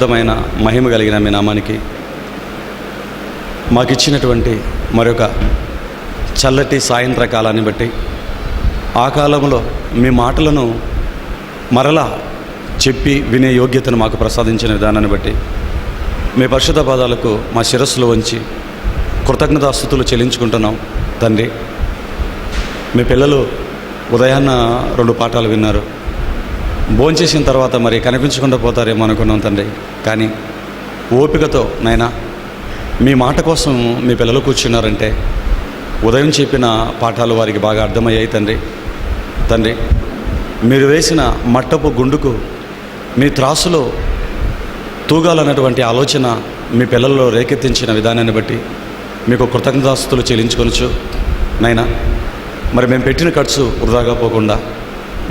అద్భుతమైన మహిమ కలిగిన మీ నామానికి మాకిచ్చినటువంటి మరొక చల్లటి సాయంత్ర కాలాన్ని బట్టి ఆ కాలంలో మీ మాటలను మరలా చెప్పి వినే యోగ్యతను మాకు ప్రసాదించిన విధానాన్ని బట్టి మీ పరిశుద్ధ పాదాలకు మా శిరస్సులో వంచి కృతజ్ఞతాస్తుతులు చెల్లించుకుంటున్నాం తండ్రి. మీ పిల్లలు ఉదయాన్న 2 పాఠాలు విన్నారు. భోంచేసిన తర్వాత మరి కనిపించకుండా పోతారేమో అనుకున్నాం తండ్రి. కానీ ఓపికతో నాయనా మీ మాట కోసం మీ పిల్లలు కూర్చున్నారంటే ఉదయం చెప్పిన పాఠాలు వారికి బాగా అర్థమయ్యాయి తండ్రి. మీరు వేసిన మట్టపు గుండుకు మీ త్రాసులో తూగాలన్నటువంటి ఆలోచన మీ పిల్లల్లో రేకెత్తించిన విధానాన్ని బట్టి మీకు కృతజ్ఞతాస్తుతులు చెల్లించుకొనొచ్చు నాయనా. మరి మేము పెట్టిన ఖర్చు వృధాగా పోకుండా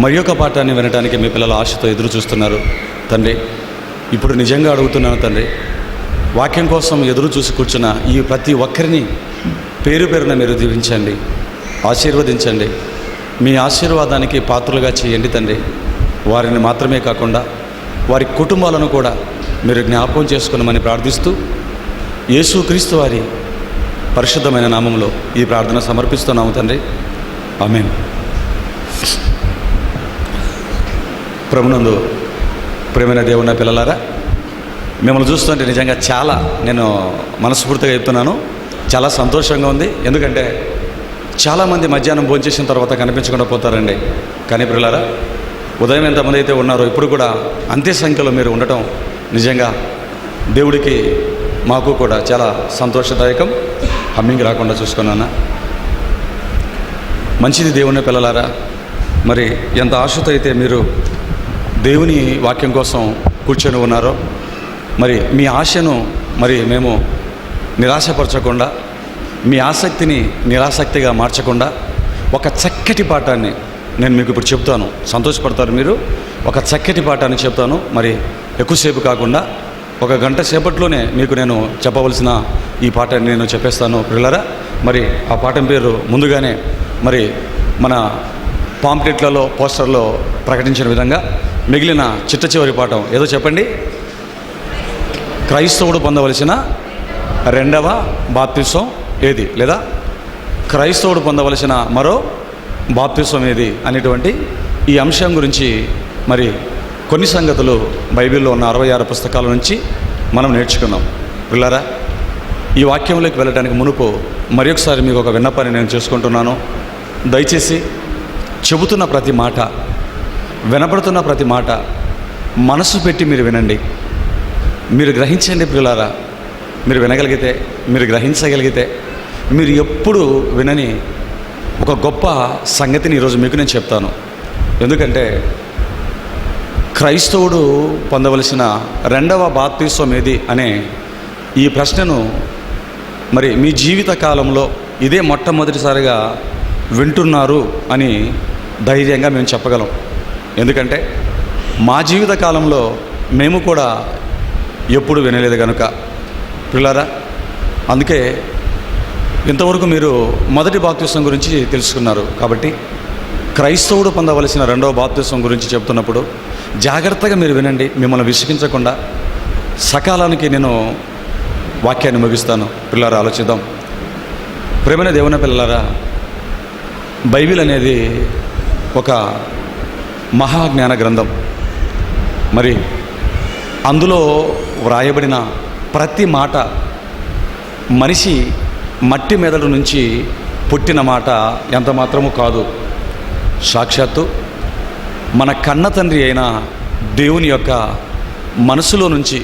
మరి యొక్క పాఠాన్ని వినడానికి మీ పిల్లలు ఆశతో ఎదురు చూస్తున్నారు తండ్రి. ఇప్పుడు నిజంగా అడుగుతున్నాను తండ్రి, వాక్యం కోసం ఎదురు చూసి కూర్చున్న ఈ ప్రతి ఒక్కరిని పేరు పేరున మీరు దీవించండి, ఆశీర్వదించండి. మీ ఆశీర్వాదానికి పాత్రలుగా చేయండి తండ్రి. వారిని మాత్రమే కాకుండా వారి కుటుంబాలను కూడా మీరు జ్ఞాపకం చేసుకున్నామని ప్రార్థిస్తూ యేసుక్రీస్తు వారి పరిశుద్ధమైన నామంలో ఈ ప్రార్థన సమర్పిస్తున్నాము తండ్రి. ఆమేన్. ప్రభునందు ప్రేమైన దేవుని పిల్లలారా, మిమ్మల్ని చూస్తుంటే నిజంగా చాలా నేను మనస్ఫూర్తిగా చెప్తున్నాను, చాలా సంతోషంగా ఉంది. ఎందుకంటే చాలామంది మధ్యాహ్నం భోంచేసిన తర్వాత కనిపించకుండా పోతారండి. కానీ పిల్లలారా, ఉదయం ఎంతమంది అయితే ఉన్నారో ఇప్పుడు కూడా అంతే సంఖ్యలో మీరు ఉండటం నిజంగా దేవుడికి మాకు కూడా చాలా సంతోషదాయకం. హమ్మింగ్ రాకుండా చూసుకున్నాను. మంచిది దేవుని పిల్లలారా. మరి ఎంత ఆశతో అయితే మీరు దేవుని వాక్యం కోసం కూర్చొని ఉన్నారో మరి మీ ఆశను మరి మేము నిరాశపరచకుండా, మీ ఆసక్తిని నిరాసక్తిగా మార్చకుండా ఒక చక్కటి పాఠాన్ని నేను మీకు ఇప్పుడు చెప్తాను. సంతోషపడతారు మీరు. ఒక చక్కటి పాఠాన్ని చెప్తాను. మరి ఎక్కువసేపు కాకుండా 1 గంట సేపట్లోనే మీకు నేను చెప్పవలసిన ఈ పాఠాన్ని నేను చెప్పేస్తాను పిల్లరా. మరి ఆ పాఠం పేరు ముందుగానే మరి మన పాంప్లెట్లలో పోస్టర్లో ప్రకటించిన విధంగా మిగిలిన చిట్ట చివరి పాఠం ఏదో చెప్పండి. క్రైస్తవుడు పొందవలసిన 2వ బాప్తిసం ఏది, లేదా క్రైస్తవుడు పొందవలసిన మరో బాప్తిసం ఏది అనేటువంటి ఈ అంశం గురించి మరి కొన్ని సంగతులు బైబిల్లో ఉన్న 66 పుస్తకాల నుంచి మనం నేర్చుకున్నాం పిల్లరా. ఈ వాక్యంలోకి వెళ్ళడానికి మునుపు మరి ఒకసారి మీకు ఒక విన్నపాన్ని నేను చేసుకుంటున్నాను. దయచేసి చెబుతున్న ప్రతి మాట, వినపడుతున్న ప్రతి మాట మనసు పెట్టి మీరు వినండి, మీరు గ్రహించండి పిల్లలారా. మీరు వినగలిగితే, మీరు గ్రహించగలిగితే మీరు ఎప్పుడు వినని ఒక గొప్ప సంగతిని ఈరోజు మీకు నేను చెప్తాను. ఎందుకంటే క్రైస్తవుడు పొందవలసిన 2వ బాప్తిసం ఏది అనే ఈ ప్రశ్నను మరి మీ జీవిత కాలంలో ఇదే మొట్టమొదటిసారిగా వింటున్నారు అని ధైర్యంగా మేము చెప్పగలం. ఎందుకంటే మా జీవిత కాలంలో మేము కూడా ఎప్పుడు వినలేదు కనుక పిల్లరా. అందుకే ఇంతవరకు మీరు మొదటి బాప్తిసం గురించి తెలుసుకున్నారు. కాబట్టి క్రైస్తవుడు పొందవలసిన 2వ బాప్తిసం గురించి చెప్తున్నప్పుడు జాగ్రత్తగా మీరు వినండి, మిమ్మల్ని విసిగించకుండా. సకాలానికి నేను వాక్యాన్ని ముగిస్తాను పిల్లరా. ఆలోచిద్దాం. ప్రేమైన దేవుని పిల్లలారా, బైబిల్ అనేది ఒక మహాజ్ఞాన గ్రంథం. మరి అందులో వ్రాయబడిన ప్రతి మాట మనిషి మట్టి మెదడు నుంచి పుట్టిన మాట ఎంత మాత్రము కాదు. సాక్షాత్తు మన కన్న తండ్రి అయిన దేవుని యొక్క మనసులో నుంచి,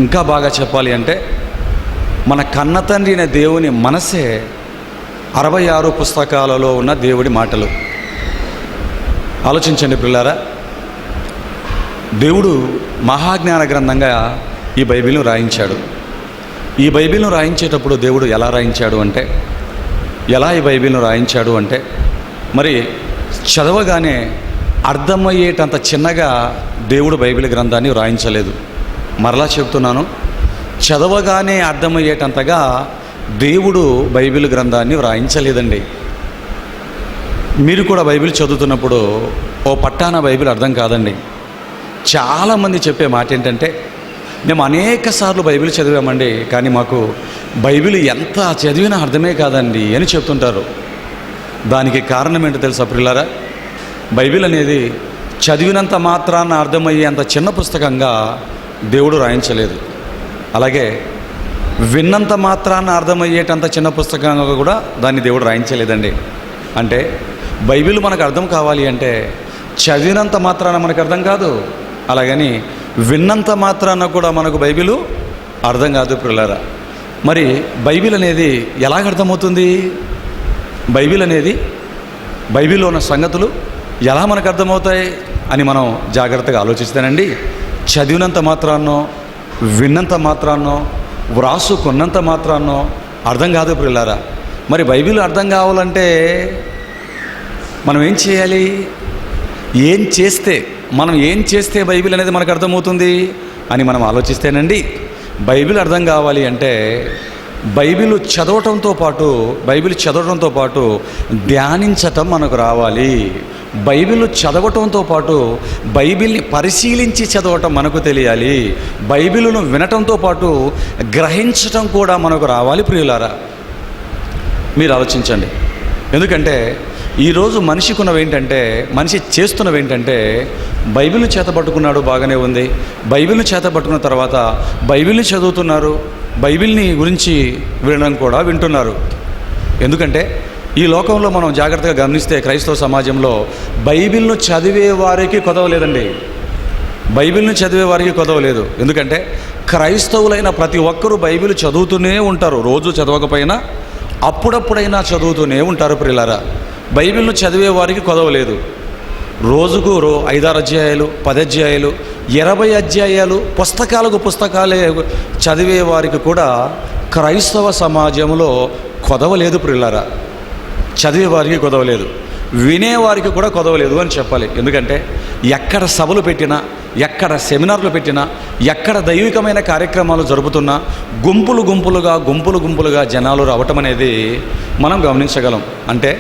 ఇంకా బాగా చెప్పాలి అంటే మన కన్న తండ్రి అయిన దేవుని మనసే 66 పుస్తకాలలో ఉన్న దేవుడి మాటలు. ఆలోచించండి పిల్లారా. దేవుడు మహాజ్ఞాన గ్రంథంగా ఈ బైబిల్ను రాయించాడు. ఈ బైబిల్ను రాయించేటప్పుడు దేవుడు ఎలా రాయించాడు అంటే, ఎలా ఈ బైబిల్ను రాయించాడు అంటే మరి చదవగానే అర్థమయ్యేటంత చిన్నగా దేవుడు బైబిల్ గ్రంథాన్ని రాయించలేదు. మరలా చెప్తున్నాను, చదవగానే అర్థమయ్యేటంతగా దేవుడు బైబిల్ గ్రంథాన్ని వ్రాయించలేదండి. మీరు కూడా బైబిల్ చదువుతున్నప్పుడు ఓ పట్టాన బైబిల్ అర్థం కాదండి. చాలామంది చెప్పే మాట ఏంటంటే మేము అనేక సార్లు బైబిల్ చదివామండి, కానీ మాకు బైబిల్ ఎంత చదివినా అర్థమే కాదండి అని చెప్తుంటారు. దానికి కారణం ఏంటో తెలుసా ప్రియులారా? బైబిల్ అనేది చదివినంత మాత్రాన అర్థమయ్యే అంత చిన్న పుస్తకంగా దేవుడు రాయించలేదు. అలాగే విన్నంత మాత్రాన అర్థమయ్యేటంత చిన్న పుస్తకంగా కూడా దాన్ని దేవుడు రాయించలేదండి. అంటే బైబిల్ మనకు అర్థం కావాలి అంటే చదివినంత మాత్రాన మనకు అర్థం కాదు, అలాగని విన్నంత మాత్రాన కూడా మనకు బైబిలు అర్థం కాదు ప్రియులారా. మరి బైబిల్ అనేది ఎలాగ అర్థమవుతుంది? బైబిల్లో ఉన్న సంగతులు ఎలా మనకు అర్థమవుతాయి అని మనం జాగ్రత్తగా ఆలోచిస్తేనండి, చదివినంత మాత్రాన్నో విన్నంత మాత్రాన్నో వ్రాసుకున్నంత మాత్రాన్నో అర్థం కాదు ప్రియులారా. మరి బైబిల్ అర్థం కావాలంటే మనం ఏం చేయాలి? మనం ఏం చేస్తే బైబిల్ అనేది మనకు అర్థమవుతుంది అని మనం ఆలోచిస్తేనండి, బైబిల్ అర్థం కావాలి అంటే బైబిల్ చదవటంతో పాటు ధ్యానించటం మనకు రావాలి. బైబిల్ చదవటంతో పాటు బైబిల్ని పరిశీలించి చదవటం మనకు తెలియాలి. బైబిల్ను వినటంతో పాటు గ్రహించటం కూడా మనకు రావాలి ప్రియులారా. మీరు ఆలోచించండి. ఎందుకంటే ఈరోజు మనిషి చేస్తున్నవి ఏంటంటే బైబిల్ని చేతపట్టుకున్నాడు, బాగానే ఉంది. బైబిల్ని చేతపట్టుకున్న తర్వాత బైబిల్ని చదువుతున్నారు, బైబిల్ని గురించి వినడం కూడా వింటున్నారు. ఎందుకంటే ఈ లోకంలో మనం జాగ్రత్తగా గమనిస్తే క్రైస్తవ సమాజంలో బైబిల్ను చదివే వారికి కొదవలేదండి. ఎందుకంటే క్రైస్తవులైన ప్రతి ఒక్కరూ బైబిల్ చదువుతూనే ఉంటారు. రోజు చదవకపోయినా అప్పుడప్పుడైనా చదువుతూనే ఉంటారు ప్రియులారా. బైబిల్ను చదివే వారికి కొదవలేదు. రోజుకు 5-6 అధ్యాయాలు, 10 అధ్యాయాలు, 20 అధ్యాయాలు పుస్తకాలే చదివే వారికి కూడా క్రైస్తవ సమాజంలో కొదవలేదు ప్రియులారా. చదివేవారికి కొదవలేదు, వినేవారికి కూడా కొదవలేదు అని చెప్పాలి. ఎందుకంటే ఎక్కడ సభలు పెట్టినా, ఎక్కడ సెమినార్లు పెట్టినా, ఎక్కడ దైవికమైన కార్యక్రమాలు జరుపుతున్నా గుంపులుగా జనాలు రావటం అనేది మనం గమనించగలం. అంటే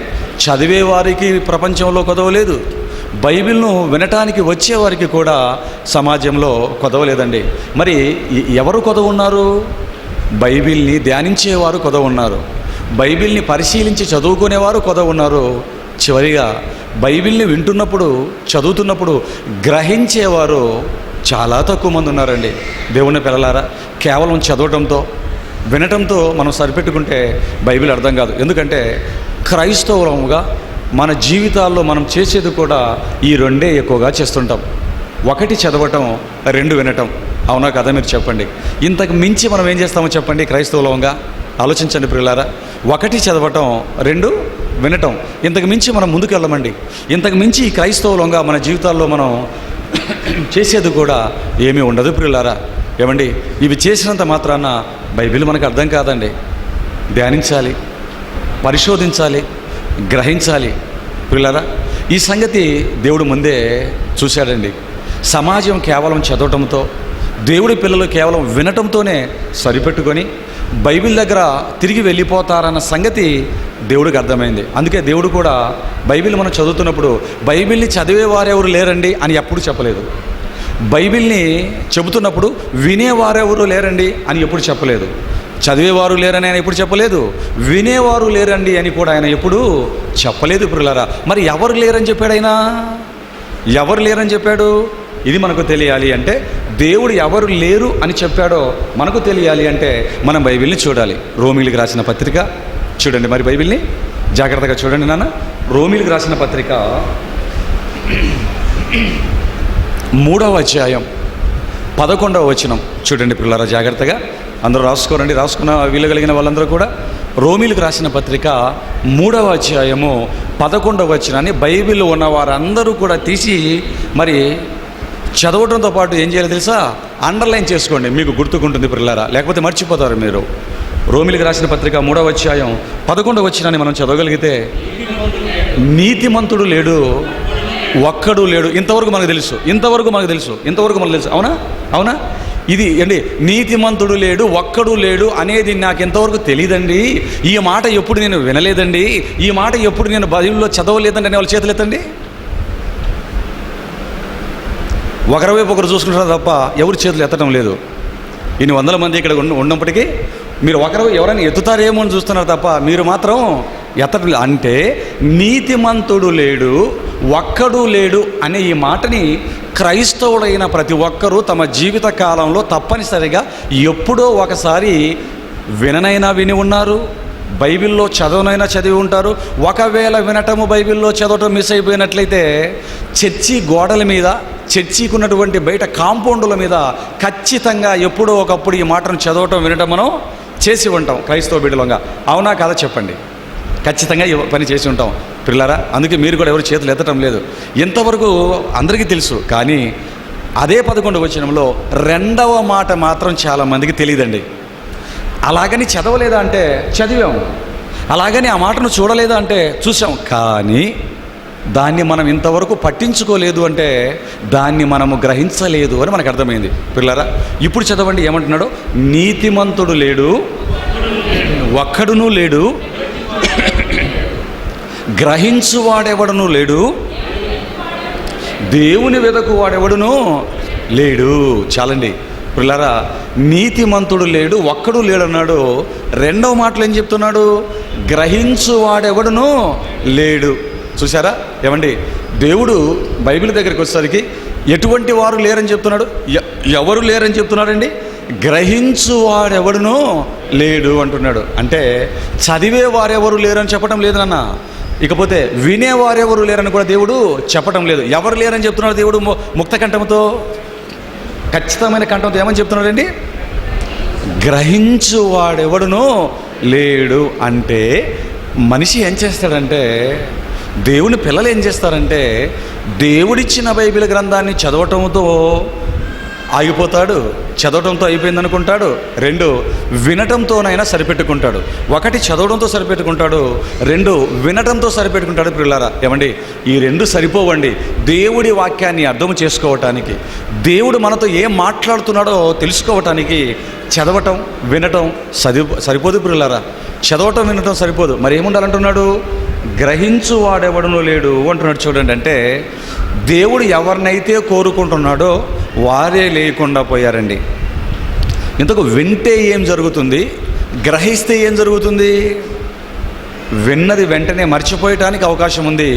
చదివేవారికి ప్రపంచంలో కొదవలేదు, బైబిల్ను వినటానికి వచ్చేవారికి కూడా సమాజంలో కొదవలేదండి. మరి ఎవరు కొదవ ఉన్నారు? బైబిల్ని ధ్యానించేవారు కొదవ ఉన్నారు, బైబిల్ని పరిశీలించి చదువుకునేవారు కొదవ ఉన్నారు. చివరిగా బైబిల్ని వింటున్నప్పుడు, చదువుతున్నప్పుడు గ్రహించేవారు చాలా తక్కువ మంది ఉన్నారండి. దేవుని పిల్లలారా, కేవలం చదవటంతో వినటంతో మనం సరిపెట్టుకుంటే బైబిల్ అర్థం కాదు. ఎందుకంటే క్రైస్తవులుగా మన జీవితాల్లో మనం చేసేది కూడా ఈ రెండే ఎక్కువగా చేస్తుంటాం. 1 చదవటం, 2 వినటం. అవునా కదా? మీరు చెప్పండి. ఇంతకు మించి మనం ఏం చేస్తామో చెప్పండి క్రైస్తవులంగా? ఆలోచించండి ప్రియులారా. 1 చదవటం, 2 వినటం. ఇంతకు మించి మనం ముందుకు వెళ్ళమండి. ఇంతకు మించి ఈ క్రైస్తవులంగా మన జీవితాల్లో మనం చేసేది కూడా ఏమీ ఉండదు ప్రియులారా. ఏమండి, ఇవి చేసినంత మాత్రాన బైబిల్ మనకు అర్థం కాదండి. ధ్యానించాలి, పరిశోధించాలి, గ్రహించాలి ప్రియులారా. ఈ సంగతి దేవుడు ముందే చూశాడండి. సమాజం కేవలం చదవటంతో, దేవుడి పిల్లలు కేవలం వినటంతోనే సరిపెట్టుకొని బైబిల్ దగ్గర తిరిగి వెళ్ళిపోతారన్న సంగతి దేవుడికి అర్థమైంది. అందుకే దేవుడు కూడా బైబిల్ మనం చదువుతున్నప్పుడు బైబిల్ని చదివేవారెవరు లేరండి అని ఎప్పుడు చెప్పలేదు. బైబిల్ని చెబుతున్నప్పుడు వినేవారెవరు లేరండి అని ఎప్పుడు చెప్పలేదు. చదివేవారు లేరని ఆయన ఎప్పుడు చెప్పలేదు, వినేవారు లేరండి అని కూడా ఆయన ఎప్పుడు చెప్పలేదు ప్రియులారా. మరి ఎవరు లేరని చెప్పాడు ఆయన? ఎవరు లేరని చెప్పాడు? ఇది మనకు తెలియాలి అంటే, దేవుడు ఎవరు లేరు అని చెప్పాడో మనకు తెలియాలి అంటే మనం బైబిల్ని చూడాలి. రోమీలకు రాసిన పత్రిక చూడండి. మరి బైబిల్ని జాగ్రత్తగా చూడండి నాన్న. రోమీలకు రాసిన పత్రిక 3వ అధ్యాయం 11వ వచనం చూడండి పిల్లరా. జాగ్రత్తగా అందరూ రాసుకోరండి. రాసుకున్న వీలు కలిగిన వాళ్ళందరూ కూడా రోమీలకు రాసిన పత్రిక 3వ అధ్యాయము 11వ వచనాన్ని బైబిల్లో ఉన్న వారందరూ కూడా తీసి మరి చదవడంతో పాటు ఏం చేయాలి తెలుసా? అండర్లైన్ చేసుకోండి, మీకు గుర్తుకుంటుంది పిల్లరా, లేకపోతే మర్చిపోతారు మీరు. రోమీలకు రాసిన పత్రిక 3వ అధ్యాయం 11వ వచనాన్ని మనం చదవగలిగితే, నీతిమంతుడు లేడు, ఒక్కడు లేడు. ఇంతవరకు మనకు తెలుసు. అవునా? ఇది అండి, నీతిమంతుడు లేడు, ఒక్కడు లేడు అనేది నాకు ఎంతవరకు తెలియదండి. ఈ మాట ఎప్పుడు నేను వినలేదండి, ఈ మాట ఎప్పుడు నేను బైబిల్లో చదవలేదండి అనే వాళ్ళు చేతులు ఎత్తండి. ఒకరి వైపు ఒకరు చూసుకుంటారు తప్ప ఎవరు చేతులు ఎత్తడం లేదు. ఇన్ని వందల మంది ఇక్కడ ఉన్నప్పటికీ మీరు ఒకరు ఎవరైనా ఎత్తుతారేమో అని చూస్తున్నారు తప్ప మీరు మాత్రం ఎత్తడు. అంటే నీతిమంతుడు లేడు, ఒక్కడు లేడు అనే ఈ మాటని క్రైస్తవులైన ప్రతి ఒక్కరూ తమ జీవిత కాలంలో తప్పనిసరిగా ఎప్పుడో ఒకసారి విననైనా విని ఉన్నారు, బైబిల్లో చదవనైనా చదివి ఉంటారు. ఒకవేళ వినటము బైబిల్లో చదవటం మిస్ అయిపోయినట్లయితే చర్చి గోడల మీద, చర్చికి ఉన్నటువంటి బయట కాంపౌండ్ల మీద ఖచ్చితంగా ఎప్పుడో ఒకప్పుడు ఈ మాటను చదవటం వినటం మనం చేసి ఉంటాం క్రైస్తవ బిడ్డలంగా. అవునా కాదా చెప్పండి? ఖచ్చితంగా ఈ పని చేసి ఉంటాం పిల్లరా. అందుకే మీరు కూడా ఎవరు చేతులు ఎత్తటం లేదు. ఇంతవరకు అందరికీ తెలుసు, కానీ అదే 11వ వచనంలో రెండవ మాట మాత్రం చాలామందికి తెలియదండి. అలాగని చదవలేదా అంటే చదివాం, అలాగని ఆ మాటను చూడలేదా అంటే చూసాం, కానీ దాన్ని మనం ఇంతవరకు పట్టించుకోలేదు అంటే దాన్ని మనము గ్రహించలేదు అని మనకు అర్థమైంది పిల్లరా. ఇప్పుడు చదవండి ఏమంటున్నాడు? నీతిమంతుడు లేడు, ఒక్కడునూ లేడు, గ్రహించువాడెవడునూ లేడు, దేవుని వెదకు వాడెవడునూ లేడు. చాలండి పిల్లరా, నీతిమంతుడు లేడు, ఒక్కడు లేడు అన్నాడు. రెండవ మాటలు ఏం చెప్తున్నాడు? గ్రహించువాడెవడునూ లేడు. చూసారా ఏమండి? దేవుడు బైబిల్ దగ్గరికి వచ్చేసరికి ఎటువంటి వారు లేరని చెప్తున్నాడు? ఎవరు లేరని చెప్తున్నాడండి? గ్రహించువాడెవడునూ లేడు అంటున్నాడు. అంటే చదివేవారెవరు లేరని చెప్పడం లేదు నాన్న. ఇకపోతే వినేవారెవరు లేరని కూడా దేవుడు చెప్పడం లేదు. ఎవరు లేరని చెప్తున్నాడు దేవుడు ముక్త కంఠంతో, ఖచ్చితమైన కంఠంతో ఏమని చెప్తున్నాడండి? గ్రహించువాడెవడునూ లేడు. అంటే మనిషి ఏం చేస్తాడంటే, దేవుని పిల్లలు ఏం చేస్తారంటే దేవుడిచ్చిన బైబిల్ గ్రంథాన్ని చదవటంతో ఆగిపోతాడు, చదవటంతో అయిపోయింది అనుకుంటాడు. 2 వినటంతోనైనా సరిపెట్టుకుంటాడు. 1 చదవడంతో సరిపెట్టుకుంటాడు, 2 వినటంతో సరిపెట్టుకుంటాడు. పిల్లారా ఏమండి, ఈ 2 సరిపోవండి దేవుడి వాక్యాన్ని అర్థం చేసుకోవటానికి, దేవుడు మనతో ఏం మాట్లాడుతున్నాడో తెలుసుకోవటానికి. చదవటం వినటం సరిపోదు పిల్లారా. చదవటం వినటం సరిపోదు. మరి ఏముండాలంటున్నాడు? గ్రహించువాడెవడునూ లేడు అంటున్నాడు. చూడండి, అంటే దేవుడు ఎవరినైతే కోరుకుంటున్నాడో వారే లేకుండా పోయారండి. ఇంతకు వింటే ఏం జరుగుతుంది, గ్రహిస్తే ఏం జరుగుతుంది? విన్నది వెంటనే మర్చిపోయటానికి అవకాశం ఉంది,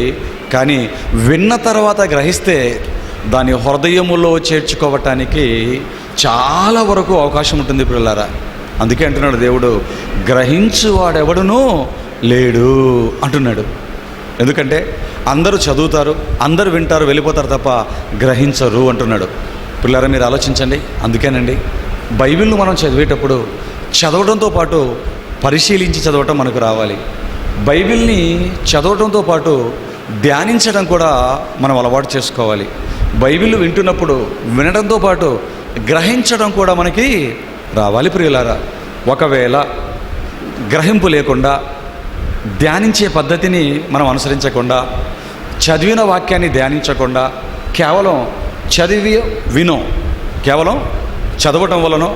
కానీ విన్న తర్వాత గ్రహిస్తే దాని హృదయములో చేర్చుకోవటానికి చాలా వరకు అవకాశం ఉంటుంది పిల్లలారా. అందుకే అంటున్నాడు దేవుడు, గ్రహించువాడెవడునూ లేడు అంటున్నాడు. ఎందుకంటే అందరూ చదువుతారు, అందరూ వింటారు, వెళ్ళిపోతారు తప్ప గ్రహించరు అంటున్నాడు. పిల్లరా మీరు ఆలోచించండి. అందుకేనండి బైబిల్ను మనం చదివేటప్పుడు చదవడంతో పాటు పరిశీలించి చదవటం మనకు రావాలి. బైబిల్ని చదవడంతో పాటు ధ్యానించడం కూడా మనం అలవాటు చేసుకోవాలి. బైబిల్ వింటున్నప్పుడు వినడంతో పాటు గ్రహించడం కూడా మనకి రావాలి ప్రియులారా. ఒకవేళ గ్రహింపు లేకుండా, ధ్యానించే పద్ధతిని మనం అనుసరించకుండా, చదివిన వాక్యాన్ని ధ్యానించకుండా కేవలం చదివి వినో, కేవలం చదవటం వలనో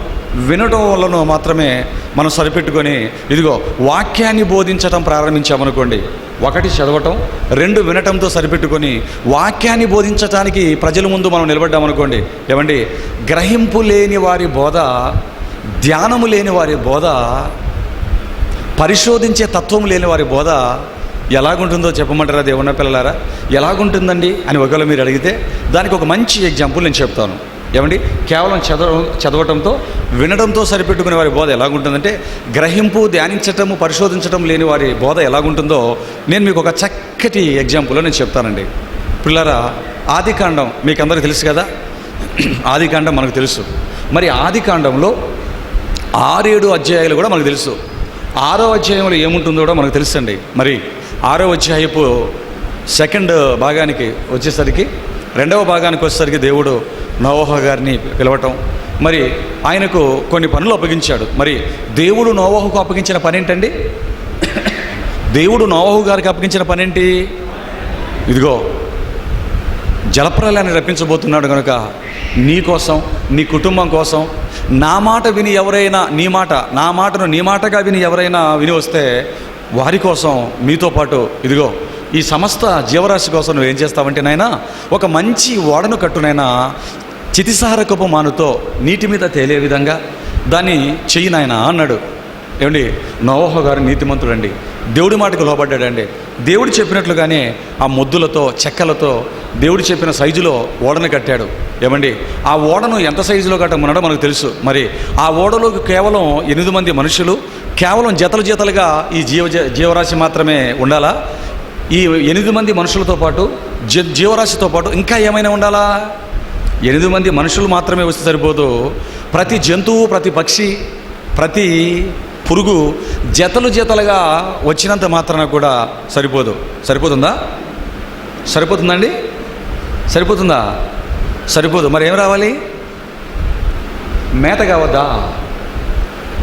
వినటం వలనో మాత్రమే మనం సరిపెట్టుకొని ఇదిగో వాక్యాన్ని బోధించటం ప్రారంభించామనుకోండి, 1 చదవటం 2 వినటంతో సరిపెట్టుకొని వాక్యాన్ని బోధించటానికి ప్రజల ముందు మనం నిలబడ్డామనుకోండి, ఏమండి గ్రహింపు లేని వారి బోధ, ధ్యానము లేని వారి బోధ, పరిశోధించే తత్వం లేని వారి బోధ ఎలాగుంటుందో చెప్పమంటారా దేవుని పిల్లలారా? ఎలాగుంటుందండి అని ఒకవేళ మీరు అడిగితే దానికి ఒక మంచి ఎగ్జాంపుల్ నేను చెప్తాను. ఏమండి కేవలం చదవటంతో వినడంతో సరిపెట్టుకునే వారి బోధ ఎలాగుంటుందంటే, గ్రహింపు, ధ్యానించటము, పరిశోధించటం లేని వారి బోధ ఎలాగుంటుందో నేను మీకు ఒక చక్కటి ఎగ్జాంపుల్లో నేను చెప్తానండి. పిల్లరా, ఆదికాండం మీకు అందరికీ తెలుసు కదా. ఆదికాండం మనకు తెలుసు. మరి ఆదికాండంలో 6-7 అధ్యాయాలు కూడా మనకు తెలుసు. 6వ అధ్యాయంలో ఏముంటుందో కూడా మనకు తెలుసండి. మరి 6వ అధ్యాయపు 2వ భాగానికి వచ్చేసరికి, 2వ భాగానికి వచ్చేసరికి దేవుడు నోవహు గారిని పిలవటం, మరి ఆయనకు కొన్ని పనులు అప్పగించాడు. మరి దేవుడు నోవహుకు అప్పగించిన పని ఏంటండి? దేవుడు నోవహు గారికి అప్పగించిన పని ఏంటి? ఇదిగో జలప్రలయాన్ని రప్పించబోతున్నాడు కనుక నీ కోసం, నీ కుటుంబం కోసం నా మాట విని ఎవరైనా నా మాటను నీ మాటగా విని ఎవరైనా విని వస్తే వారి కోసం మీతో పాటు ఇదిగో ఈ సమస్త జీవరాశి కోసం నువ్వేం చేస్తావంటే నాయనా, ఒక మంచి ఓడను కట్టునైనా చితిసారకపు మానుతో నీటి మీద తేలే విధంగా దాన్ని చెయ్యి నాయనా అన్నాడు. ఏమండి, నోవహు గారు నీతిమంతుడండి, దేవుడి మాటకు లోబడ్డాడండి. దేవుడు చెప్పినట్లుగానే ఆ మొద్దులతో చెక్కలతో దేవుడు చెప్పిన సైజులో ఓడను కట్టాడు. ఏమండి, ఆ ఓడను ఎంత సైజులో కట్టమన్నాడో మనకు తెలుసు. మరి ఆ ఓడలోకి కేవలం 8 మంది మనుషులు, కేవలం జతలుగా ఈ జీవరాశి మాత్రమే ఉండాలా? ఈ 8 మంది మనుషులతో పాటు జీవరాశితో పాటు ఇంకా ఏమైనా ఉండాలా? 8 మంది మనుషులు మాత్రమే వస్తే సరిపోదు. ప్రతి జంతువు, ప్రతి పక్షి, ప్రతి పురుగు జతలుగా వచ్చినంత మాత్రాన కూడా సరిపోదు. సరిపోతుందా? సరిపోతుందండి? సరిపోతుందా? సరిపోదు. మరి ఏం రావాలి? మేత కావద్దా?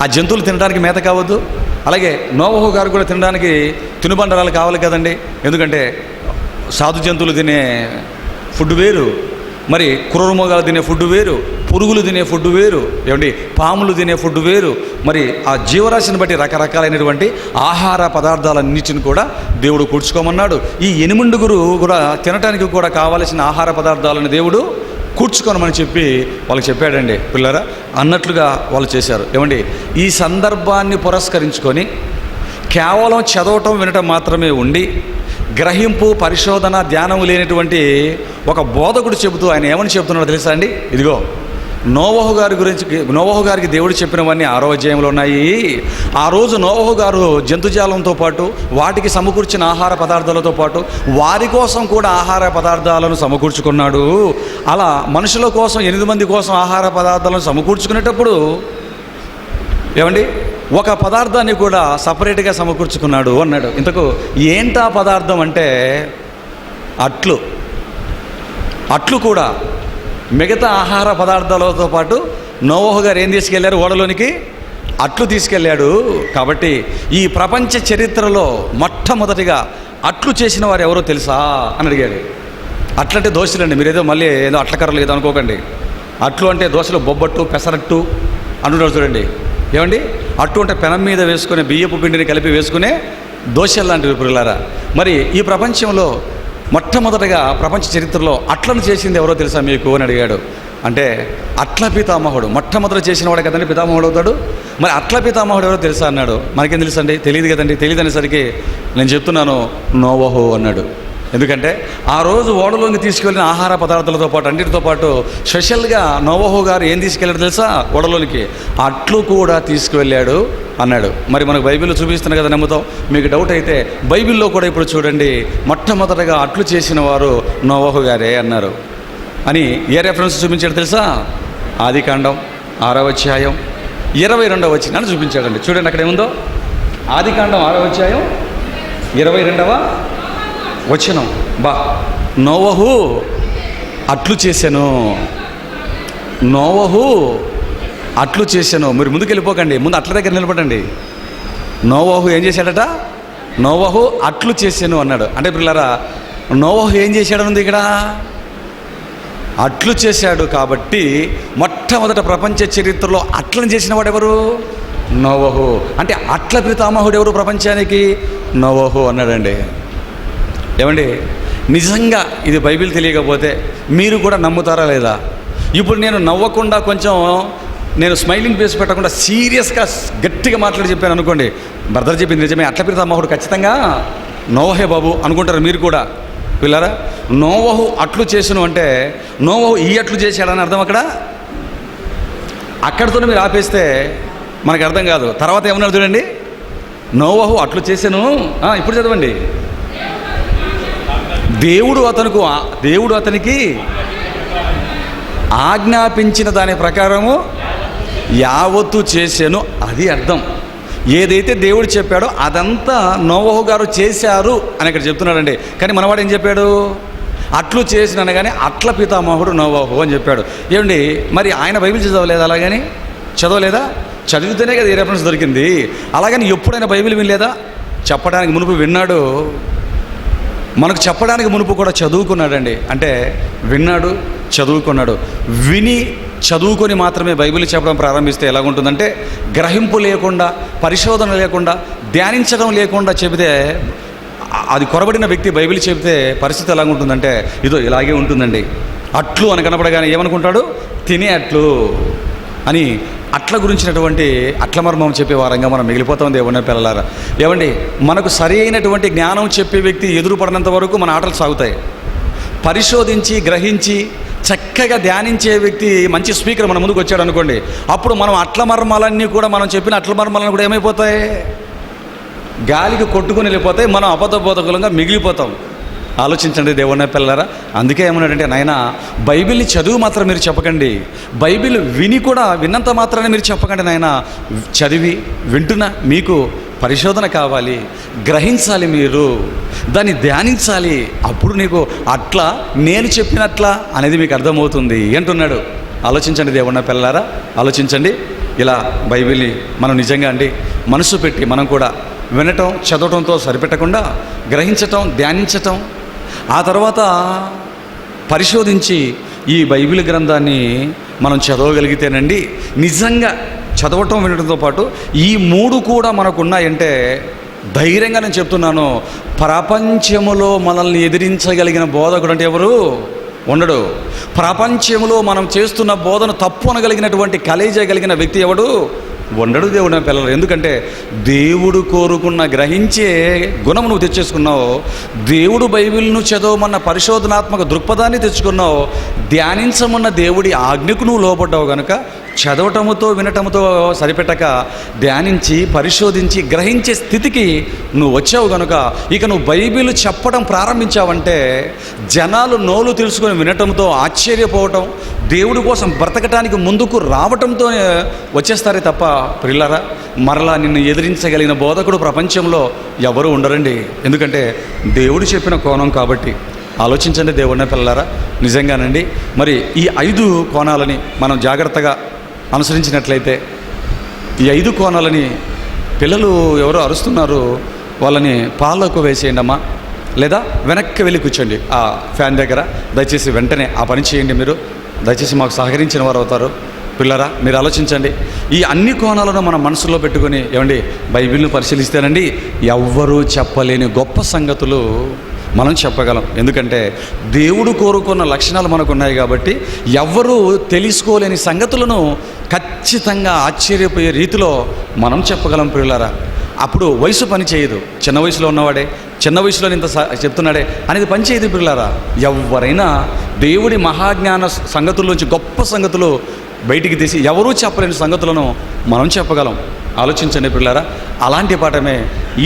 ఆ జంతువులు తినడానికి మేత కావద్దు? అలాగే నోవహు గారు కూడా తినడానికి తినుబండరాలు కావాలి కదండి. ఎందుకంటే సాధు జంతువులు తినే ఫుడ్ వేరు, మరి క్రూరమృగాలు తినే ఫుడ్ వేరు, పురుగులు తినే ఫుడ్ వేరు, ఏమండి పాములు తినే ఫుడ్ వేరు. మరి ఆ జీవరాశిని బట్టి రకరకాలైనటువంటి ఆహార పదార్థాలన్నిటిని కూడా దేవుడు కూర్చుకోమన్నాడు. ఈ 8 కూడా తినటానికి కూడా కావలసిన ఆహార పదార్థాలను దేవుడు కూర్చుకోనమని చెప్పి వాళ్ళకి చెప్పాడండి. పిల్లరా, అన్నట్లుగా వాళ్ళు చేశారు. ఏమండి, ఈ సందర్భాన్ని పురస్కరించుకొని కేవలం చదవటం వినటం మాత్రమే ఉండి గ్రహింపు, పరిశోధన, ధ్యానం లేనటువంటి ఒక బోధకుడు చెబుతూ ఆయన ఏమని చెప్తున్నాడో తెలుసా అండి? ఇదిగో నోవహు గారికి దేవుడు చెప్పినవన్నీ 6వ అధ్యాయంలో ఉన్నాయి. ఆ రోజు నోవహు గారు జంతుజాలంతో పాటు వాటికి సమకూర్చిన ఆహార పదార్థాలతో పాటు వారి కోసం కూడా ఆహార పదార్థాలను సమకూర్చుకున్నాడు. అలా మనుషుల కోసం 8 మంది కోసం ఆహార పదార్థాలను సమకూర్చుకునేటప్పుడు ఏమండి ఒక పదార్థాన్ని కూడా సపరేట్గా సమకూర్చుకున్నాడు అన్నాడు. ఇంతకు ఏంటా పదార్థం అంటే అట్లు కూడా మిగతా ఆహార పదార్థాలతో పాటు నోవహు గారు ఏం తీసుకెళ్లారు? ఓడలోనికి అట్లు తీసుకెళ్ళాడు. కాబట్టి ఈ ప్రపంచ చరిత్రలో మొట్టమొదటిగా అట్లు చేసిన వారు ఎవరో తెలుసా అని అడిగాడు. అట్లంటే దోశలండి, మీరేదో మళ్ళీ ఏదో అట్లకర్రలు ఏదో అనుకోకండి. అట్లు అంటే దోశలు, బొబ్బట్టు, పెసరట్టు అంటున్నారు చూడండి. ఏమండి, అట్టు అంటే పెనం మీద వేసుకునే బియ్యపు పిండిని కలిపి వేసుకునే దోశలు లాంటివి పిల్లలారా. మరి ఈ ప్రపంచంలో మొట్టమొదటగా ప్రపంచ చరిత్రలో అట్లను చేసింది ఎవరో తెలుసా మీకు అని అడిగాడు. అంటే అట్ల పితామహుడు మొట్టమొదట చేసిన వాడే కదండి పితామహుడు అవుతాడు. మరి అట్ల పితామహుడు ఎవరో తెలుసా అన్నాడు. మనకేం తెలుసు అండి? తెలియదు కదండి. తెలియదు అనేసరికి నేను చెప్తున్నాను, నోవహు అన్నాడు. ఎందుకంటే ఆ రోజు ఓడలోకి తీసుకెళ్ళిన ఆహార పదార్థాలతో పాటు అన్నిటితో పాటు స్పెషల్గా నోవహు గారు ఏం తీసుకెళ్ళాడు తెలుసా? ఓడలోనికి అట్లు కూడా తీసుకువెళ్ళాడు అన్నాడు. మరి మనకు బైబిల్లో చూపిస్తున్నా కదా, నమ్ముతాం. మీకు డౌట్ అయితే బైబిల్లో కూడా ఇప్పుడు చూడండి, మొట్టమొదటగా అట్లు చేసిన వారు నోవహు గారే అన్నారు అని ఏ రెఫరెన్స్ చూపించాడు తెలుసా? ఆదికాండం 6వ అధ్యాయం 22వ వచనాన్ని చూపించాడండి. చూడండి అక్కడ ఏముందో. ఆదికాండం 6వ అధ్యాయం 22వ వచనం. నోవహు అట్లు చేశాను, నోవహు అట్లు చేశాను. మీరు ముందుకు వెళ్ళిపోకండి, ముందు అట్ల దగ్గర నిలబడండి. నోవహు ఏం చేశాడట? నోవహు అట్లు చేశాను అన్నాడు. అంటే పిల్లరా, నోవహు ఏం చేశాడనుంది ఇక్కడ? అట్లు చేశాడు. కాబట్టి మొట్టమొదట ప్రపంచ చరిత్రలో అట్లను చేసిన వాడు ఎవరు? నోవహు. అంటే అట్ల పితామహుడు ఎవరు ప్రపంచానికి? నోవహు అన్నాడండి. ఏమండి, నిజంగా ఇది బైబిల్ తెలియకపోతే మీరు కూడా నమ్ముతారా లేదా? ఇప్పుడు నేను నవ్వకుండా కొంచెం నేను స్మైలింగ్ ఫేస్ పెట్టకుండా సీరియస్గా గట్టిగా మాట్లాడి చెప్పాను అనుకోండి, బ్రదర్ చెప్పింది నిజమే, అట్ల పితామహుడు ఖచ్చితంగా నోవహే బాబు అనుకుంటారు మీరు కూడా. పిల్లరా, నోవహు అట్లు చేసిన అంటే నోవహు ఈ అట్లు చేశాడని అర్థం. అక్కడితోనే మీరు ఆపేస్తే మనకు అర్థం కాదు. తర్వాత ఏమన్నారు చూడండి, నోవహు అట్లు చేశాను. ఇప్పుడు చదవండి. దేవుడు అతనికి ఆజ్ఞాపించిన దాని ప్రకారము యావత్తు చేశాను, అది అర్థం. ఏదైతే దేవుడు చెప్పాడో అదంతా నోవహు గారు చేశారు అని ఇక్కడ చెప్తున్నాడండి. కానీ మనవాడు ఏం చెప్పాడు? అట్లు చేసిన అనగానే అట్ల పితామహుడు నోవహు అని చెప్పాడు. ఏమండి, మరి ఆయన బైబిల్ చదవలేదా? అలాగని చదవలేదా? చదివితేనే కదా ఈ రెఫరెన్స్ దొరికింది. అలాగని ఎప్పుడైనా బైబిల్ వినలేదా? చెప్పడానికి మునుపు విన్నాడు, మనకు చెప్పడానికి మునుపు కూడా చదువుకున్నాడండి. అంటే విన్నాడు, చదువుకున్నాడు. విని చదువుకొని మాత్రమే బైబిల్ చెప్పడం ప్రారంభిస్తే ఎలాగుంటుందంటే, గ్రహింపు లేకుండా, పరిశోధన లేకుండా, ధ్యానించడం లేకుండా చెబితే, అది కొరబడిన వ్యక్తి బైబిల్ చెబితే పరిస్థితి ఎలాగుంటుందంటే ఇలాగే ఉంటుందండి. అట్లు అని కనపడగానే ఏమనుకుంటాడు? తినే అట్లు అని అట్ల గురించినటువంటి అట్ల మర్మం చెప్పే వారంగా మనం మిగిలిపోతాం దేవుని పిల్లలారా. ఏమండి, మనకు సరి అయినటువంటి జ్ఞానం చెప్పే వ్యక్తి ఎదురుపడినంత వరకు మన ఆటలు సాగుతాయి. పరిశోధించి గ్రహించి చక్కగా ధ్యానించే వ్యక్తి మంచి స్పీకర్ మన ముందుకు వచ్చాడు అనుకోండి, అప్పుడు మనం అట్ల మర్మాలన్నీ కూడా మనం చెప్పిన అట్ల మర్మాలన్నీ కూడా ఏమైపోతాయి? గాలికి కొట్టుకుని వెళ్ళిపోతాయి. మనం అబద్ధబోధకులంగా మిగిలిపోతాం. ఆలోచించండి దేవుని పిల్లలారా. అందుకే ఏమన్నాడంటే, నాయన బైబిల్ని చదువు మాత్రం మీరు చెప్పకండి, బైబిల్ విని కూడా విన్నంత మాత్రాన్ని మీరు చెప్పకండి నాయన. చదివి వింటున్నా మీకు పరిశోధన కావాలి, గ్రహించాలి, మీరు దాన్ని ధ్యానించాలి. అప్పుడు నీకు అట్లా నేను చెప్పినట్లా అనేది మీకు అర్థమవుతుంది అంటున్నాడు. ఆలోచించండి దేవుని పిల్లలారా, ఆలోచించండి. ఇలా బైబిల్ని మనం నిజంగా అండి మనసు పెట్టి మనం కూడా వినటం చదవటంతో సరిపెట్టకుండా గ్రహించటం, ధ్యానించటం, ఆ తర్వాత పరిశోధించి ఈ బైబిల్ గ్రంథాన్ని మనం చదవగలిగితేనండి నిజంగా చదవటం వినడంతో పాటు ఈ మూడు కూడా మనకున్నాయంటే ధైర్యంగా నేను చెప్తున్నాను, ప్రపంచములో మనల్ని ఎదిరించగలిగిన బోధకుడు అంటే ఎవరు ఉండడు. ప్రపంచంలో మనం చేస్తున్న బోధన తప్పు అనగలిగినటువంటి కలిగలిగిన వ్యక్తి ఎవడు ఉండడు దేవుని పిల్లలు. ఎందుకంటే దేవుడు కోరుకున్న గ్రహించే గుణం నువ్వు తెచ్చేసుకున్నావు, దేవుడు బైబిల్ను చదవమన్న పరిశోధనాత్మక దృక్పథాన్ని తెచ్చుకున్నావు, ధ్యానించమన్న దేవుడి ఆజ్ఞకు నువ్వు లోపడ్డావు కనుక చదవటముతో వినటముతో సరిపెట్టక ధ్యానించి పరిశోధించి గ్రహించే స్థితికి నువ్వు వచ్చావు కనుక ఇక నువ్వు బైబిల్ చెప్పడం ప్రారంభించావంటే జనాలు నోలు తెలుసుకొని వినటంతో ఆశ్చర్యపోవటం, దేవుడి కోసం బ్రతకటానికి ముందుకు రావటంతో వచ్చేస్తారే తప్ప ప్రియులారా మరలా నిన్ను ఎదిరించగలిగిన బోధకుడు ప్రపంచంలో ఎవరు ఉండరండి. ఎందుకంటే దేవుడు చెప్పిన కోణం కాబట్టి. ఆలోచించండి దేవుడిన పిల్లలారా, నిజంగానండి. మరి ఈ 5 కోణాలని మనం జాగ్రత్తగా అనుసరించినట్లయితే, ఈ 5 కోణాలని పిల్లలు ఎవరో అరుస్తున్నారు, వాళ్ళని పాలకు వేసేయండి అమ్మా, లేదా వెనక్కి వెళ్ళి కూర్చోండి ఆ ఫ్యాన్ దగ్గర. దయచేసి వెంటనే ఆ పని చేయండి. మీరు దయచేసి మాకు సహకరించిన వారు అవుతారు. పిల్లరా మీరు ఆలోచించండి. ఈ అన్ని కోణాలను మనం మనసులో పెట్టుకొని ఏమండి బైబిల్ను పరిశీలిస్తేనండి ఎవ్వరూ చెప్పలేని గొప్ప సంగతులు మనం చెప్పగలం. ఎందుకంటే దేవుడు కోరుకున్న లక్షణాలు మనకు ఉన్నాయి కాబట్టి ఎవ్వరూ తెలుసుకోలేని సంగతులను ఖచ్చితంగా ఆశ్చర్యపోయే రీతిలో మనం చెప్పగలం పిల్లలారా. అప్పుడు వయసు పని చేయదు. చిన్న వయసులో ఉన్నవాడే చిన్న వయసులో ఇంత చెప్తున్నాడే అనేది పని చేయదు పిల్లలారా. ఎవరైనా దేవుడి మహాజ్ఞాన సంగతుల్లోంచి గొప్ప సంగతులు బయటికి తీసి ఎవరూ చెప్పలేని సంగతులను మనం చెప్పగలం. ఆలోచించండి పిల్లలారా. అలాంటి పాఠమే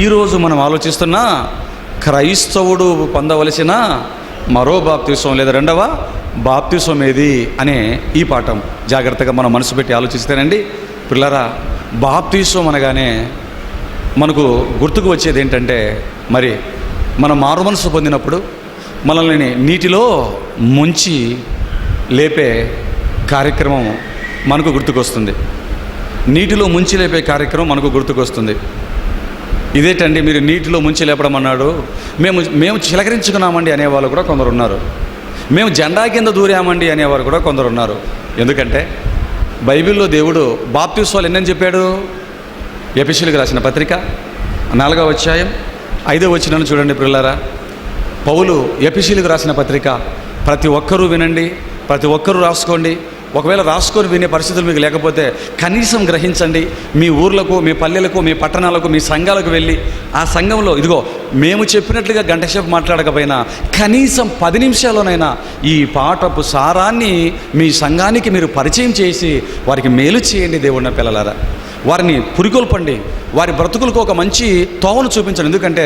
ఈరోజు మనం ఆలోచిస్తున్న క్రైస్తవుడు పొందవలసిన మరో బాప్తిసం లేదా రెండవ బాప్తిసం ఏది అనే ఈ పాఠం జాగ్రత్తగా మనం మనసు పెట్టి ఆలోచిస్తేనండి పిల్లరా, బాప్తిసం అనగానే మనకు గుర్తుకు వచ్చేది ఏంటంటే, మరి మనం మారు మనసు పొందినప్పుడు మనల్ని నీటిలో ముంచి లేపే కార్యక్రమం మనకు గుర్తుకొస్తుంది. నీటిలో ముంచి లేపే కార్యక్రమం మనకు గుర్తుకొస్తుంది. ఇదేంటండి మీరు నీటిలో ముంచి లేపడం అన్నాడు, మేము చిలకరించుకున్నామండి అనేవాళ్ళు కూడా కొందరు ఉన్నారు. మేము జెండా కింద దూరామండి అనేవారు కూడా కొందరు ఉన్నారు. ఎందుకంటే బైబిల్లో దేవుడు బాప్తిస్వాలు ఎన్నని చెప్పాడు? ఎఫెసీయులకు రాసిన పత్రిక 4వ అధ్యాయం 5వ వచనం చూడండి పిల్లలారా. పౌలు ఎఫెసీయులకు రాసిన పత్రిక ప్రతి ఒక్కరూ వినండి, ప్రతి ఒక్కరూ రాసుకోండి. ఒకవేళ రాసుకొని వినే పరిస్థితులు మీకు లేకపోతే కనీసం గ్రహించండి. మీ ఊర్లకు, మీ పల్లెలకు, మీ పట్టణాలకు, మీ సంఘాలకు వెళ్ళి ఆ సంఘంలో ఇదిగో మేము చెప్పినట్లుగా గంటసేపు మాట్లాడకపోయినా కనీసం 10 నిమిషాల్లోనైనా ఈ పాఠపు సారాన్ని మీ సంఘానికి మీరు పరిచయం చేసి వారికి మేలు చేయండి దేవుడిన పిల్లలారా. వారిని పురికొల్పండి, వారి బ్రతుకులకు ఒక మంచి తోవను చూపించండి. ఎందుకంటే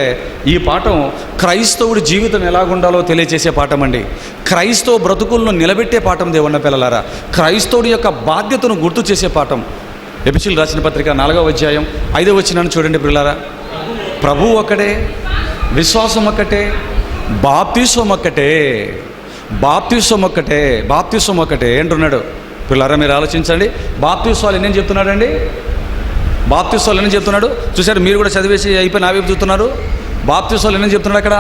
ఈ పాఠం క్రైస్తవుడి జీవితం ఎలాగుండాలో తెలియజేసే పాఠం అండి. క్రైస్తవ బ్రతుకులను నిలబెట్టే పాఠం దేవున్న పిల్లలారా. క్రైస్తవుడి యొక్క బాధ్యతను గుర్తు చేసే పాఠం. ఎఫెసీయులకు రాసిన పత్రిక 4వ అధ్యాయం 5వ వచనాన్ని చూడండి పిల్లలారా. ప్రభువు ఒక్కడే, విశ్వాసం ఒక్కటే, బాప్తిసం ఒక్కటే, బాప్తిసం ఒక్కటే, బాప్తిసం ఒక్కటే అంటున్నాడు పిల్లలారా. మీరు ఆలోచించండి. బాప్తిసాలు ఎన్ని చెప్తున్నాడండి? బాప్తిసాలు ఎన్ని చెప్తున్నాడు చూశారు? మీరు కూడా చదివేసి అయిపోయి నా వైపు చూస్తున్నారు. బాప్తిసాలు ఎన్ని చెప్తున్నాడు అక్కడ?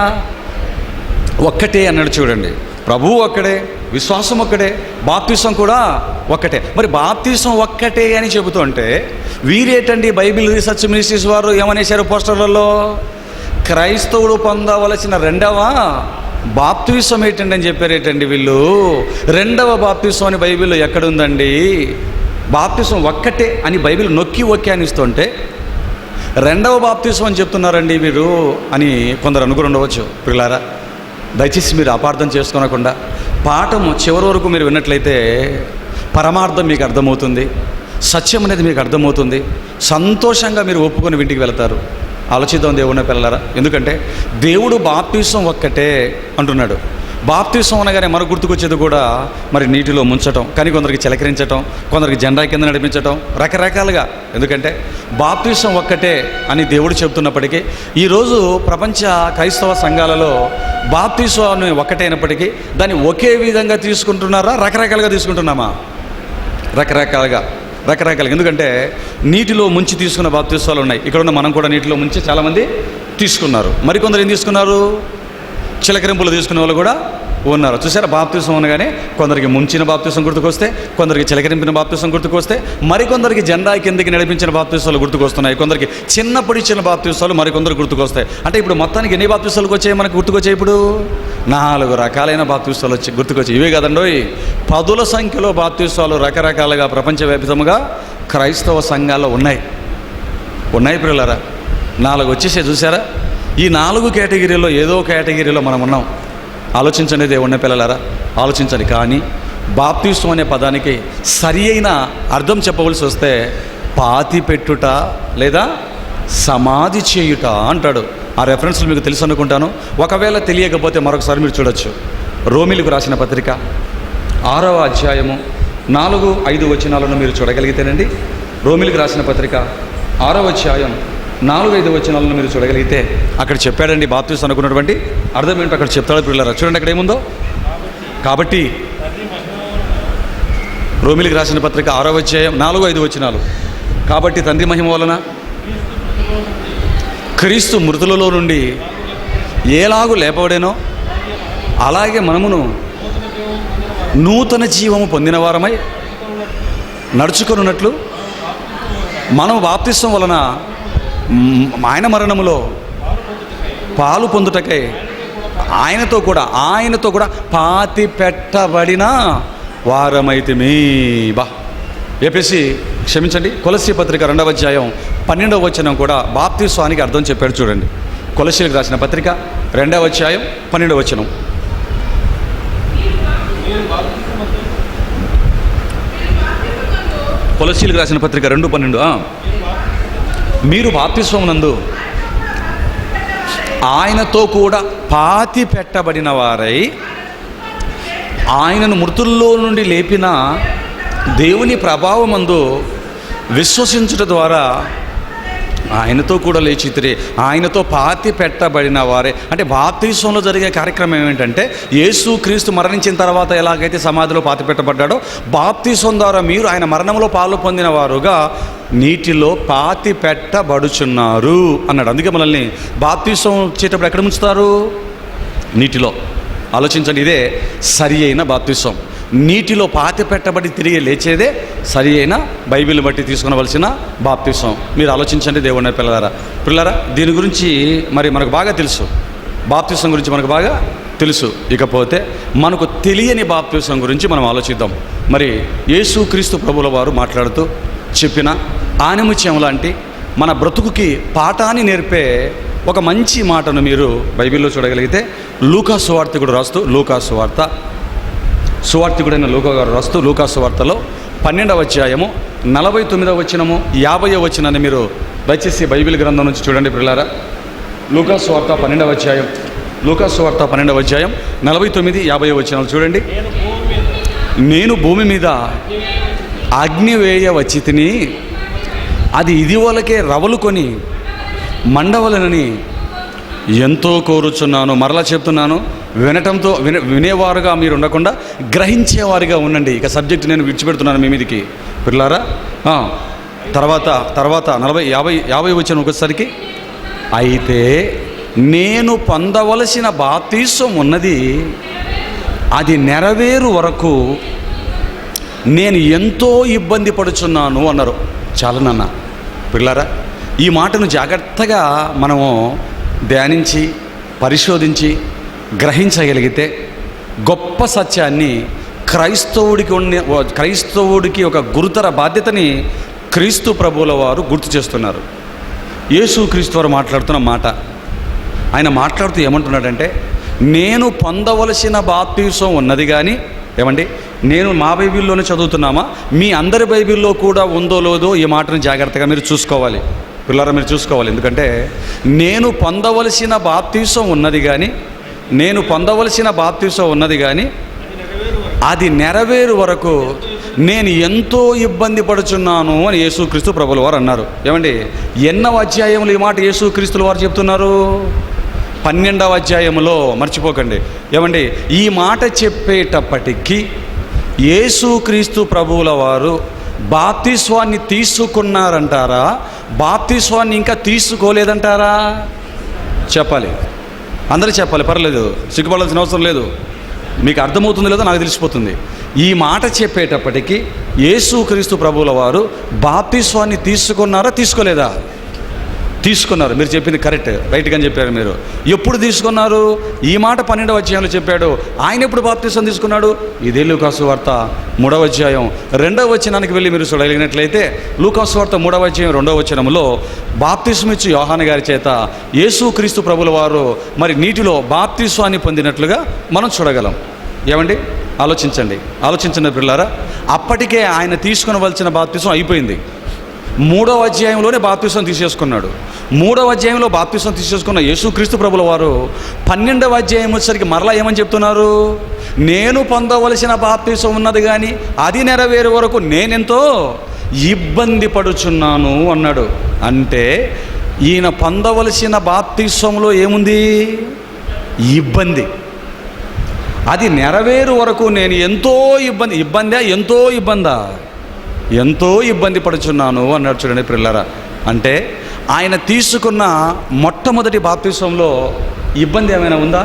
ఒక్కటే అన్నాడు చూడండి. ప్రభువు ఒక్కడే, విశ్వాసం ఒక్కడే, బాప్తిసం కూడా ఒక్కటే. మరి బాప్తిసం ఒక్కటే అని చెబుతుంటే వీరేటండి బైబిల్ రీసెర్చ్ మినిస్ట్రీస్ వారు ఏమనేశారు పోస్టర్లలో? క్రైస్తవుడు పొందవలసిన రెండవ బాప్తిసం ఏంటండి అని చెప్పారు. ఏంటండి వీళ్ళు? రెండవ బాప్తిసం అని బైబిల్లో ఎక్కడుందండి? బాప్తిసం ఒక్కటే అని బైబిల్ నొక్కి వ్యాఖ్యానిస్తుంటే రెండవ బాప్తిసం అని చెప్తున్నారండి మీరు అని కొందరు అనుకుని ఉండవచ్చు. పిల్లారా, దయచేసి మీరు అపార్థం చేసుకోనకుండా పాఠం చివరి వరకు మీరు విన్నట్లయితే పరమార్థం మీకు అర్థమవుతుంది, సత్యం అనేది మీకు అర్థమవుతుంది, సంతోషంగా మీరు ఒప్పుకొని ఇంటికి వెళ్తారు. ఆలోచిద్దాం దేవుని పిల్లలారా. ఎందుకంటే దేవుడు బాప్తిసం ఒక్కటే అంటున్నాడు. బాప్తిసం అనగానే మనకు గుర్తుకొచ్చేది కూడా మరి నీటిలో ముంచటం, కానీ కొందరికి చిలకరించటం, కొందరికి జెండా కింద నడిపించటం, రకరకాలుగా. ఎందుకంటే బాప్తిసం ఒక్కటే అని దేవుడు చెబుతున్నప్పటికీ ఈరోజు ప్రపంచ క్రైస్తవ సంఘాలలో బాప్తిసం ఒక్కటైనప్పటికీ దాన్ని ఒకే విధంగా తీసుకుంటున్నారా, రకరకాలుగా తీసుకుంటున్నామా? రకరకాలుగా. ఎందుకంటే నీటిలో ముంచి తీసుకున్న బాప్తిసాలు ఉన్నాయి. ఇక్కడ ఉన్న మనం కూడా నీటిలో ముంచి చాలామంది తీసుకున్నారు. మరికొందరు ఏం తీసుకున్నారు? చిలకరింపులు తీసుకునే వాళ్ళు కూడా ఉన్నారు. చూసారా, బాప్తిసం అనగానే కొందరికి ముంచిన బాప్తిసం గుర్తుకొస్తే, కొందరికి చిలకరింపిన బాప్తిసం గుర్తుకొస్తే, మరికొందరికి జెండా కిందకి నడిపించిన బాప్తిసాలు గుర్తుకొస్తున్నాయి, కొందరికి చిన్నప్పుడు ఇచ్చిన బాప్తిసాలు మరికొందరు గుర్తుకొస్తాయి. అంటే ఇప్పుడు మొత్తానికి ఎన్ని బాప్తిసాలకు వచ్చాయి మనకు గుర్తుకొచ్చాయి? ఇప్పుడు 4 రకాలైన బాప్తిసాలు వచ్చి గుర్తుకొచ్చాయి. ఇవే కదండోయ్, 10ల సంఖ్యలో బాప్తిసాలు రకరకాలుగా ప్రపంచవ్యాప్తంగా క్రైస్తవ సంఘాల్లో ఉన్నాయి పిల్లలారా. 4 వచ్చేసే. చూసారా, ఈ 4 కేటగిరీలో ఏదో కేటగిరీలో మనం ఉన్నాం. ఆలోచించండి దేవుని పిల్లలారా, ఆలోచించండి. కానీ బాప్తిసం అనే పదానికి సరి అయిన అర్థం చెప్పవలసి వస్తే పాతి పెట్టుట లేదా సమాధి చేయుట అంటాడు. ఆ రెఫరెన్స్లు మీకు తెలుసు అనుకుంటాను. ఒకవేళ తెలియకపోతే మరొకసారి మీరు చూడొచ్చు. రోమిలకు రాసిన పత్రిక 6వ అధ్యాయము 4-5 వచనాలను మీరు చూడగలిగితేనండి. రోమిలకు రాసిన పత్రిక 6వ అధ్యాయం 4-5 వచనాలను మీరు చూడగలిగితే అక్కడ చెప్పాడండి బాప్తిసం అనుకున్నటువంటి అర్థం ఏంటో అక్కడ చెప్తాడు పిల్లరా. చూడండి అక్కడ ఏముందో. కాబట్టి రోమిలికి రాసిన పత్రిక 6వ అధ్యాయం 4-5 వచనాలు. కాబట్టి తండ్రి మహిమ వలన క్రీస్తు మృతులలో నుండి ఏలాగు లేపబడేనో అలాగే మనమును నూతన జీవము పొందిన వారమై నడుచుకొనున్నట్లు మనం బాప్తిసం వలన ఆయన మరణములో పాలు పొందుటకై ఆయనతో కూడా పాతి పెట్టబడిన వారమైతిమి. కొలస్సీ పత్రిక 2వ అధ్యాయం 12వ వచనం కూడా బాప్తిస్వానికి అర్థం చెప్పాడు. చూడండి, కొలస్సీలకు రాసిన పత్రిక 2వ అధ్యాయం 12వ వచనం. కొలస్సీలకు రాసిన పత్రిక 2:12. మీరు బాప్తిస్వమునందు ఆయనతో కూడా పాతి పెట్టబడిన వారై ఆయనను మృతుల్లో నుండి లేపిన దేవుని ప్రభావమందు విశ్వసించుట ద్వారా ఆయనతో కూడా లేచితిరి. ఆయనతో పాతి పెట్టబడిన వారే అంటే బాప్తిస్వంలో జరిగే కార్యక్రమం ఏమిటంటే యేసు క్రీస్తు మరణించిన తర్వాత ఎలాగైతే సమాధిలో పాతి పెట్టబడ్డాడో బాప్తిస్వం ద్వారా మీరు ఆయన మరణంలో పాలు పొందిన వారుగా నీటిలో పాతి పెట్టబడుచున్నారు అన్నాడు. అందుకే మనల్ని బాప్తిస్వం వచ్చేటప్పుడు ఎక్కడ ముంచుతారు? నీటిలో. ఆలోచించండి, ఇదే సరి అయిన బాప్తిస్వం. నీటిలో పాతి పెట్టబడి తిరిగి లేచేదే సరి అయిన బైబిల్ బట్టి తీసుకునవలసిన బాప్తిస్వం. మీరు ఆలోచించండి దేవుని పిల్లలారా. దీని గురించి మరి మనకు బాగా తెలుసు, బాప్తిస్వం గురించి మనకు బాగా తెలుసు. ఇకపోతే మనకు తెలియని బాప్తిస్వం గురించి మనం ఆలోచిద్దాం. మరి యేసు క్రీస్తు ప్రభుల వారు మాట్లాడుతూ చెప్పిన ఆనిముత్యం లాంటి మన బ్రతుకుకి పాఠాన్ని నేర్పే ఒక మంచి మాటను మీరు బైబిల్లో చూడగలిగితే లూకా సువార్త సువార్తికుడైన లూకా గారు రాస్తూ లూకా సువార్తలో 12వ అధ్యాయము 49వ వచనము 50వ వచనాన్ని మీరు దయచేసి బైబిల్ గ్రంథం నుంచి చూడండి పిల్లారా. లూకా సువార్త 12వ అధ్యాయం 49-50 వచనాలు చూడండి. నేను భూమి మీద అగ్ని వేయ వచ్చి తిని అది ఇదివరకే రవలుకొని మండవలనని ఎంతో కోరుచున్నాను. మరలా చెప్తున్నాను, వినేవారుగా మీరు ఉండకుండా గ్రహించేవారుగా ఉండండి. ఇక సబ్జెక్ట్ నేను విడిచిపెడుతున్నాను మీ మీదికి పిల్లారా. తర్వాత 40-50 వచనం ఒకసారికి, అయితే నేను పొందవలసిన బాప్తిస్వం ఉన్నది, అది నెరవేరు వరకు నేను ఎంతో ఇబ్బంది పడుచున్నాను అన్నారు. చాలా నాన్న పిల్లారా, ఈ మాటను జాగ్రత్తగా మనము ధ్యానించి పరిశోధించి గ్రహించగలిగితే గొప్ప సత్యాన్ని క్రైస్తవుడికి ఒక గురుతర బాధ్యతని క్రీస్తు ప్రభువుల వారు గుర్తు చేస్తున్నారు. యేసు క్రీస్తు వారు మాట్లాడుతున్న మాట, ఆయన మాట్లాడుతూ ఏమంటున్నాడంటే, నేను పొందవలసిన బాప్తీసం ఉన్నది కానీ, ఏమండి, నేను మా బైబిల్లోనే చదువుతున్నామా, మీ అందరి బైబిల్లో కూడా ఉందో లేదో ఈ మాటను జాగ్రత్తగా మీరు చూసుకోవాలి. పిల్లరా, మీరు చూసుకోవాలి. ఎందుకంటే నేను పొందవలసిన బాప్తీసం ఉన్నది కానీ అది నెరవేరు వరకు నేను ఎంతో ఇబ్బంది పడుచున్నాను అని యేసుక్రీస్తు ప్రభుల వారు అన్నారు. ఏమండి, ఎన్నవ అధ్యాయంలో ఈ మాట యేసుక్రీస్తుల వారు చెప్తున్నారు? 12వ అధ్యాయంలో, మర్చిపోకండి. ఏమండి, ఈ మాట చెప్పేటప్పటికీ యేసుక్రీస్తు ప్రభువుల వారు బాప్తిస్వాన్ని తీసుకున్నారంటారా, బాప్తిస్వాన్ని ఇంకా తీసుకోలేదంటారా? చెప్పాలి, అందరూ చెప్పాలి, పర్లేదు, సిగ్గుపడాల్సిన అవసరం లేదు. మీకు అర్థమవుతుందో లేదో నాకు తెలిసిపోతుంది. ఈ మాట చెప్పేటప్పటికీ యేసుక్రీస్తు ప్రభువుల వారు బాప్తిస్వాన్ని తీసుకున్నారా, తీసుకోలేదా? తీసుకున్నారు. మీరు చెప్పింది కరెక్ట్, రైట్గా చెప్పారు మీరు. ఎప్పుడు తీసుకున్నారు? ఈ మాట 12వ అధ్యాయంలో చెప్పాడు. ఆయన ఎప్పుడు బాప్తిస్వం తీసుకున్నాడు? ఇదే లూకాసు వార్త 3వ అధ్యాయం 2వ వచనానికి వెళ్ళి మీరు చూడగలిగినట్లయితే, లూకాసు వార్త 3వ అధ్యాయం 2వ వచనంలో బాప్తిస్వం ఇచ్చి యోహాను గారి చేత యేసుక్రీస్తు ప్రభుల వారు మరి నీటిలో బాప్తిస్వాన్ని పొందినట్లుగా మనం చూడగలం. ఏమండి, ఆలోచించండి పిల్లారా. అప్పటికే ఆయన తీసుకునవలసిన బాప్తిస్వం అయిపోయింది. 3వ అధ్యాయంలోనే బాప్తిస్వం తీసేసుకున్నాడు. 3వ అధ్యాయంలో బాప్తిస్వం తీసేసుకున్న యేసుక్రీస్తు ప్రభుల వారు 12వ అధ్యాయం వచ్చేసరికి మరలా ఏమని చెప్తున్నారు? నేను పొందవలసిన బాప్తిస్వం ఉన్నది కానీ అది నెరవేరే వరకు నేనెంతో ఇబ్బంది పడుచున్నాను అన్నాడు. అంటే ఈయన పొందవలసిన బాప్తిస్వంలో ఏముంది? ఇబ్బంది. అది నెరవేరు వరకు నేను ఎంతో ఎంతో ఇబ్బంది పడుచున్నాను అన్నాడు. చూడండి పిల్లరా, అంటే ఆయన తీసుకున్న మొట్టమొదటి బాప్తిస్వంలో ఇబ్బంది ఏమైనా ఉందా?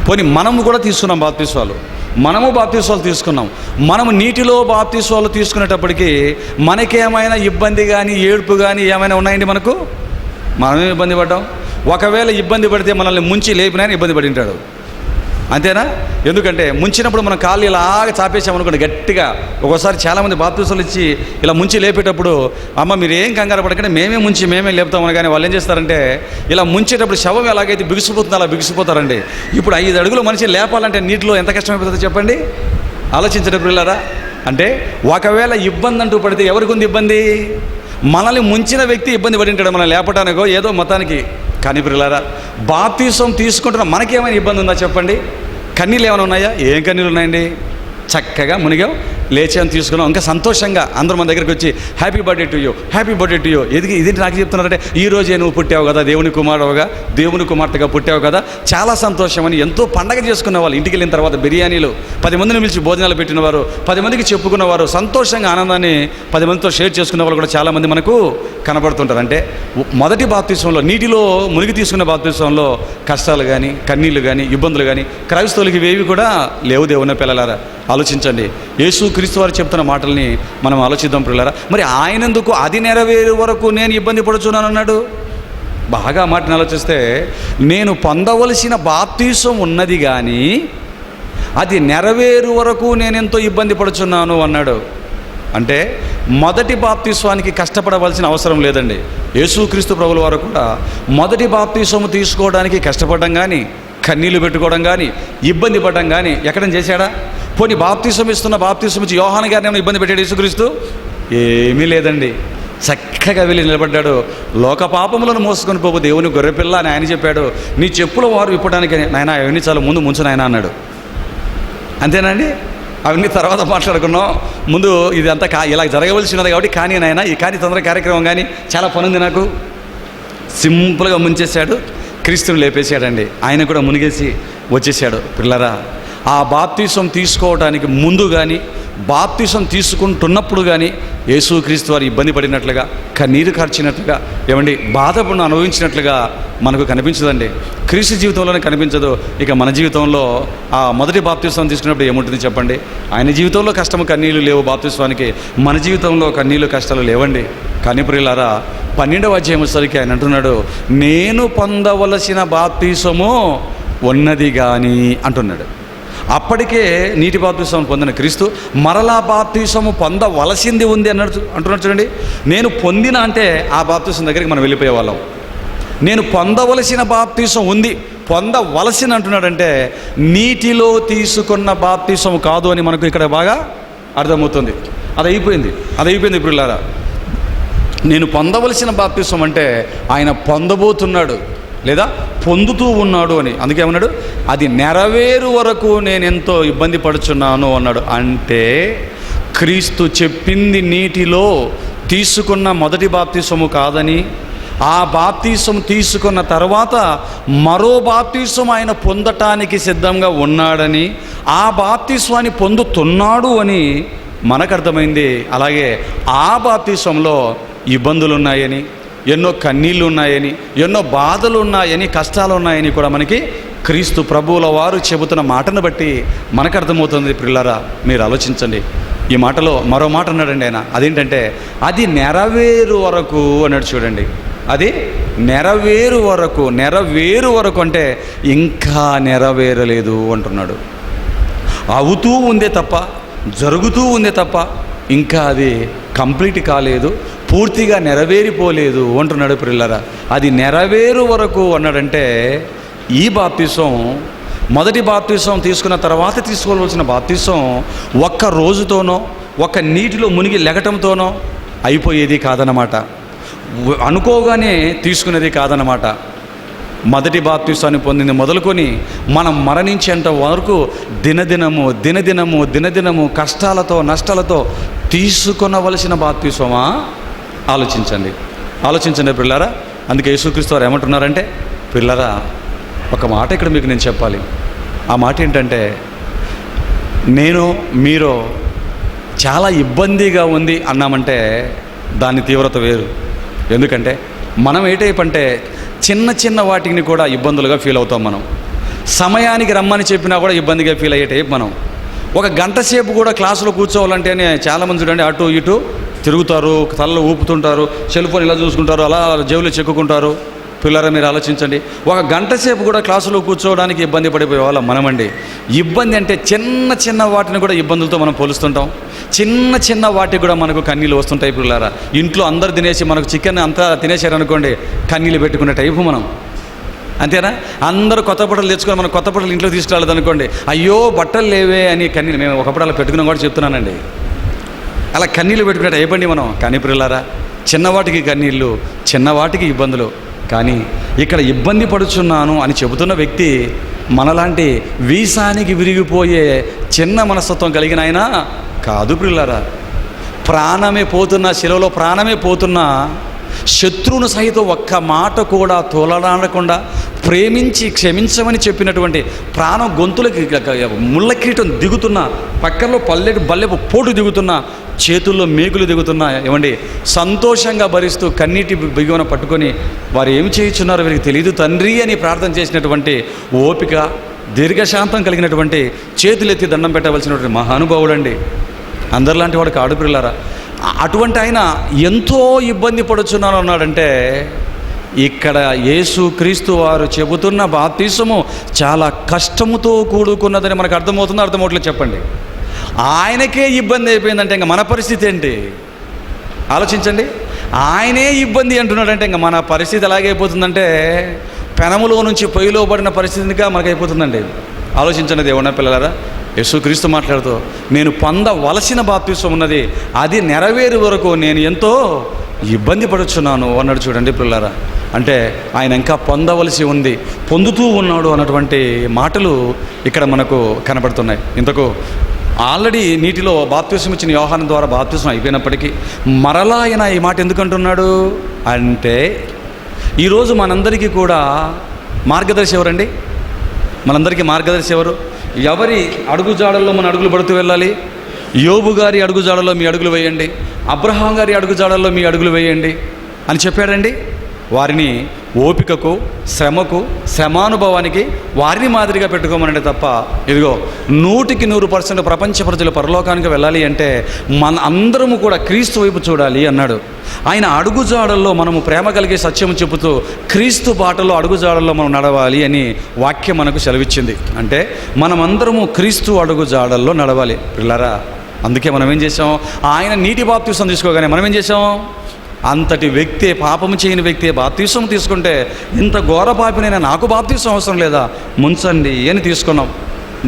పోనీ మనము కూడా తీసుకున్నాం బాప్తిస్వాలు తీసుకున్నాం. మనము నీటిలో బాప్తిస్వాలు తీసుకునేటప్పటికీ మనకేమైనా ఇబ్బంది కానీ ఏడుపు కానీ ఏమైనా ఉన్నాయండి? మనమే ఇబ్బంది పడ్డాం. ఒకవేళ ఇబ్బంది పడితే మనల్ని ముంచి లేపినాయని ఇబ్బంది పడి ఉంటాడు, అంతేనా? ఎందుకంటే ముంచినప్పుడు మనం కాళ్ళు ఇలాగ చాపేసామనుకోండి గట్టిగా. ఒక్కోసారి చాలామంది బాప్తిస్వాలు ఇచ్చి ఇలా ముంచి లేపేటప్పుడు, అమ్మ మీరు ఏం కంగారు పడకండి, మేమే లేపుతామని. కానీ వాళ్ళు ఏం చేస్తారంటే, ఇలా ముంచేటప్పుడు శవం ఎలాగైతే బిగుసిపోతుందో అలా బిగుసిపోతారండి. ఇప్పుడు 5 అడుగులు మనిషి లేపాలంటే నీటిలో ఎంత కష్టమైపోతుందో చెప్పండి. ఆలోచించండి పిల్లరా. అంటే ఒకవేళ ఇబ్బంది అంటూ పడితే ఎవరికి ఉంది ఇబ్బంది? మనల్ని ముంచిన వ్యక్తి ఇబ్బంది పడి ఉంటాడు, మనం లేపటానికో ఏదో మొత్తానికి. కానీ పిల్లరా, బాప్తిస్వం తీసుకుంటున్న మనకేమైనా ఇబ్బంది ఉందా చెప్పండి? కన్నీళ్ళు ఏమైనా ఉన్నాయా? ఏం కన్నీళ్ళు ఉన్నాయండి? చక్కగా మునిగాం, లేచాం, తీసుకున్నాం. ఇంకా సంతోషంగా అందరూ మన దగ్గరికి వచ్చి హ్యాపీ బర్త్డే టు యూ. ఇదేంటి నాకు చెప్తున్నారంటే, ఈరోజే నువ్వు పుట్టావు కదా, దేవుని కుమార్తెగా పుట్టావు కదా, చాలా సంతోషం అని ఎంతో పండగ చేసుకునే వాళ్ళు. ఇంటికి వెళ్ళిన తర్వాత బిర్యానీలు 10 మందిని పిలిచి భోజనాలు పెట్టినవారు, 10 మందికి చెప్పుకున్నవారు, సంతోషంగా ఆనందాన్ని 10 మందితో షేర్ చేసుకునే వాళ్ళు కూడా చాలామంది మనకు కనబడుతుంటారు. అంటే మొదటి బాప్తిస్వంలో, నీటిలో మునిగి తీసుకునే బాప్తిస్వంలో కష్టాలు కానీ, కన్నీళ్ళు కానీ, ఇబ్బందులు కానీ క్రైస్తవులకి ఇవేవి కూడా లేవు. దేవుని పిల్లలారా, ఆలోచించండి. యేసుక్రీస్తు వారు చెప్తున్న మాటల్ని మనం ఆలోచిద్దాం పిల్లరా. మరి ఆయనందుకు అది నెరవేరు వరకు నేను ఇబ్బంది పడుచున్నాను అన్నాడు. బాగా మాటను ఆలోచిస్తే, నేను పొందవలసిన బాప్తిస్వం ఉన్నది కానీ అది నెరవేరు వరకు నేనెంతో ఇబ్బంది పడుచున్నాను అన్నాడు. అంటే మొదటి బాప్తిస్వానికి కష్టపడవలసిన అవసరం లేదండి. యేసుక్రీస్తు ప్రభుల వారు కూడా మొదటి బాప్తిస్వము తీసుకోవడానికి కష్టపడడం కానీ, కన్నీళ్లు పెట్టుకోవడం కానీ, ఇబ్బంది పడడం కానీ ఎక్కడైనా చేశాడా? పోనీ బాప్తిస్వం ఇచ్చి యోహాను గారిని ఏమైనా ఇబ్బంది పెట్టాడు యేసుక్రీస్తు? ఏమీ లేదండి. చక్కగా వెళ్ళి నిలబడ్డాడు. లోక పాపములను మోసుకొని పోపు దేవుని గొర్రెపిల్ల అని ఆయన చెప్పాడు. నీ చెప్పుల వారు విప్పడానికి నాయన అవన్నీ చాలా ముందు ముంచు నాయన అన్నాడు. అంతేనండి. అవన్నీ తర్వాత మాట్లాడుకున్నాం. ముందు ఇది అంతా ఇలా జరగవలసినది కాబట్టి కానీ నాయన ఈ కానీ తొందర కార్యక్రమం కానీ చాలా పనుంది నాకు. సింపుల్గా ముంచేశాడు, క్రీస్తుని లేపేశాడండి. ఆయన కూడా మునిగేసి వచ్చేసాడు. పిల్లరా, ఆ బాప్తిస్వం తీసుకోవడానికి ముందు కానీ, బాప్తిస్వం తీసుకుంటున్నప్పుడు కానీ యేసుక్రీస్తు వారు ఇబ్బంది పడినట్లుగా, కన్నీరు కార్చినట్లుగా, ఏమండి బాధను అనుభవించినట్లుగా మనకు కనిపించదండి. క్రీస్తు జీవితంలోనే కనిపించదు. ఇక మన జీవితంలో ఆ మొదటి బాప్తిస్వం తీసుకున్నప్పుడు ఏముంటుంది చెప్పండి? ఆయన జీవితంలో కష్టము కన్నీళ్ళు లేవు బాప్తిస్వానికి, మన జీవితంలో కన్నీళ్ళు కష్టాలు లేవండి. కానీ ప్రియులారా, 12వ అధ్యాయం వచ్చేసరికి ఆయన అంటున్నాడు, నేను పొందవలసిన బాప్తిస్వము ఉన్నది కానీ అంటున్నాడు. అప్పటికే నీటి బాప్తిసం పొందిన క్రీస్తు మరలా బాప్తిసము పొందవలసింది ఉంది అంటున్నాడు చూడండి. నేను పొందిన అంటే ఆ బాప్తిసం దగ్గరికి మనం వెళ్ళిపోయే వాళ్ళం. నేను పొందవలసిన బాప్తిసం ఉంది, పొందవలసిన అంటున్నాడంటే నీటిలో తీసుకున్న బాప్తిసం కాదు అని మనకు ఇక్కడ బాగా అర్థమవుతుంది. అది అయిపోయింది పిల్లారా. నేను పొందవలసిన బాప్తిసం అంటే ఆయన పొందబోతున్నాడు లేదా పొందుతూ ఉన్నాడు అని. అందుకే ఏమన్నాడు, అది నెరవేరు వరకు నేను ఎంతో ఇబ్బంది పడుచున్నాను అన్నాడు. అంటే క్రీస్తు చెప్పింది నీటిలో తీసుకున్న మొదటి బాప్తిసము కాదని, ఆ బాప్తిసం తీసుకున్న తర్వాత మరో బాప్తిసం ఆయన పొందటానికి సిద్ధంగా ఉన్నాడని, ఆ బాప్తిస్వాన్ని పొందుతున్నాడు అని మనకు అర్థమైంది. అలాగే ఆ బాప్తిసంలో ఇబ్బందులు ఉన్నాయని, ఎన్నో కన్నీళ్ళు ఉన్నాయని, ఎన్నో బాధలు ఉన్నాయని, కష్టాలు ఉన్నాయని కూడా మనకి క్రీస్తు ప్రభువుల వారు చెబుతున్న మాటను బట్టి మనకు అర్థమవుతుంది. పిల్లరా, మీరు ఆలోచించండి. ఈ మాటలో మరో మాట అన్నాడండి ఆయన. అదేంటంటే అది నెరవేరు వరకు అన్నాడు చూడండి. అది నెరవేరు వరకు అంటే ఇంకా నెరవేరలేదు అంటున్నాడు. అవుతూ ఉందే తప్ప, జరుగుతూ ఉందే తప్ప ఇంకా అది కంప్లీట్ కాలేదు, పూర్తిగా నెరవేరిపోలేదు అంటున్నాడు. పిల్లరా, అది నెరవేరు వరకు అన్నాడంటే ఈ బాప్తిసం, మొదటి బాప్తిసం తీసుకున్న తర్వాత తీసుకోవాల్సిన బాప్తిసం ఒక్క రోజుతోనో ఒక్క నీటిలో మునిగి లెగటంతోనో అయిపోయేది కాదన్నమాట. అనుకోగానే తీసుకునేది కాదన్నమాట. మొదటి బాప్తిసాన్ని పొందింది మొదలుకొని మనం మరణించేంత వరకు దినదినము కష్టాలతో నష్టాలతో తీసుకొనవలసిన బాప్తిసమా? ఆలోచించండి పిల్లరా. అందుకే యేసుక్రీస్తు వారు ఏమంటున్నారంటే, పిల్లరా ఒక మాట ఇక్కడ మీకు నేను చెప్పాలి. ఆ మాట ఏంటంటే, మీరు చాలా ఇబ్బందిగా ఉంది అన్నామంటే దాని తీవ్రత వేరు. ఎందుకంటే మనం ఏ టైప్ అంటే చిన్న వాటిని కూడా ఇబ్బందులుగా ఫీల్ అవుతాం. మనం సమయానికి రమ్మని చెప్పినా కూడా ఇబ్బందిగా ఫీల్ అయ్యే టైప్ మనం. ఒక గంట సేపు కూడా క్లాసులో కూర్చోవాలంటేనే చాలామంది చూడండి అటు ఇటు తిరుగుతారు, తలలో ఊపుతుంటారు, సెల్ ఫోన్ ఇలా చూసుకుంటారు, అలా జేబులో చెక్కుకుంటారు. పిల్లరా, మీరు ఆలోచించండి. ఒక గంట సేపు కూడా క్లాసులో కూర్చోవడానికి ఇబ్బంది పడిపోయే వాళ్ళం మనమండి. ఇబ్బంది అంటే చిన్న వాటిని కూడా ఇబ్బందులతో మనం పోలుస్తుంటాం. చిన్న వాటికి కూడా మనకు కన్నీళ్ళు వస్తుంటాయి. పిల్లరా, ఇంట్లో అందరు తినేసి మనకు చికెన్ అంతా తినేసారనుకోండి, కన్నీళ్ళు పెట్టుకునే టైపు మనం. అంతేనా? అందరూ కొత్త బట్టలు తెచ్చుకొని మనం కొత్త బట్టలు ఇంట్లో తీసుకురాలేదు అనుకోండి, అయ్యో బట్టలు లేవే అని కన్నీళ్ళు. మేము ఒకప్పుడు అలా పెట్టుకున్నాం కూడా చెప్తున్నానండి. అలా కన్నీళ్ళు పెట్టుకున్నట్టు అయిపోయింది మనం. కానీ పిల్లరా, చిన్నవాటికి కన్నీళ్ళు, చిన్నవాటికి ఇబ్బందులు. కానీ ఇక్కడ ఇబ్బంది పడుచున్నాను అని చెబుతున్న వ్యక్తి మనలాంటి వీసానికి విరిగిపోయే చిన్న మనస్తత్వం కలిగిన ఆయన కాదు. పిల్లరా, ప్రాణమే పోతున్నా, శిలువలో ప్రాణమే పోతున్నా శత్రువును సహితం ఒక్క మాట కూడా తోలడాడకుండా ప్రేమించి క్షమించమని చెప్పినటువంటి ప్రాణం గొంతులకి ముళ్ళ కిరీటం దిగుతున్నా, పక్కలో బల్లెపు పోటు దిగుతున్నా, చేతుల్లో మేకులు దిగుతున్నా, ఏమండి సంతోషంగా భరిస్తూ కన్నీటి బిగువన పట్టుకొని వారు ఏమి చేయుచున్నారో వీరికి తెలియదు తండ్రి అని ప్రార్థన చేసినటువంటి ఓపిక, దీర్ఘశాంతం కలిగినటువంటి, చేతులెత్తి దండం పెట్టవలసినటువంటి మహానుభావుడు అండి. అందరిలాంటి వాడికి ఆడపిల్లారా. అటువంటి ఆయన ఎంతో ఇబ్బంది పడుచున్నాను అన్నాడంటే ఇక్కడ యేసు క్రీస్తు వారు చెబుతున్న బాప్తిసము చాలా కష్టముతో కూడుకున్నదని మనకు అర్థమవుట్లేదు చెప్పండి. ఆయనకే ఇబ్బంది అయిపోయిందంటే ఇంకా మన పరిస్థితి ఏంటి? ఆలోచించండి. ఆయనే ఇబ్బంది అంటున్నాడంటే ఇంకా మన పరిస్థితి ఎలాగైపోతుందంటే పెనములో నుంచి పొయ్యిలో పడిన పరిస్థితిగా మనకైపోతుందండి. ఆలోచించండి దేవుని పిల్లలారా. యేసుక్రీస్తు మాట్లాడుతూ నేను పొందవలసిన బాప్తిసం ఉన్నది, అది నెరవేరు వరకు నేను ఎంతో ఇబ్బంది పడుచున్నాను అన్నాడు చూడండి పిల్లలారా. అంటే ఆయన ఇంకా పొందవలసి ఉంది, పొందుతూ ఉన్నాడు అన్నటువంటి మాటలు ఇక్కడ మనకు కనబడుతున్నాయి. ఇంతకు ఆల్రెడీ నీటిలో బాప్తిసం ఇచ్చిన యోహాను ద్వారా బాప్తిసం అయిపోయినప్పటికీ మరలా ఆయన ఈ మాట ఎందుకు అంటున్నాడు అంటే ఈరోజు మనందరికీ కూడా మార్గదర్శి ఎవరండి? మనందరికీ మార్గదర్శి ఎవరు? ఎవరి అడుగుజాడల్లో మన అడుగులు పడుతూ వెళ్ళాలి? యోబు గారి అడుగుజాడల్లో మీ అడుగులు వేయండి, అబ్రహాం గారి అడుగుజాడల్లో మీ అడుగులు వేయండి అని చెప్పాడండి. వారిని ఓపికకు, శ్రమకు, శ్రమానుభవానికి వారిని మాదిరిగా పెట్టుకోమనండి తప్ప, ఇదిగో 100% ప్రపంచ ప్రజలు పరలోకానికి వెళ్ళాలి అంటే మన అందరము కూడా క్రీస్తు వైపు చూడాలి అన్నాడు. ఆయన అడుగుజాడల్లో మనము ప్రేమ కలిగే సత్యము చెబుతూ క్రీస్తు బాటలో అడుగుజాడల్లో మనం నడవాలి అని వాక్యం మనకు సెలవిచ్చింది. అంటే మనమందరము క్రీస్తు అడుగుజాడల్లో నడవాలి పిల్లరా. అందుకే మనం ఏం చేసాం, ఆయన నీటి బాప్తిసం తీసుకోగానే మనం ఏం చేసాం, అంతటి వ్యక్తి, పాపము చేయని వ్యక్తి బాప్తిసం తీసుకుంటే ఇంత ఘోర పాపినైనా నాకు బాప్తిసం అవసరం లేదా, ముంచండి అని తీసుకున్నాం.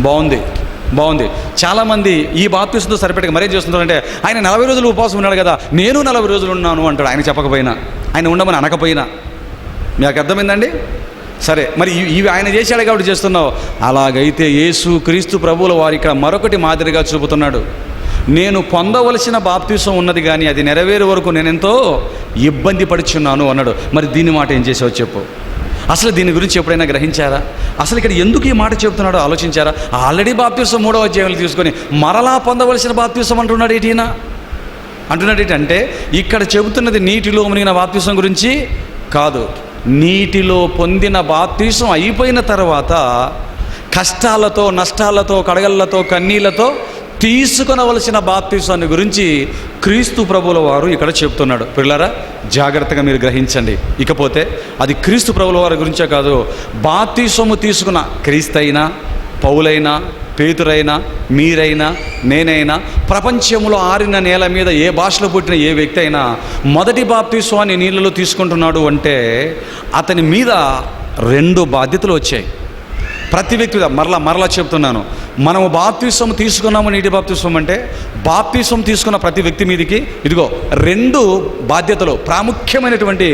బాగుంది. చాలామంది ఈ బాప్తిసంతో సరిపెట్టక మరేం చేస్తున్నారంటే, ఆయన 40 రోజులు ఉపవాసం ఉన్నాడు కదా, నేను 40 రోజులు ఉన్నాను అంటాడు. ఆయన చెప్పకపోయినా, ఆయన ఉండమని అనకపోయినా. మీకు అర్థమైందండి? సరే, మరి ఇవి ఆయన చేశాడు కాబట్టి చేస్తున్నావు. అలాగైతే యేసు క్రీస్తు ప్రభువుల వారు ఇక్కడ మరొకటి మాదిరిగా చూపుతున్నాడు. నేను పొందవలసిన బాప్తిసం ఉన్నది కానీ అది నెరవేరే వరకు నేను ఎంతో ఇబ్బంది పడుచున్నాను అన్నాడు. మరి దీని మాట ఏం చేసావు చెప్పు. అసలు దీని గురించి ఎప్పుడైనా గ్రహించారా? అసలు ఇక్కడ ఎందుకు ఈ మాట చెబుతున్నాడో ఆలోచించారా? ఆల్రెడీ బాప్తిసం 3వ అధ్యాయంలో తీసుకొని మరలా పొందవలసిన బాప్తిసం అంటున్నాడు ఏంటి అంటే ఇక్కడ చెబుతున్నది నీటిలో మునిగిన బాప్తిసం గురించి కాదు. నీటిలో పొందిన బాప్తిసం అయిపోయిన తర్వాత కష్టాలతో, నష్టాలతో, కడగళ్లతో, కన్నీళ్లతో తీసుకొనవలసిన బాప్తిసాన్ని గురించి క్రీస్తు ప్రభువుల వారు ఇక్కడ చెప్తున్నాడు. పిల్లరా, జాగ్రత్తగా మీరు గ్రహించండి. ఇకపోతే అది క్రీస్తు ప్రభువుల వారి గురించే కాదు, బాప్తిసము తీసుకున్న క్రీస్తైనా, పౌలైనా, పేతురైనా, మీరైనా, నేనైనా, ప్రపంచంలో ఆరిన నేల మీద ఏ భాషలో పుట్టిన ఏ వ్యక్తి అయినా మొదటి బాప్తిసాన్ని నీళ్ళలో తీసుకుంటున్నాడు అంటే అతని మీద 2 బాధ్యతలు వచ్చాయి. ప్రతి వ్యక్తి మీద మరలా చెప్తున్నాను, మనము బాప్తిసం తీసుకున్నాము. నీటి బాప్తిసం అంటే బాప్తిసం తీసుకున్న ప్రతి వ్యక్తి మీదకి ఇదిగో 2 బాధ్యతలు, ప్రాముఖ్యమైనటువంటి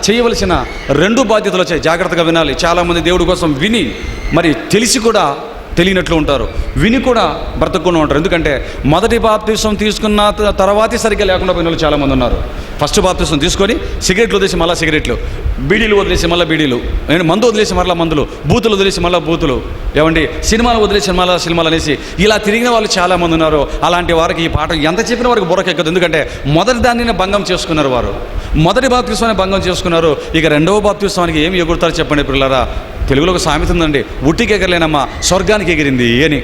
చేయవలసిన 2 బాధ్యతలు వచ్చాయి. జాగ్రత్తగా వినాలి. చాలామంది దేవుడి కోసం విని మరి తెలిసి కూడా తెలియనట్లు ఉంటారు, విని కూడా బ్రతకుండా ఉంటారు. ఎందుకంటే మొదటి బాప్తిసం తీసుకున్న తర్వాతే సరిగ్గా లేకుండా పోయిన వాళ్ళు చాలామంది ఉన్నారు. ఫస్ట్ బాప్తిసం తీసుకొని సిగరెట్లు వదిలేసి మళ్ళీ సిగరెట్లు, బీడీలు వదిలేసి మళ్ళీ బీడీలు, మందు వదిలేసి మళ్ళీ మందులు, బూతులు వదిలేసి మళ్ళీ బూతులు, సినిమాలు వదిలేసి మళ్ళీ సినిమాలు అనేసి ఇలా తిరిగిన వాళ్ళు చాలామంది ఉన్నారు. అలాంటి వారికి ఈ పాఠం ఎంత చెప్పిన వారికి బుర్రకెక్కదు. ఎందుకంటే మొదటి దానిని భంగం చేసుకున్నారు వారు, మొదటి బాప్తిసాన్ని భంగం చేసుకున్నారు. ఇక 2వ బాప్తిసానికి ఏమి ఎగురుతారు చెప్పండి పిల్లరా? తెలుగులో ఒక సామెత ఉందండి, ఉట్టికి ఎగరలేనమ్మా స్వర్గానికి ఎగిరింది అని.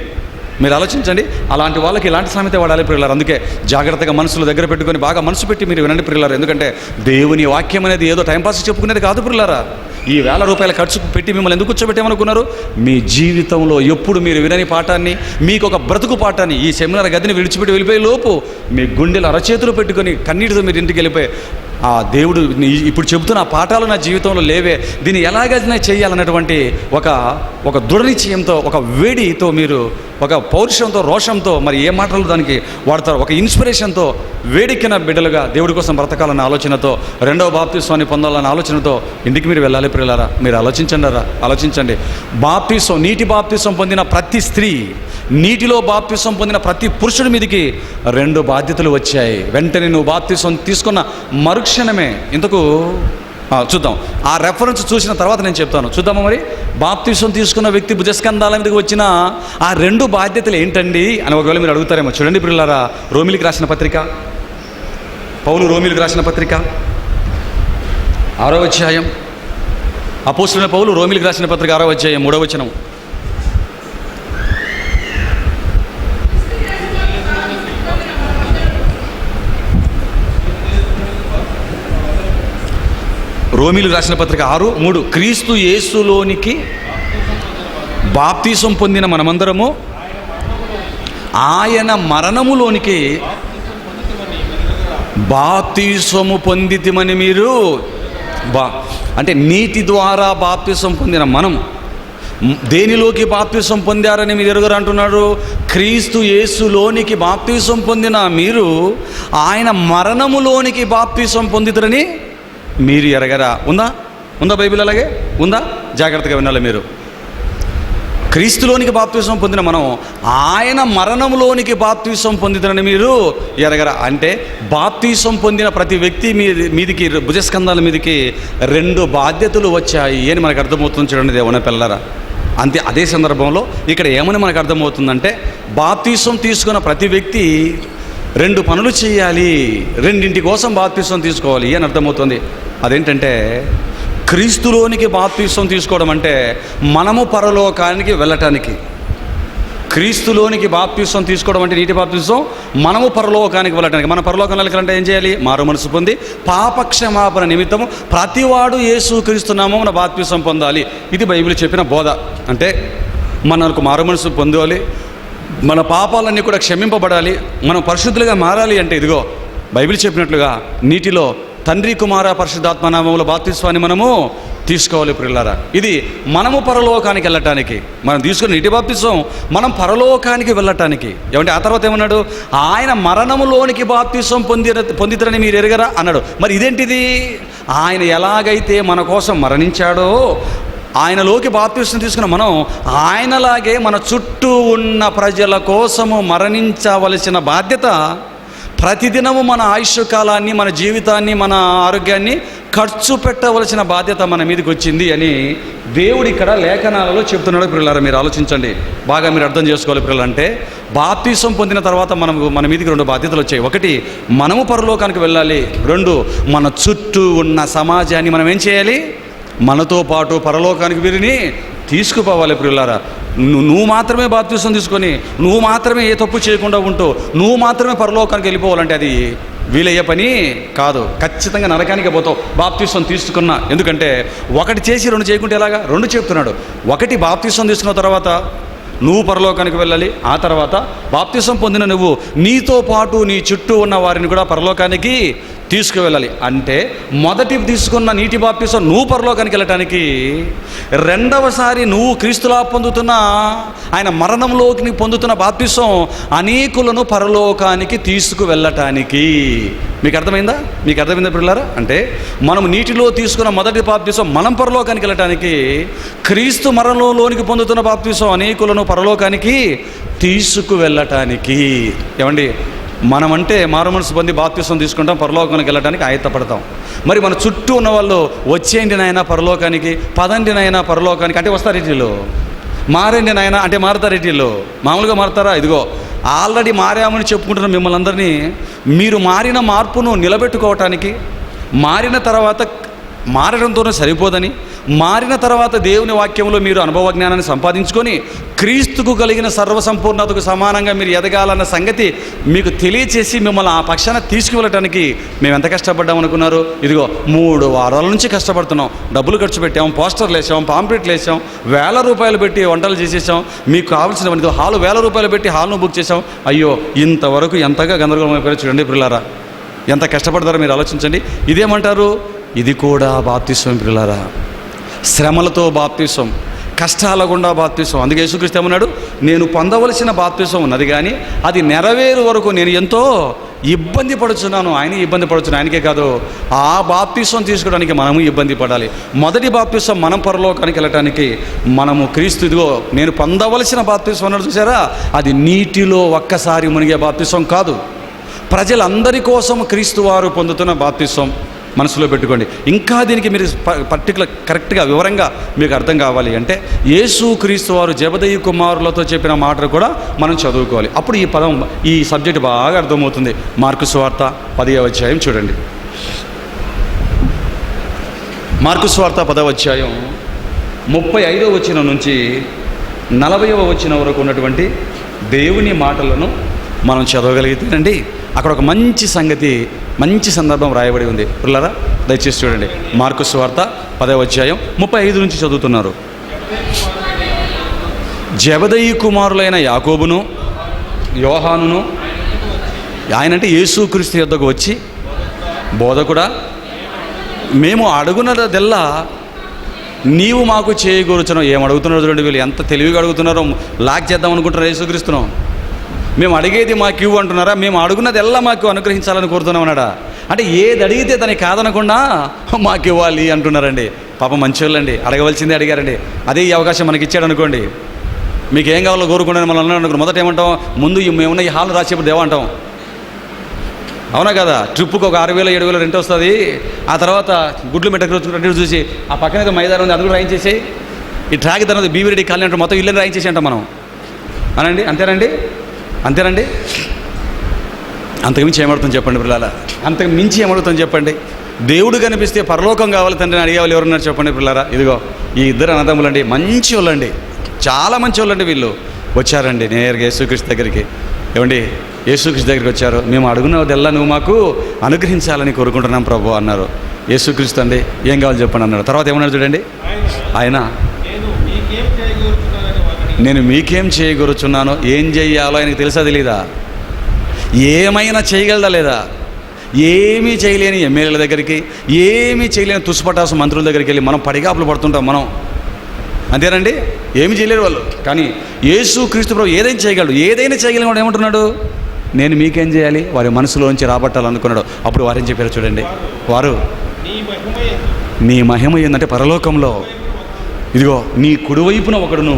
మీరు ఆలోచించండి, అలాంటి వాళ్ళకి ఇలాంటి సామెత వాడాలి ప్రియులారు. అందుకే జాగ్రత్తగా మనసులో దగ్గర పెట్టుకొని బాగా మనసు పెట్టి మీరు వినండి ప్రియులారు. ఎందుకంటే దేవుని వాక్యం అనేది ఏదో టైంపాస్ చెప్పుకునేది కాదు ప్రియులారా. ఈ ₹1000 ఖర్చు పెట్టి మిమ్మల్ని ఎందుకు కూర్చోబెట్టామనుకున్నారు? మీ జీవితంలో ఎప్పుడు మీరు వినని పాఠాన్ని, మీకు ఒక బ్రతుకు పాఠాన్ని, ఈ సెమినార్ గదిని విడిచిపెట్టి వెళ్ళిపోయే లోపు మీ గుండెలు అరచేతులు పెట్టుకొని కన్నీటితో మీరు ఇంటికి వెళ్ళిపోయి, ఆ దేవుడు ఇప్పుడు చెబుతున్న ఆ పాఠాలు నా జీవితంలో లేవే, దీన్ని ఎలాగైనా చేయాలన్నటువంటి ఒక దృఢనిశ్చయంతో, ఒక వేడితో, మీరు ఒక పౌరుషంతో, రోషంతో, మరి ఏ మాటలు దానికి వాడతారు, ఒక ఇన్స్పిరేషన్తో వేడెక్కిన బిడ్డలుగా దేవుడి కోసం బ్రతకాలన్న ఆలోచనతో, 2వ బాప్తిసాన్ని పొందాలన్న ఆలోచనతో ఇంటికి మీరు వెళ్ళాలి ప్రియులారా. మీరు ఆలోచించండి. బాప్తిసం, నీటి బాప్తిసం పొందిన ప్రతి స్త్రీ, నీటిలో బాప్తిసం పొందిన ప్రతి పురుషుడి మీదకి 2 బాధ్యతలు వచ్చాయి. వెంటనే నువ్వు బాప్తిసం తీసుకున్న మరుక్షణమే, ఇంతకు చూద్దాం, ఆ రెఫరెన్స్ చూసిన తర్వాత నేను చెప్తాను. చూద్దామా మరి? బాప్తిసం తీసుకున్న వ్యక్తి భుజస్కంధాల మీదకి వచ్చిన ఆ 2 బాధ్యతలు ఏంటండి అని ఒకవేళ మీరు అడుగుతారేమో. చూడండి ప్రియులారా, రోమిలికి రాసిన పత్రిక, పౌలు రోమిలికి రాసిన పత్రిక 6వ అధ్యాయం, అపోస్తలుడైన పౌలు రోమిలికి రాసిన పత్రిక 6వ అధ్యాయం 3వ వచనం. రోమిలు రాసిన పత్రిక 6:3, క్రీస్తు యేసులోనికి బాప్తిసం పొందిన మనమందరము ఆయన మరణములోనికి బాప్తిసము పొందితిమని మీరు అంటే నీటి ద్వారా బాప్తిసం పొందిన మనం దేనిలోకి బాప్తిసం పొందారని మీరు ఎరుగరు అంటున్నాడు. క్రీస్తు యేసులోనికి బాప్తిసం పొందిన మీరు ఆయన మరణములోనికి బాప్తిసం పొందితురని మీరు ఎరగరా? ఉందా బైబిల్? అలాగే ఉందా? జాగ్రత్తగా వినాలి మీరు. క్రీస్తులోనికి బాప్తిసం పొందిన మనం ఆయన మరణంలోనికి బాప్తిసం పొందితరని మీరు ఎరగరా? అంటే బాప్తిసం పొందిన ప్రతి వ్యక్తి మీదికి, భుజస్కంధాల మీదకి 2 బాధ్యతలు వచ్చాయి అని మనకు అర్థమవుతుంది. చూడండి దేవుని పిల్లరా, అంతే. అదే సందర్భంలో ఇక్కడ ఏమని మనకు అర్థమవుతుందంటే, బాప్తిసం తీసుకున్న ప్రతి వ్యక్తి 2 పనులు చేయాలి, రెండింటి కోసం బాప్తిసం తీసుకోవాలి అని అర్థమవుతుంది. అదేంటంటే క్రీస్తులోనికి బాప్తిసం తీసుకోవడం అంటే మనము పరలోకానికి వెళ్ళటానికి. క్రీస్తులోనికి బాప్తిసం తీసుకోవడం అంటే నీటి బాప్తిసం మనము పరలోకానికి వెళ్ళటానికి. మన పరలోకం వెళ్ళాలంటే ఏం చేయాలి? మారు మనసు పొంది పాపక్షమాపణ నిమిత్తము ప్రతివాడు యేసు క్రీస్తు నామమున బాప్తిసం పొందాలి. ఇది బైబిల్ చెప్పిన బోధ. అంటే మనకు మారు మనసు పొందాలి, మన పాపాలన్నీ కూడా క్షమింపబడాలి, మనం పరిశుద్ధులుగా మారాలి. అంటే ఇదిగో బైబిల్ చెప్పినట్లుగా నీటిలో తండ్రి కుమార పరిశుద్ధాత్మ నామములో బాప్తిస్వాన్ని మనము తీసుకోవాలి ప్రియులారా. ఇది మనము పరలోకానికి వెళ్ళటానికి మనం తీసుకున్న నీటి బాప్తిసం మనం పరలోకానికి వెళ్ళటానికి. ఏమంటే ఆ తర్వాత ఏమన్నాడు? ఆయన మరణములోనికి బాప్తిసం పొందితరని మీరు ఎరగరా అన్నాడు. మరి ఇదేంటిది? ఆయన ఎలాగైతే మన కోసం మరణించాడో ఆయనలోకి బాప్తిసం తీసుకున్న మనం ఆయనలాగే మన చుట్టూ ఉన్న ప్రజల కోసము మరణించవలసిన బాధ్యత, ప్రతిదినము మన ఆయుష్ కాలాన్ని, మన జీవితాన్ని, మన ఆరోగ్యాన్ని ఖర్చు పెట్టవలసిన బాధ్యత మన మీదకి వచ్చింది అని దేవుడు ఇక్కడ లేఖనాలలో చెప్తున్నాడు. పిల్లలారా మీరు ఆలోచించండి, బాగా మీరు అర్థం చేసుకోవాలి. పిల్లలు అంటే బాప్తిసం పొందిన తర్వాత మన మీదకి 2 బాధ్యతలు వచ్చాయి. 1 మనము పరలోకానికి వెళ్ళాలి, 2 మన చుట్టూ ఉన్న సమాజాన్ని మనం ఏం చేయాలి? మనతో పాటు పరలోకానికి వీరిని తీసుకుపోవాలి. ప్రియులారా నువ్వు మాత్రమే బాప్తిసం తీసుకొని నువ్వు మాత్రమే ఏ తప్పు చేయకుండా ఉంటూ నువ్వు మాత్రమే పరలోకానికి వెళ్ళిపోవాలంటే అది వీలయ్యే పని కాదు. ఖచ్చితంగా నరకానికి పోతావు బాప్తిసం తీసుకున్నా. ఎందుకంటే 1 చేసి 2 చేయకుంటే ఎలాగా? 2 చెప్తున్నాడు. 1 బాప్తిసం తీసుకున్న తర్వాత నువ్వు పరలోకానికి వెళ్ళాలి, ఆ తర్వాత బాప్తిసం పొందిన నువ్వు నీతో పాటు నీ చుట్టూ ఉన్న వారిని కూడా పరలోకానికి తీసుకువెళ్ళాలి. అంటే మొదటి తీసుకున్న నీటి బాప్తిసం నువ్వు పరలోకానికి వెళ్ళటానికి, రెండవసారి నువ్వు క్రీస్తులా పొందుతున్న ఆయన మరణంలోకి పొందుతున్న బాప్తిసం అనేకులను పరలోకానికి తీసుకువెళ్ళటానికి. మీకు అర్థమైందా? మీకు అర్థమైందా పిల్లలారా? అంటే మనం నీటిలో తీసుకున్న మొదటి బాప్తిసం మనం పరలోకానికి వెళ్ళటానికి, క్రీస్తు మరణంలోనికి పొందుతున్న బాప్తిసం అనేకులను పరలోకానికి తీసుకువెళ్ళటానికి. ఏమండి మనమంటే మారు మనసు పొంది బాప్తిసం తీసుకుంటాం, పరలోకానికి వెళ్ళడానికి ఆయత్తపడతాం. మరి మన చుట్టూ ఉన్న వాళ్ళు వచ్చేయండి నాయన పరలోకానికి, పదండి నాయన పరలోకానికి అంటే వస్తారు ఇటీలో, మారండి నాయన అంటే మారుతారు ఇటీలో. మామూలుగా మారుతారా? ఇదిగో ఆల్రెడీ మారామని చెప్పుకుంటున్న మిమ్మల్ని అందరినీ మీరు మారిన మార్పును నిలబెట్టుకోవటానికి, మారిన తర్వాత మారడంతోనే సరిపోదని, మారిన తర్వాత దేవుని వాక్యంలో మీరు అనుభవ జ్ఞానాన్ని సంపాదించుకొని క్రీస్తుకు కలిగిన సర్వసంపూర్ణతకు సమానంగా మీరు ఎదగాలన్న సంగతి మీకు తెలియచేసి మిమ్మల్ని ఆ పక్షాన తీసుకువెళ్ళటానికి మేము ఎంత కష్టపడ్డాం అనుకున్నారు? ఇదిగో 3 వారాల నుంచి కష్టపడుతున్నాం. డబ్బులు ఖర్చు పెట్టాం, పోస్టర్లు వేసాం, పాంప్లెట్లు వేసాం, 1000 రూపాయలు పెట్టి వంటలు చేసేసాం, మీకు కావాల్సిన హాలు 1000 రూపాయలు పెట్టి హాల్ను బుక్ చేసాం. అయ్యో ఇంతవరకు ఎంతగా గందరగోళం అయిపోయారు చూడండి పిల్లారా, ఎంత కష్టపడతారో మీరు ఆలోచించండి. ఇదేమంటారు? ఇది కూడా బాప్తిసం పిల్లారా, శ్రమలతో బాప్తిసం, కష్టాల గుండా బాప్తిసం. అందుకే యేసుక్రీస్తు ఏమన్నాడు? నేను పొందవలసిన బాప్తిసం ఉన్నది కానీ అది నెరవేరు వరకు నేను ఎంతో ఇబ్బంది పడుచున్నాను. ఆయన ఇబ్బంది పడుచున్నాను, ఆయనకే కాదు ఆ బాప్తిసం తీసుకోవడానికి మనము ఇబ్బంది పడాలి. మొదటి బాప్తిసం మనం పరలోకానికి వెళ్ళటానికి మనము క్రీస్తు ఇదిగో నేను పొందవలసిన బాప్తిసం అన్నాడు చూసారా, అది నీటిలో ఒక్కసారి మునిగే బాప్తిసం కాదు. ప్రజలందరి కోసం క్రీస్తు వారు పొందుతున్న బాప్తిసం మనసులో పెట్టుకోండి. ఇంకా దీనికి మీరు పర్టికులర్ కరెక్ట్గా వివరంగా మీకు అర్థం కావాలి అంటే యేసు క్రీస్తు వారు జెబెదయి కుమారులతో చెప్పిన మాటలు కూడా మనం చదువుకోవాలి. అప్పుడు ఈ పదం ఈ సబ్జెక్ట్ బాగా అర్థమవుతుంది. మార్కు సువార్త 10వ అధ్యాయం చూడండి. మార్కు సువార్త 10వ అధ్యాయం 35వ వచనం నుంచి 40వ వచనం వరకు ఉన్నటువంటి దేవుని మాటలను మనం చదవగలిగితేనండి అక్కడ ఒక మంచి సంగతి, మంచి సందర్భం రాయబడి ఉంది. పిల్లరా దయచేసి చూడండి. మార్కు సువార్త 10వ అధ్యాయం 35 నుంచి చదువుతున్నారు. జెబెదయి కుమారులైన యాకోబును యోహానును ఆయనంటే యేసుక్రీస్తు యొద్దకు వచ్చి, బోధకుడా మేము అడుగున్నదెల్లా నీవు మాకు చేయగూర్చున్నావు. ఏం అడుగుతున్నారు చూడండి, వీళ్ళు ఎంత తెలివిగా అడుగుతున్నారో. లాక్ చేద్దాం అనుకుంటున్నారు యేసుక్రీస్తును. మేము అడిగేది మాకు ఇవ్వు అంటున్నారా? మేము అడుగున్నది ఎలా మాకు అనుగ్రహించాలని కోరుతున్నాం అన్నాడా? అంటే ఏది అడిగితే దానికి కాదనకుండా మాకు ఇవ్వాలి అంటున్నారండి. పాపం మంచివాళ్ళండి, అడగవలసిందే అడిగారండి. అదే ఈ అవకాశం మనకి ఇచ్చాడు అనుకోండి, మీకు ఏం కావాలో కోరుకుంటాను మనం అన్నాడు అనుకో, మొదట ఏమంటాం? ముందు మేమున్న ఈ హాల్ రాసేప్పుడు దేవా అంటాం, అవునా కదా? ట్రిప్పుకి ఒక 6,000 7,000 రెంట్ వస్తుంది. ఆ తర్వాత గుడ్లు మెట్టకు చూసి ఆ పక్కన ఏదో మైదానం ఉంది అది కూడా రాయించేసి, ఈ ట్రాక్ తర్వాత బీవీరెడ్డి కాలనీ అంటే మొత్తం ఇల్లు రాయించేసి అంటాం మనం అనండి. అంతేనండి, అంతేనండి. అంతకుమించి ఏమడుగుతుంది చెప్పండి పిల్లల? అంతకు మించి ఏమడుగుతుంది చెప్పండి? దేవుడు కనిపిస్తే పరలోకం కావాలి తండ్రిని అడిగేవాళ్ళు ఎవరున్నారు చెప్పండి పిల్లరా? ఇదిగో ఈ ఇద్దరు అన్నదమ్ములండి, మంచి వాళ్ళండి, చాలా మంచి వాళ్ళండి. వీళ్ళు వచ్చారండి నేరుగా యేసుక్రీస్తు దగ్గరికి. ఏమండి, యేసుక్రీస్తు దగ్గరికి వచ్చారు. మేము అడుగున్నదల్లా నువ్వు మాకు అనుగ్రహించాలని కోరుకుంటున్నాం ప్రభు అన్నారు. యేసుక్రీస్తు అండి ఏం కావాలి చెప్పండి అన్నాడు. తర్వాత ఏమన్నాడు చూడండి, ఆయన నేను మీకేం చేయగలుగుతున్నానో, ఏం చెయ్యాలో ఆయనకు తెలుసా తెలీదా? ఏమైనా చేయగలదా లేదా? ఏమీ చేయలేని ఎమ్మెల్యేల దగ్గరికి, ఏమీ చేయలేని తుస్పటాసు మంత్రుల దగ్గరికి వెళ్ళి మనం పడిగాపులు పడుతుంటాం మనం, అంతేనండి. ఏమి చేయలేరు వాళ్ళు. కానీ యేసుక్రీస్తు ప్రభు ఏదైనా చేయగలడు, ఏదైనా చేయగలిగిన ఏమంటున్నాడు? నేను మీకేం చేయాలి? వారి మనసులోంచి రాబట్టాలనుకున్నాడు. అప్పుడు వారేం చెప్పారు చూడండి, వారు నీ మహిమ ఏందంటే పరలోకంలో ఇదిగో నీ కుడివైపున ఒకడును,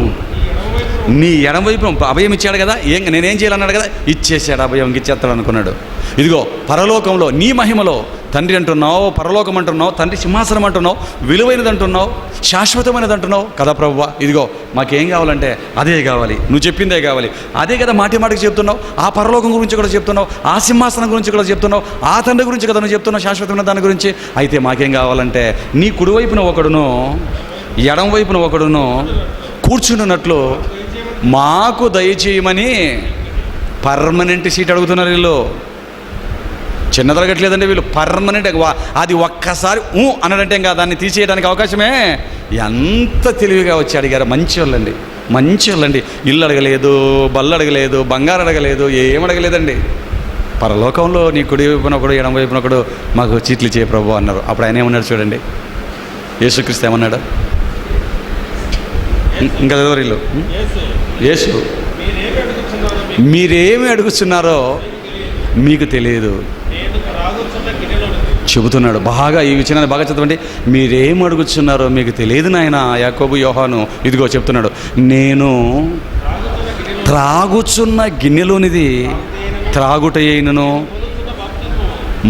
నీ ఎడమవైపున అభయం ఇచ్చాడు కదా, నేనేం చేయాలన్నాడు కదా, ఇచ్చేసాడు అభయం, ఇచ్చేస్తాడు అనుకున్నాడు. ఇదిగో పరలోకంలో నీ మహిమలో తండ్రి అంటున్నావు, పరలోకం అంటున్నావు, తండ్రి సింహాసనం అంటున్నావు, విలువైనది అంటున్నావు, శాశ్వతమైనది అంటున్నావు కదా ప్రభువా. ఇదిగో మాకేం కావాలంటే అదే కావాలి, నువ్వు చెప్పిందే కావాలి. అదే కదా మాటి మాటికి చెప్తున్నావు. ఆ పరలోకం గురించి కూడా చెప్తున్నావు, ఆ సింహాసనం గురించి కూడా చెప్తున్నావు, ఆ తండ్రి గురించి కదా నువ్వు చెప్తున్నావు, శాశ్వతమైన దాని గురించి. అయితే మాకేం కావాలంటే నీ కుడివైపున ఒకడును, ఎడం వైపున ఒకడును కూర్చున్నట్లు మాకు దయచేయమని పర్మనెంట్ సీట్ అడుగుతున్నారు వీళ్ళు. చిన్నది అడగట్లేదండి వీళ్ళు, పర్మనెంట్. అది ఒక్కసారి అన్నాడంటే ఇంకా దాన్ని తీసేయడానికి అవకాశమే. ఎంత తెలివిగా వచ్చి అడిగారు. మంచి వాళ్ళండి, మంచి వాళ్ళండి. ఇల్లు అడగలేదు, బళ్ళు అడగలేదు, బంగారు అడగలేదు, ఏం అడగలేదండి. పరలోకంలో నీ కుడి వైపున ఒకడు, ఎడం వైపున ఒకడు మాకు చీట్లు చేయ ప్రభు అన్నారు. అప్పుడు ఆయన ఏమన్నాడు చూడండి, యేసుక్రీస్తు ఏమన్నాడు? ఇంకా చదవరు వీళ్ళు. యేసు మీరేమి అడుగుతున్నారో మీకు తెలియదు చెబుతున్నాడు. బాగా ఈ విషయాన్ని బాగా చదవండి. మీరేం అడుగుతున్నారో మీకు తెలియదు నాయన. యాకోబు, యోహాను ఇదిగో చెప్తున్నాడు, నేను త్రాగుచున్న గిన్నెలోనిది త్రాగుటయ్యను.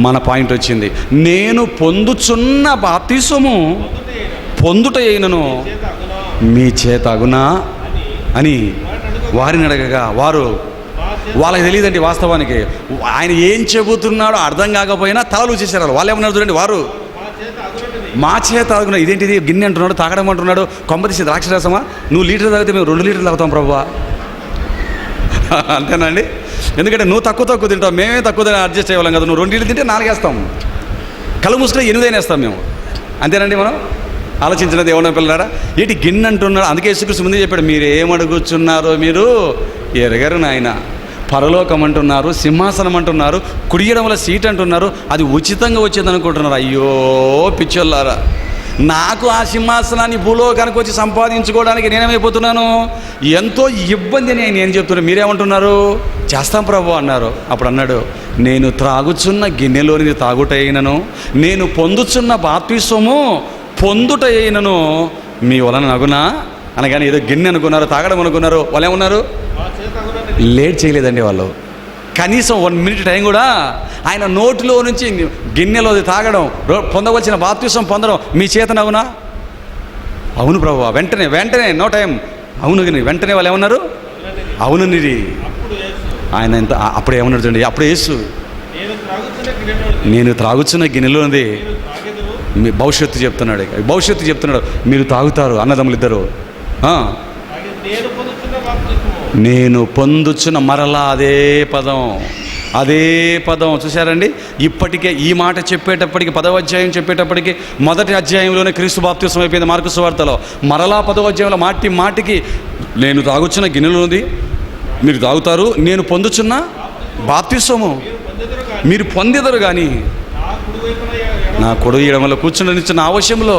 మన పాయింట్ వచ్చింది. నేను పొందుచున్న బాప్తిసము పొందుటయ్యను మీ చేత అగునా అని వారిని అడగగా వాళ్ళకి తెలియదండి. వాస్తవానికి ఆయన ఏం చెబుతున్నాడో అర్థం కాకపోయినా తలలు చేశారు. వాళ్ళు ఏమన్నారు చూడండి, వారు మా చేత అగునా. ఇదేంటిది గిన్నె అంటున్నాడు, తాగడం అంటున్నాడు, కొంపతీసి ద్రాక్షరసమా? నువ్వు లీటర్ తాగితే మేము 2 లీటర్లు తాగుతాం ప్రభువా. అంతేనండి. ఎందుకంటే నువ్వు తక్కువ తింటావు, మేమే తక్కువ అడ్జస్ట్ అయ్యేవాళ్ళం కదా. నువ్వు 2 లీటర్లు తింటే 4 వేస్తాం, కళ్ళు మూసుకొని 8 వేస్తాం మేము. అంతేనండి. మనం ఆలోచించిన దేవుని పిల్లలారా, ఏంటి గిన్నె అంటున్నాడు? అందుకే యేసుక్రీస్తు ముందే చెప్పాడు, మీరు ఏమడుగుచున్నారో మీరు ఎరగరు నాయన. పరలోకం అంటున్నారు, సింహాసనం అంటున్నారు, కుడియడముల సీట్ అంటున్నారు, అది ఉచితంగా వచ్చేది అనుకుంటున్నారు. అయ్యో పిచ్చోళ్ళారా, నాకు ఆ సింహాసనాన్ని భూలోకానికి వచ్చి సంపాదించుకోవడానికి నేనేమైపోతున్నాను, ఎంతో ఇబ్బంది అని ఆయన ఏం చెప్తున్నారు. మీరేమంటున్నారు? చేస్తాం ప్రభు అన్నారు. అప్పుడు అన్నాడు, నేను త్రాగుచున్న గిన్నెలోని తాగుటైనను, నేను పొందుచున్న బాప్తిసము పొందుటైనను మీ వలన అగునా అనగానే ఏదో గిన్నె అనుకున్నారు, తాగడం అనుకున్నారు. వాళ్ళు ఏమన్నారు? లేట్ చేయలేదండి వాళ్ళు. కనీసం 1 మినిట్ టైం కూడా ఆయన నోటిలో నుంచి గిన్నెలో తాగడం, పొందవలసిన బాప్తిసం పొందడం మీ చేతనవునా? అవును ప్రభు. వెంటనే నో టైం. అవును. వెంటనే వాళ్ళు ఏమన్నారు? అవుననిది. ఆయన ఎంత అప్పుడు ఏమన్నారు చూడండి. అప్పుడు యేసు, నేను త్రాగుచున్న గిన్నెలోనిది మీ భవిష్యత్తు చెప్తున్నాడు. భవిష్యత్తు చెప్తున్నాడు, మీరు తాగుతారు అన్నదమ్ములు ఇద్దరు. నేను పొందుచున్న, మరలా అదే పదం చూశారండి. ఇప్పటికే ఈ మాట చెప్పేటప్పటికి 10వ అధ్యాయం చెప్పేటప్పటికి మొదటి అధ్యాయంలోనే క్రీస్తు బాప్తిసం అయిపోయింది మార్కు సువార్తలో. మరలా 10వ అధ్యాయంలో మాటికి నేను తాగుచున్న గిన్నెలోనిది మీరు తాగుతారు, నేను పొందుచున్న బాప్తిసము మీరు పొందెదరు కానీ నా కుడి ఎడమలో కూర్చుండనిచ్చిన ఆవశ్యంలో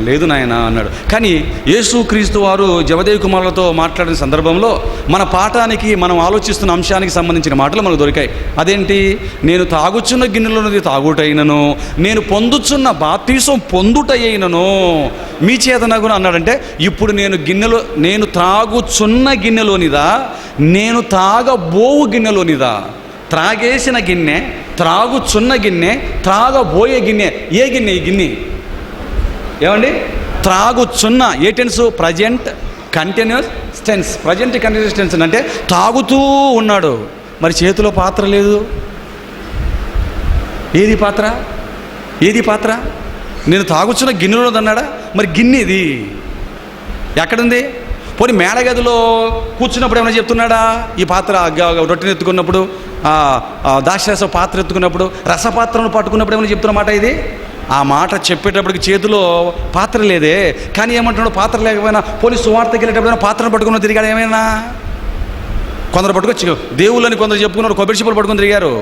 లేదు నాయన అన్నాడు. కానీ యేసుక్రీస్తు వారు జబదేయి కుమారులతో మాట్లాడిన సందర్భంలో మన పాఠానికి, మనం ఆలోచిస్తున్న అంశానికి సంబంధించిన మాటలు మనకు దొరికాయి. అదేంటి? నేను తాగుచున్న గిన్నెలోనిది తాగుటైనను, నేను పొందుచున్న బాప్తిసం పొందుటైనను మీ చేతనగున అన్నాడంటే, ఇప్పుడు నేను త్రాగుచున్న గిన్నెలోనిదా, నేను తాగబోవు గిన్నెలోనిదా? త్రాగేసిన గిన్నె, త్రాగుచున్న గిన్నె, త్రాగబోయే గిన్నె. ఏ గిన్నె? ఈ గిన్నె ఏమండి? త్రాగుచున్న ఏ tense? Present continuous tense. Present continuous tense అంటే తాగుతూ ఉన్నాడు, మరి చేతిలో పాత్ర లేదు, ఏది పాత్ర? ఏది పాత్ర? నేను తాగుచున్న గిన్నెలో అన్నాడా? మరి గిన్నె ఇది ఎక్కడుంది? పోనీ మేడగదిలో కూర్చున్నప్పుడు ఏమైనా చెప్తున్నాడా? ఈ పాత్ర రొట్టెని ఎత్తుకున్నప్పుడు, దాక్షరస పాత్ర ఎత్తుకున్నప్పుడు, రసపాత్రను పట్టుకున్నప్పుడు ఏమైనా చెప్తున్న మాట ఇది? ఆ మాట చెప్పేటప్పటికి చేతిలో పాత్ర లేదే. కానీ ఏమంటున్నాడు? పాత్ర లేకపోయినా పోనీ సువార్తకి వెళ్ళేటప్పుడు పాత్రను పట్టుకుని తిరిగాడు. ఏమైనా కొందరు పట్టుకొచ్చి దేవుళ్ళని కొందరు చెప్పుకున్నారు, కొబ్బరి చిప్పలు పట్టుకుని తిరిగారు.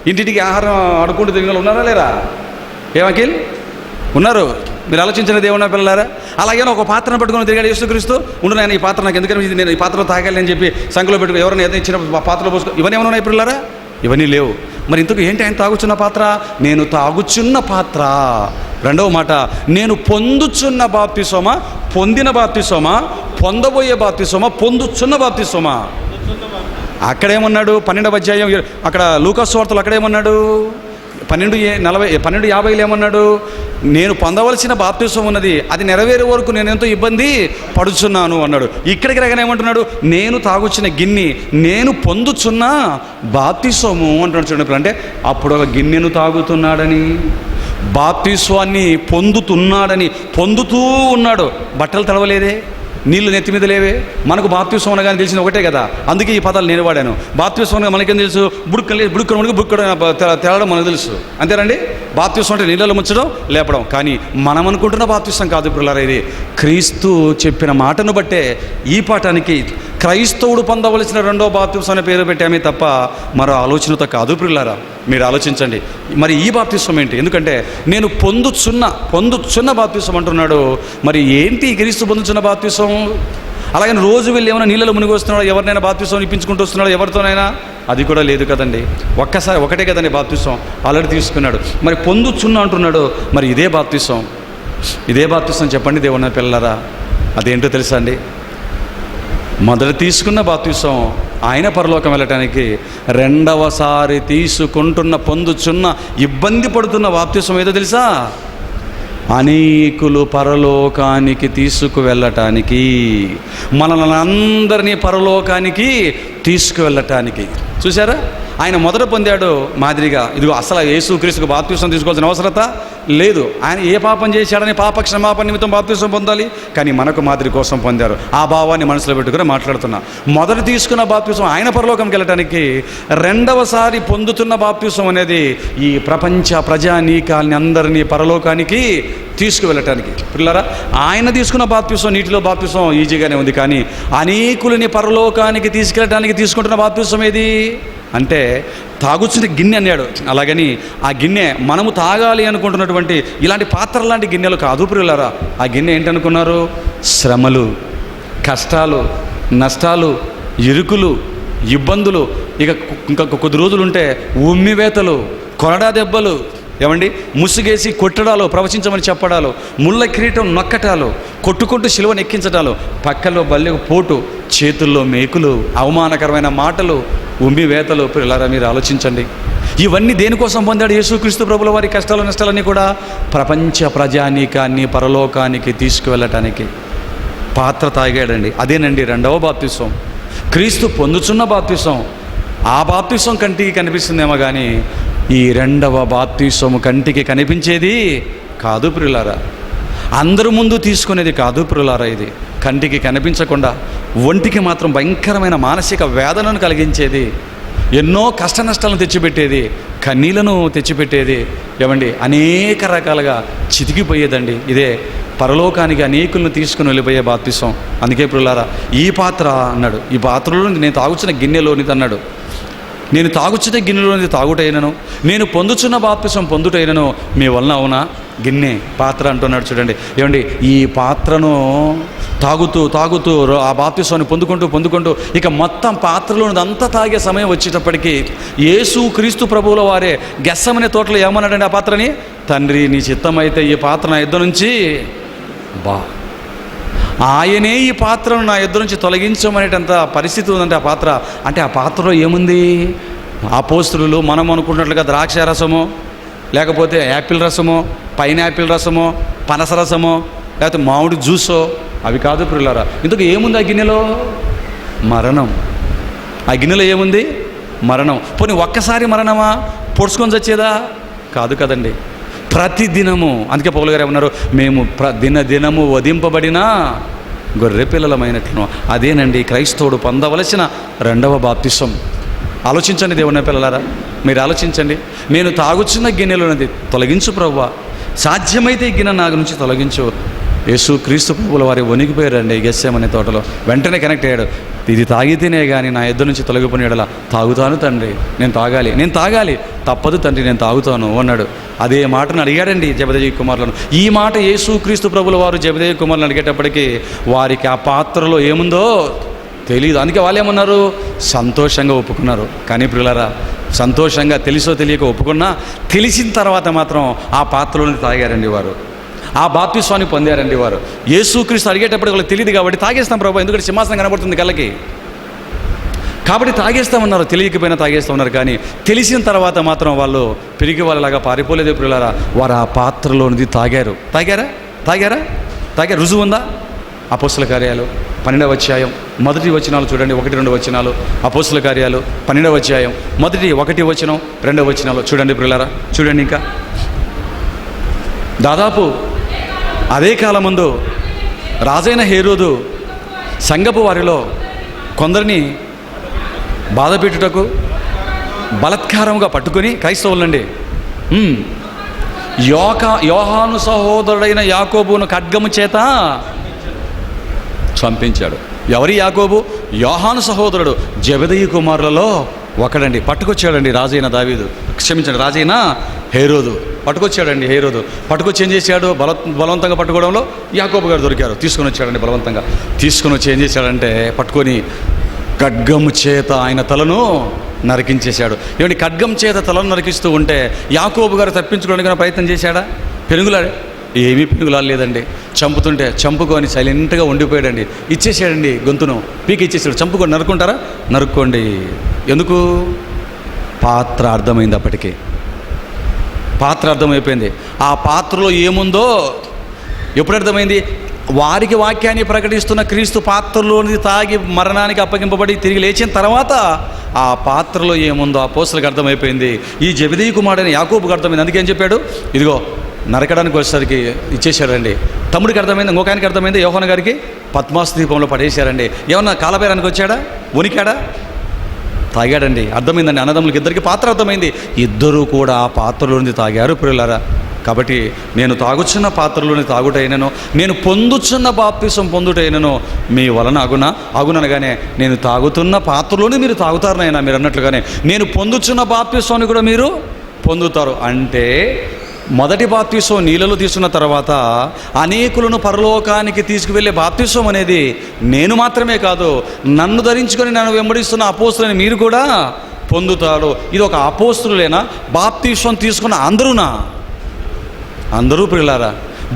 ఇంటింటికి ఆహారం అడుక్కుంటూ తిరిగిన వాళ్ళు ఉన్నారా లేరా? ఏమకిల్ ఉన్నారు. మీరు ఆలోచించిన దేవుని పిల్లలారా. అలాగే ఒక పాత్రను పట్టుకుని తిరిగాడు యేసుక్రీస్తు. ఉండు నేను ఈ పాత్ర నాకు ఎందుకని, నేను ఈ పాత్రలో తాగాలి అని చెప్పి సంఖ్యలో పెట్టుకుని ఎవరైనా ఏదైనా ఇచ్చిన పాత్రలో పోసుకో. ఇవన్నీ ఏమైనా ఉన్నాయి పిల్లలారా? ఇవన్నీ లేవు. మరి ఇంతకు ఏంటి ఆయన తాగుచున్న పాత్ర? నేను తాగుచున్న పాత్ర. రెండవ మాట, నేను పొందుచున్న బాప్తిసమా, పొందిన బాప్తిసమా, పొందబోయే బాప్తిసమా, పొందుచున్న బాప్తిసమా. అక్కడేమన్నాడు? 12వ అధ్యాయం అక్కడ లూకాసు సువార్తలో అక్కడేమన్నాడు? 12:50 ఏమన్నాడు? నేను పొందవలసిన బాప్తిసం ఉన్నది, అది నెరవేరే వరకు నేను ఎంతో ఇబ్బంది పడుచున్నాను అన్నాడు. ఇక్కడికి రాగానే ఏమంటున్నాడు? నేను తాగుచున్న గిన్నె, నేను పొందుచున్న బాప్తిసము అంటున్నాడు. చూడండి, అంటే అప్పుడు ఒక గిన్నెను తాగుతున్నాడని, బాప్తిస్వాన్ని పొందుతున్నాడని, పొందుతూ ఉన్నాడు. బట్టలు తడవలేదే, నీళ్లు నెత్తి మీద లేవే. మనకు బాప్తిసం అనగానే తెలిసింది ఒకటే కదా, అందుకే ఈ పదాలు నేను వాడాను. బాప్తిసం అనగా మనకేం తెలుసు? బుడుక్కడం తేలడం మనకు తెలుసు, అంతేనండి. బాప్తిసం అంటే నీళ్ళలో ముంచడం, లేపడం. కానీ మనం అనుకుంటున్న బాప్తిసం కాదు పిల్లలారా. ఇది క్రీస్తు చెప్పిన మాటను బట్టే ఈ పాఠానికి క్రైస్తవుడు పొందవలసిన రెండో బాప్తిసం అనే పేరు పెట్టామే తప్ప మరో ఆలోచనతో కాదు పిల్లలారా. మీరు ఆలోచించండి, మరి ఈ బాప్తిసం ఏంటి? ఎందుకంటే నేను పొందుచున్న బాప్తిసం అంటున్నాడు. మరి ఏంటి క్రీస్తు పొందుచున్న బాప్తిసం? అలాగని రోజు వెళ్ళి ఏమైనా నీళ్ళలో మునిగి వస్తున్నాడు, ఎవరినైనా బాప్తిసం ఇప్పించుకుంటూ వస్తున్నాడు ఎవరితోనైనా? అది కూడా లేదు కదండి. ఒక్కసారి ఒకటే కదండి బాప్తిసం, ఆల్రెడీ తీసుకున్నాడు. మరి పొందుచున్న అంటున్నాడు. మరి ఇదే బాప్తిసం చెప్పండి దేవుని పిల్లలారా. అదేంటో తెలుసా అండి? మొదట తీసుకున్న బాప్తిసం ఆయన పరలోకం వెళ్ళటానికి, రెండవసారి పొందుచున్న ఇబ్బంది పడుతున్న బాప్తిసం ఏదో తెలుసా? అనేకులు పరలోకానికి తీసుకువెళ్ళటానికి, మనల్ని అందరినీ పరలోకానికి తీసుకువెళ్ళటానికి. చూసారా? ఆయన మొదట పొందాడు మాదిరిగా. ఇదిగో అసలు యేసుక్రీస్తుకు బాప్తిసం తీసుకోవాల్సిన అవసరత లేదు. ఆయన ఏ పాపం చేశాడని పాప క్షమాపణ నిమిత్తం బాప్తిసం పొందాలి, కానీ మనకు మాదిరి కోసం పొందారు. ఆ భావాన్ని మనసులో పెట్టుకుని మాట్లాడుతున్నా. మొదట తీసుకున్న బాప్తిసం ఆయన పరలోకంకి వెళ్ళటానికి, రెండవసారి పొందుతున్న బాప్తిసం అనేది ఈ ప్రపంచ ప్రజానీకాల్ని అందరినీ పరలోకానికి తీసుకువెళ్ళటానికి. పిల్లరా, ఆయన తీసుకున్న బాప్తిసం, నీటిలో బాప్తిసం ఈజీగానే ఉంది. కానీ అనేకులని పరలోకానికి తీసుకెళ్ళటానికి తీసుకుంటున్న బాప్తిసం ఏది అంటే తాగుచున్న గిన్నె అన్నాడు. అలాగని ఆ గిన్నె మనము తాగాలి అనుకుంటున్నటువంటి ఇలాంటి పాత్ర లాంటి గిన్నెలు కాదు ప్రియులారా. ఆ గిన్నె ఏంటనుకున్నారు? శ్రమలు, కష్టాలు, నష్టాలు, ఇరుకులు, ఇబ్బందులు, ఇంకా కొద్ది రోజులుంటే ఉమ్మివేతలు, కొరడా దెబ్బలు, ఏమండి ముసుగేసి కొట్టడాలు, ప్రవచించమని చెప్పడాలు, ముళ్ళ కిరీటం నొక్కటాలు, కొట్టుకుంటూ శిలువను ఎక్కించటాలు, పక్కలో బల్లెకు పోటు, చేతుల్లో మేకులు, అవమానకరమైన మాటలు, ఉమ్మివేతలు. పిల్లలారా మీరు ఆలోచించండి, ఇవన్నీ దేనికోసం పొందాడు యేసుక్రీస్తు ప్రభుల వారి? కష్టాలు నష్టాలన్నీ కూడా ప్రపంచ ప్రజానీకాన్ని పరలోకానికి తీసుకువెళ్ళటానికి పాత్ర తాగాడండి. అదేనండి రెండవ బాప్తిసం, క్రీస్తు పొందుచున్న బాప్తిసం. ఆ బాప్తిసం కంటికి కనిపిస్తుందేమో కానీ ఈ రెండవ బాప్తిసము కంటికి కనిపించేది కాదు ప్రియులారా. అందరి ముందు తీసుకునేది కాదు ప్రియులారా. ఇది కంటికి కనిపించకుండా ఒంటికి మాత్రం భయంకరమైన మానసిక వేదనను కలిగించేది, ఎన్నో కష్ట నష్టాలను తెచ్చిపెట్టేది, కన్నీళ్లను తెచ్చిపెట్టేది, ఏమండి అనేక రకాలుగా చితికిపోయేదండి. ఇదే పరలోకానికి అనేకులను తీసుకుని వెళ్ళిపోయే బాప్తిసం. అందుకే ప్రియులారా ఈ పాత్ర అన్నాడు, ఈ పాత్రలో నేను తాగుచున్న గిన్నెలోనిది అన్నాడు. నేను తాగుచున్న గిన్నెలోనిది తాగుటైనను, నేను పొందుచున్న బాప్తిసం పొందుటైనను మీ వలన అవునా? గిన్నె పాత్ర అంటున్నాడు. చూడండి ఏమండి, ఈ పాత్రను తాగుతూ ఆ బాప్తిసాన్ని పొందుకుంటూ ఇక మొత్తం పాత్రలోనిదంతా తాగే సమయం వచ్చేటప్పటికి యేసు క్రీస్తు ప్రభువుల వారే గెస్సమనే తోటలో ఏమన్నాడండి ఆ పాత్రని? తండ్రి నీ చిత్తమైతే ఈ పాత్ర నా యుద్ధ నుంచి ఆయనే ఈ పాత్రను నా యుద్ధ నుంచి తొలగించమనేటంత పరిస్థితి ఉందంటే ఆ పాత్ర. అంటే ఆ పాత్రలో ఏముంది? అపోస్తలులు మనం అనుకున్నట్లుగా ద్రాక్ష రసమో, లేకపోతే యాపిల్ రసమో, పైనాపిల్ రసమో, పనస రసమో, లేకపోతే మామిడి జ్యూసో అవి కాదు ప్రియులారా. ఇందుకు ఏముంది ఆ గిన్నెలో? మరణం. ఆ గిన్నెలో ఏముంది? మరణం. పోనీ ఒక్కసారి మరణమా? పొడుచుకొని చచ్చేదా? కాదు కదండి, ప్రతిదినము. అందుకే పౌలు గారు ఏమన్నారు, మేము దినము వధింపబడిన గొర్రె పిల్లలమైనట్లును. అదేనండి క్రైస్తవుడు పొందవలసిన రెండవ బాప్తిసం. ఆలోచించండి దేవుని పిల్లలారా, మీరు ఆలోచించండి. నేను తాగుచున్న గిన్నెలోనది తొలగించు ప్రభువా, సాధ్యమైతే ఈ గిన్నె నాకు నుంచి తొలగించు. యేసు క్రీస్తు ప్రభువుల వారి వణికిపోయారండి గెత్సేమనే తోటలో. వెంటనే కనెక్ట్ అయ్యాడు, ఇది తాగితేనే కానీ నా ఎద్దు నుంచి తొలగిపోయినలా తాగుతాను తండ్రి, నేను తాగాలి, తప్పదు తండ్రి, నేను తాగుతాను అన్నాడు. అదే మాటను అడిగాడండి జెబెదయి కుమారులను. ఈ మాట యేసు క్రీస్తు ప్రభుల వారు జెబెదయి కుమారులను అడిగేటప్పటికీ వారికి ఆ పాత్రలో ఏముందో తెలియదు. అందుకే వాళ్ళు ఏమన్నారు, సంతోషంగా ఒప్పుకున్నారు. కానీ ప్రియులారా, సంతోషంగా తెలిసో తెలియక ఒప్పుకున్నా, తెలిసిన తర్వాత మాత్రం ఆ పాత్రలోని తాగారండి వారు, ఆ బాప్తిస్వాన్ని పొందారండి వారు. యేసుక్రీస్తు అడిగేటప్పుడు వాళ్ళకి తెలియదు కాబట్టి తాగేస్తాం ప్రభు, ఎందుకంటే సింహాసనం కనబడుతుంది కళ్ళకి, కాబట్టి తాగేస్తామన్నారు. తెలియకపోయినా తాగేస్తామన్నారు. కానీ తెలిసిన తర్వాత మాత్రం వాళ్ళు పెరిగి వాళ్ళలాగా పారిపోలేదు ప్రియులారా. వారు ఆ పాత్రలోనిది తాగారా? రుజువు ఉందా? అపోస్తల కార్యాలు 12వ అధ్యాయం మొదటి వచనాలు చూడండి, 1-2 వచనాలు. అపోస్తల కార్యాలు 12వ అధ్యాయం మొదటి 1 వచనం 2 వచనాలు చూడండి ప్రియులారా. చూడండి, ఇంకా దాదాపు అదే కాలమందు రాజైన హేరోదు సంఘపు వారిలో కొందరిని బాధపెట్టుటకు బలత్కారంగా పట్టుకొని, క్రైస్తవులండి, యోహాను సహోదరుడైన యాకోబును ఖడ్గము చేత చంపించాడు. ఎవరి యాకోబు? యోహాను సహోదరుడు, జెబెదయి కుమారులలో ఒకడండి. పట్టుకొచ్చాడండి రాజైన హేరోదు పట్టుకొచ్చాడండి. పట్టుకొచ్చి ఏం చేశాడు? బలవంతంగా పట్టుకోవడంలో యాకోబు గారు దొరికారు. తీసుకొని వచ్చాడండి, బలవంతంగా తీసుకొని వచ్చి ఏం చేశాడంటే పట్టుకొని ఖడ్గము చేత ఆయన తలను నరికించేశాడు. ఏమంటే ఖడ్గం చేత తలను నరికిస్తూ ఉంటే యాకోబు గారు తప్పించుకోవడానికి ప్రయత్నం చేశాడా? పెనుగులాడు? ఏమీ పెనుగులాడలేదండి. చంపుతుంటే చంపుకొని సైలెంట్గా ఉండిపోయాడండి. ఇచ్చేసాడండి, గొంతును పీకి ఇచ్చేసాడు. చంపుకొని నరుక్కుంటారా? నరుక్కోండి. ఎందుకు? పాత్ర అర్థమైంది. అప్పటికి పాత్ర అర్థమైపోయింది. ఆ పాత్రలో ఏముందో ఎప్పుడు అర్థమైంది? వారికి వాక్యాన్ని ప్రకటిస్తున్న క్రీస్తు పాత్రలోని తాగి మరణానికి అప్పగింపబడి తిరిగి లేచిన తర్వాత ఆ పాత్రలో ఏముందో అపోస్తలులకు అర్థమైపోయింది. ఈ జెబెదయి కుమారుడైన యాకోబుకు అర్థమైంది. అందుకే ఏం చెప్పాడు? ఇదిగో నరకడానికి వచ్చేసరికి ఇచ్చేశాడండి. తమ్ముడికి అర్థమైంది, ఇంకొకాయనికి అర్థమైంది, యోహాను గారికి పద్మాసు ద్వీపంలో పడేశారండి. ఏమన్నా కాలబేరానికి వచ్చాడా? వణికాడా? తాగాడండి. అర్థమైందండి. అన్నదమ్ములకి ఇద్దరికి పాత్ర అర్థమైంది. ఇద్దరూ కూడా ఆ పాత్రలోని తాగారు ప్రియులారా. కాబట్టి నేను తాగుచున్న పాత్రలోని తాగుటైనను, నేను పొందుచున్న బాప్తిసం పొందుటైనను మీ వలన అగుననగానే నేను తాగుతున్న పాత్రలోని మీరు తాగుతారనైనా మీరు అన్నట్లుగానే నేను పొందుచున్న బాప్తిసాన్ని కూడా మీరు పొందుతారు. అంటే మొదటి బాప్తిసం నీళ్ళలో తీసుకున్న తర్వాత అనేకులను పరలోకానికి తీసుకువెళ్ళే బాప్తిసం అనేది నేను మాత్రమే కాదు, నన్ను ధరించుకొని నన్ను వెంబడిస్తున్న అపోస్తులని మీరు కూడా పొందుతారు. ఇది ఒక అపోస్తులేనా? బాప్తిసం తీసుకున్న అందరూ ప్రియులారా,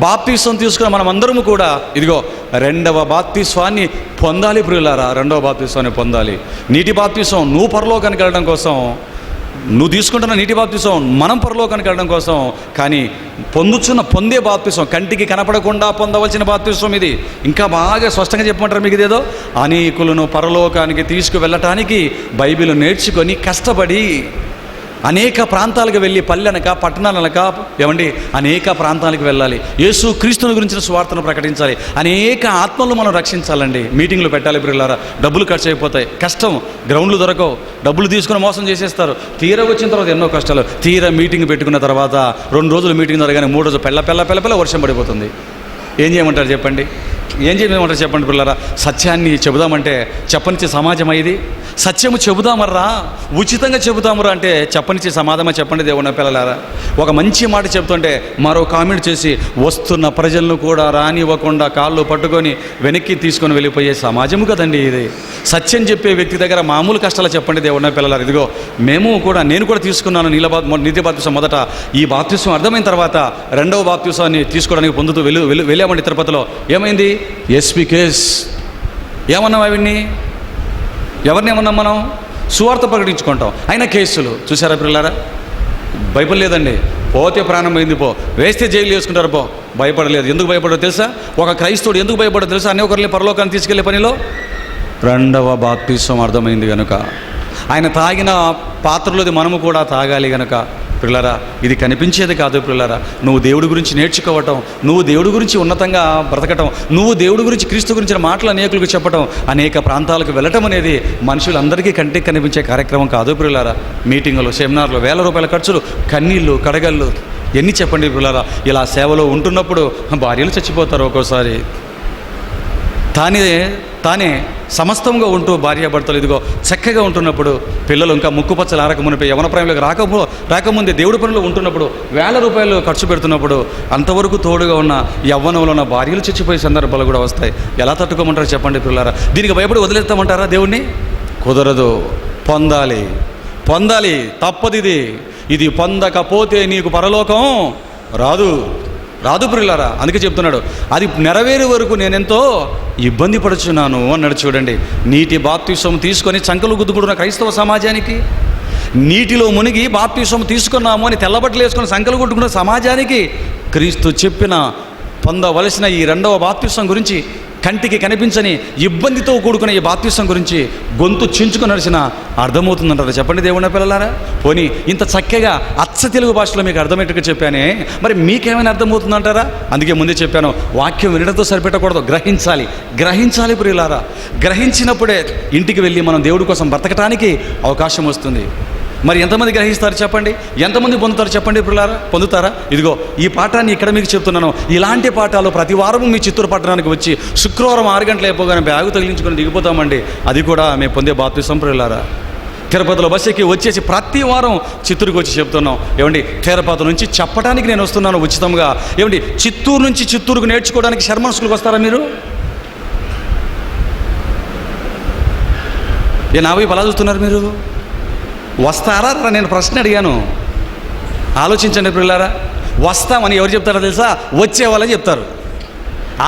బాప్తిసం తీసుకున్న మనం అందరము కూడా ఇదిగో రెండవ బాప్తిస్వాన్ని పొందాలి ప్రియులారా. రెండవ బాప్తిస్వాన్ని పొందాలి. నీటి బాప్తిసం నువ్వు పరలోకానికి వెళ్ళడం కోసం, నువ్వు తీసుకుంటున్న నీటి బాప్తిసం మనం పరలోకానికి వెళ్ళడం కోసం. కానీ పొందే బాప్తిసం, కంటికి కనపడకుండా పొందవలసిన బాప్తిసం ఇది. ఇంకా బాగా స్పష్టంగా చెప్పమంటారు మీకు ఇదేదో? అనేకులను పరలోకానికి తీసుకువెళ్ళటానికి బైబిల్ నేర్చుకొని కష్టపడి అనేక ప్రాంతాలకు వెళ్ళి, పల్లెనక పట్టణాలనక ఏమండి అనేక ప్రాంతాలకు వెళ్ళాలి. యేసు క్రీస్తుని గురించిన సువార్తను ప్రకటించాలి. అనేక ఆత్మలు మనం రక్షించాలండి. మీటింగ్లు పెట్టాలి ప్రియులారా. డబ్బులు ఖర్చు అయిపోతాయి, కష్టం, గ్రౌండ్లు దొరకవు, డబ్బులు తీసుకుని మోసం చేసేస్తారు. తీరా వచ్చిన తర్వాత ఎన్నో కష్టాలు. తీరా మీటింగ్ పెట్టుకున్న తర్వాత 2 రోజులు మీటింగ్ జరగానే 3 రోజులు పెళ్ళ వర్షం పడిపోతుంది. ఏం చేయమంటారు చెప్పండి? పిల్లరా? సత్యాన్ని చెబుదామంటే చెప్పనిచ్చే సమాజం ఇది. సత్యము చెబుదామర్రా, ఉచితంగా చెబుతామరా అంటే చెప్పనిచ్చే సమాజమా? చెప్పండి దేవుని పిల్లలారా. ఒక మంచి మాట చెబుతుంటే మరో కామెంట్ చేసి వస్తున్న ప్రజలను కూడా రానివ్వకుండా కాళ్ళు పట్టుకొని వెనక్కి తీసుకొని వెళ్ళిపోయే సమాజము కదండి ఇది. సత్యం చెప్పే వ్యక్తి దగ్గర మామూలు కష్టాలు చెప్పండి దేవుని పిల్లలారా. ఇదిగో నేను కూడా తీసుకున్నాను నీటి బాప్తిసం. మొదట ఈ బాప్తిసం అర్థమైన తర్వాత రెండవ బాప్తిసాన్ని తీసుకోవడానికి పొందుతూ వెళ్ళామండి తిరుపతిలో. ఏమైంది? SP case. ఏమన్నాం? ఎవరిని ఏమన్నాం మనం? సువార్త ప్రకటించుకుంటాం, అయినా కేసులు. చూసారా పిల్లలారా? భయపడలేదండి. పోతే ప్రాణం పోయింది, వేస్తే జైలు చేసుకుంటారు, భయపడలేదు. ఎందుకు భయపడో తెలుసా? ఒక క్రైస్తవుడు ఎందుకు భయపడో తెలుసా? అన్ని ఒకరిని పరలోకాన్ని తీసుకెళ్లే పనిలో రెండవ బాప్తిసం అర్థమైంది కనుక, ఆయన తాగిన పాత్రలోది మనము కూడా తాగాలి కనుక పిల్లరా, ఇది కనిపించేది కాదు పిల్లరా. నువ్వు దేవుడి గురించి నేర్చుకోవటం, నువ్వు దేవుడి గురించి ఉన్నతంగా బ్రతకటం, నువ్వు దేవుడి గురించి, క్రీస్తు గురించిన మాటలు అనేకులకు చెప్పటం, అనేక ప్రాంతాలకు వెళ్ళటం అనేది మనుషులందరికీ కంటికి కనిపించే కార్యక్రమం కాదు పిల్లరా. మీటింగులు, సెమినార్లు, వేల రూపాయల ఖర్చులు, కన్నీళ్ళు, కడగళ్ళు ఎన్ని చెప్పండి పిల్లరా. ఇలా సేవలో ఉంటున్నప్పుడు భార్యలు చచ్చిపోతారు ఒక్కోసారి. తానే సమస్తంగా ఉంటూ భార్యాభర్తలు ఇదిగో చక్కగా ఉంటున్నప్పుడు, పిల్లలు ఇంకా ముక్కుపచ్చలు ఆరకమునిపై యవన ప్రాయంలోకి రాకముందే దేవుడి పనులు ఉంటున్నప్పుడు, వేల రూపాయలు ఖర్చు పెడుతున్నప్పుడు, అంతవరకు తోడుగా ఉన్న యవ్వనంలో ఉన్న భార్యలు చచ్చిపోయే సందర్భాలు కూడా వస్తాయి. ఎలా తట్టుకోమంటారు చెప్పండి పిల్లరా? దీనికి భయపడి వదిలేస్తామంటారా దేవుణ్ణి? కుదరదు. పొందాలి, తప్పది. ఇది పొందకపోతే నీకు పరలోకం రాదు ప్రియులారా. అందుకే చెప్తున్నాడు, అది నెరవేరే వరకు నేనెంతో ఇబ్బంది పడుచున్నాను అన్నాడు. చూడండి, నీటి బాప్తిసం తీసుకొని చంకలు గుద్దుకుంటున్న క్రైస్తవ సమాజానికి, నీటిలో మునిగి బాప్తిసం తీసుకున్నాము అని తెల్లబట్టలు వేసుకొని సంకలు కొట్టుకున్న సమాజానికి క్రీస్తు చెప్పిన పొందవలసిన ఈ రెండవ బాప్తిసం గురించి, కంటికి కనిపించని ఇబ్బందితో కూడుకున్న ఈ బాప్తిసం గురించి గొంతు చించుకొని నడిచిన అర్థమవుతుందంటారా చెప్పండి దేవుని పిల్లలారా? పోనీ ఇంత చక్కగా అచ్చ తెలుగు భాషలో మీకు అర్థమయ్యేట్టుగా చెప్పానే, మరి మీకేమైనా అర్థమవుతుందంటారా? అందుకే ముందే చెప్పాను, వాక్యం వినడంతో సరిపెట్టకూడదు, గ్రహించాలి ప్రియులారా. గ్రహించినప్పుడే ఇంటికి వెళ్ళి మనం దేవుడి కోసం బ్రతకటానికి అవకాశం వస్తుంది. మరి ఎంతమంది గ్రహిస్తారు చెప్పండి? ఎంతమంది పొందుతారు చెప్పండి ప్రియులారా? పొందుతారా? ఇదిగో ఈ పాఠాన్ని ఇక్కడ మీకు చెప్తున్నాను. ఇలాంటి పాఠాలు ప్రతి వారము మీ చిత్తూరు పట్టణానికి వచ్చి శుక్రవారం 6 గంటలు అయిపోగానే బ్యాగు తగిలించుకొని దిగిపోతామండి. అది కూడా మేము పొందే బాప్తిసం ప్రియులారా. తిరుపతిలో బస్సు ఎక్కి వచ్చేసి ప్రతి వారం చిత్తూరుకి వచ్చి చెప్తున్నాం. ఏమండి, తిరుపతి నుంచి చెప్పడానికి నేను వస్తున్నాను ఉచితంగా. ఏమండి, చిత్తూరు నుంచి చిత్తూరుకు నేర్చుకోవడానికి శర్మన్ స్కూల్కి వస్తారా మీరు? నా వైపు ఎలా చూస్తున్నారు మీరు? వస్తారా? నేను ప్రశ్న అడిగాను, ఆలోచించండి పిల్లారా. వస్తామని ఎవరు చెప్తారో తెలుసా? వచ్చే వాళ్ళే చెప్తారు.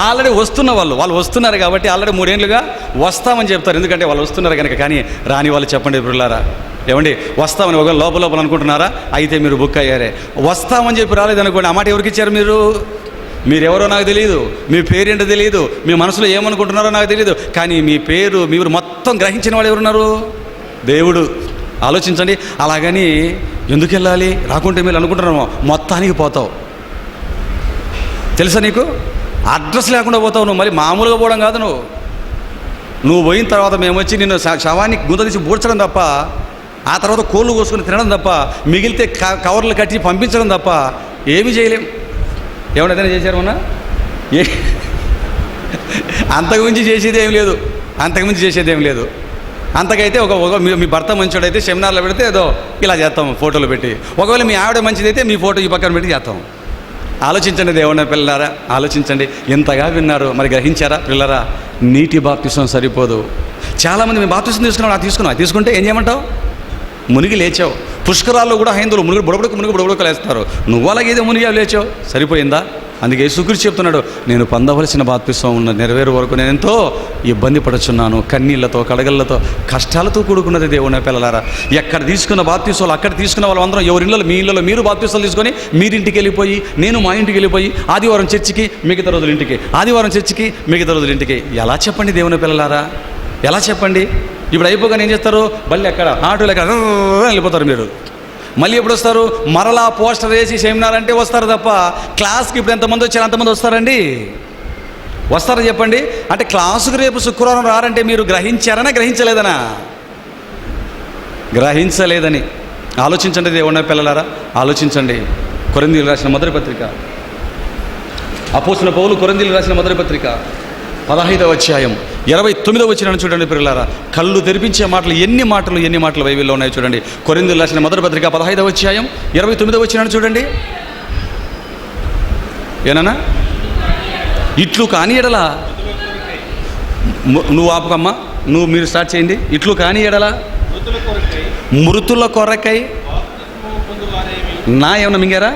ఆల్రెడీ వస్తున్న వాళ్ళు వస్తున్నారు కాబట్టి ఆల్రెడీ 3 ఏళ్ళుగా వస్తామని చెప్తారు, ఎందుకంటే వాళ్ళు వస్తున్నారు కనుక. కానీ రాని వాళ్ళు చెప్పండి పిల్లారా. ఏమండి, వస్తామని ఒకవేళ లోపల అనుకుంటున్నారా? అయితే మీరు బుక్ అయ్యారే. వస్తామని చెప్పి రాలేదనుకోండి, ఆ మాట ఎవరికి ఇచ్చారు మీరు? మీరెవరో నాకు తెలియదు, మీ పేరేంటో తెలియదు, మీ మనసులో ఏమనుకుంటున్నారో నాకు తెలియదు. కానీ మీ పేరు, మీరు మొత్తం గ్రహించిన వాళ్ళు ఎవరున్నారు? దేవుడు. ఆలోచించండి. అలాగని ఎందుకు వెళ్ళాలి? రాకుంటే మీరు అనుకుంటున్నామో మొత్తానికి పోతావు. తెలుసా నీకు? అడ్రస్ లేకుండా పోతావు నువ్వు. మరి మామూలుగా పోవడం కాదు. నువ్వు పోయిన తర్వాత మేము వచ్చి నిన్ను శవాన్ని గుంత తీసి బూడ్చడం తప్ప, ఆ తర్వాత కోళ్ళు కోసుకొని తినడం తప్ప, మిగిలితే కవర్లు కట్టి పంపించడం తప్ప ఏమీ చేయలేం. ఏమైనా చేశారమన్నా? అంతకుమించి చేసేది ఏం లేదు. అంతకైతే మీ భర్త మంచోడైతే సెమినార్లో పెడితే ఏదో ఇలా చేస్తాం, ఫోటోలు పెట్టి. ఒకవేళ మీ ఆవిడ మంచిదైతే మీ ఫోటో ఈ పక్కన పెట్టి చేస్తాం. ఆలోచించండి దేవుని పిల్లలారా, ఆలోచించండి. ఎంతగా విన్నారు, మరి గ్రహించారా పిల్లరా? నీటి బాప్తిసం సరిపోదు. చాలామంది మేము బాప్తిసం తీసుకుంటే ఏం చేయమంటావు? మునిగి లేచావు. పుష్కరాల్లో కూడా హైందువులు మునిగి బుడబుడకు లేస్తారు. నువ్వు అలాగేదో మునిగా లేచావు, సరిపోయిందా? అందుకే యేసుక్రీస్తు చెప్తున్నాడు, నేను పొందవలసిన బాప్తిసం ఉన్న నెరవేరు వరకు నేను ఎంతో ఇబ్బంది పడుచున్నాను. కన్నీళ్లతో, కడగళ్లతో, కష్టాలతో కూడుకున్నది దేవుని పిల్లలారా. ఎక్కడ తీసుకున్న బాప్తిసాలు అక్కడ తీసుకున్న వాళ్ళందరం ఎవరి ఇళ్ళలో, మీ ఇళ్ళలో మీరు బాప్తిసాలు తీసుకొని మీరింటికి వెళ్ళిపోయి, నేను మా ఇంటికి వెళ్ళిపోయి, ఆదివారం చర్చికి, మిగతా రోజుల ఇంటికి, ఆదివారం చర్చికి, మిగతా రోజుల ఇంటికి. ఎలా చెప్పండి దేవుని పిల్లలారా? ఎలా చెప్పండి? ఇప్పుడు అయిపోగానే ఏం చేస్తారు? మళ్ళీ ఎక్కడ ఆటోలు ఎక్కడ వెళ్ళిపోతారు మీరు. మళ్ళీ ఎప్పుడు వస్తారు? మరలా పోస్టర్ వేసి సెమినార్ అంటే వస్తారు తప్ప క్లాస్కి ఇప్పుడు ఎంతమంది వచ్చారు అంతమంది వస్తారండి? వస్తారా చెప్పండి? అంటే క్లాసుకు రేపు శుక్రవారం రారంటే మీరు గ్రహించారనా గ్రహించలేదనా? గ్రహించలేదని. ఆలోచించండి దేవుని పిల్లలారా, ఆలోచించండి. కొరింథీయులకు రాసిన మొదటి పత్రిక, అపోస్తలుడైన పౌలు కొరింథీయులకు రాసిన మొదటి పత్రిక 15వ అధ్యాయం 29వ వచనం చూడండి పిల్లలారా. కళ్ళు తెరిపించే మాటలు ఎన్ని మాటలు బైబిల్లో ఉన్నాయి చూడండి. కొరింథీయులకు రాసిన మొదటి పత్రిక 15వ అధ్యాయం 29వ వచనం చూడండి. ఏనన్నా? ఇట్లు కాని ఎడల, నువ్వు ఆపుకమ్మా, మీరు స్టార్ట్ చేయండి. ఇట్లు కాని ఎడల మృతుల కొరకై నా ఏమన్నా మింగారా?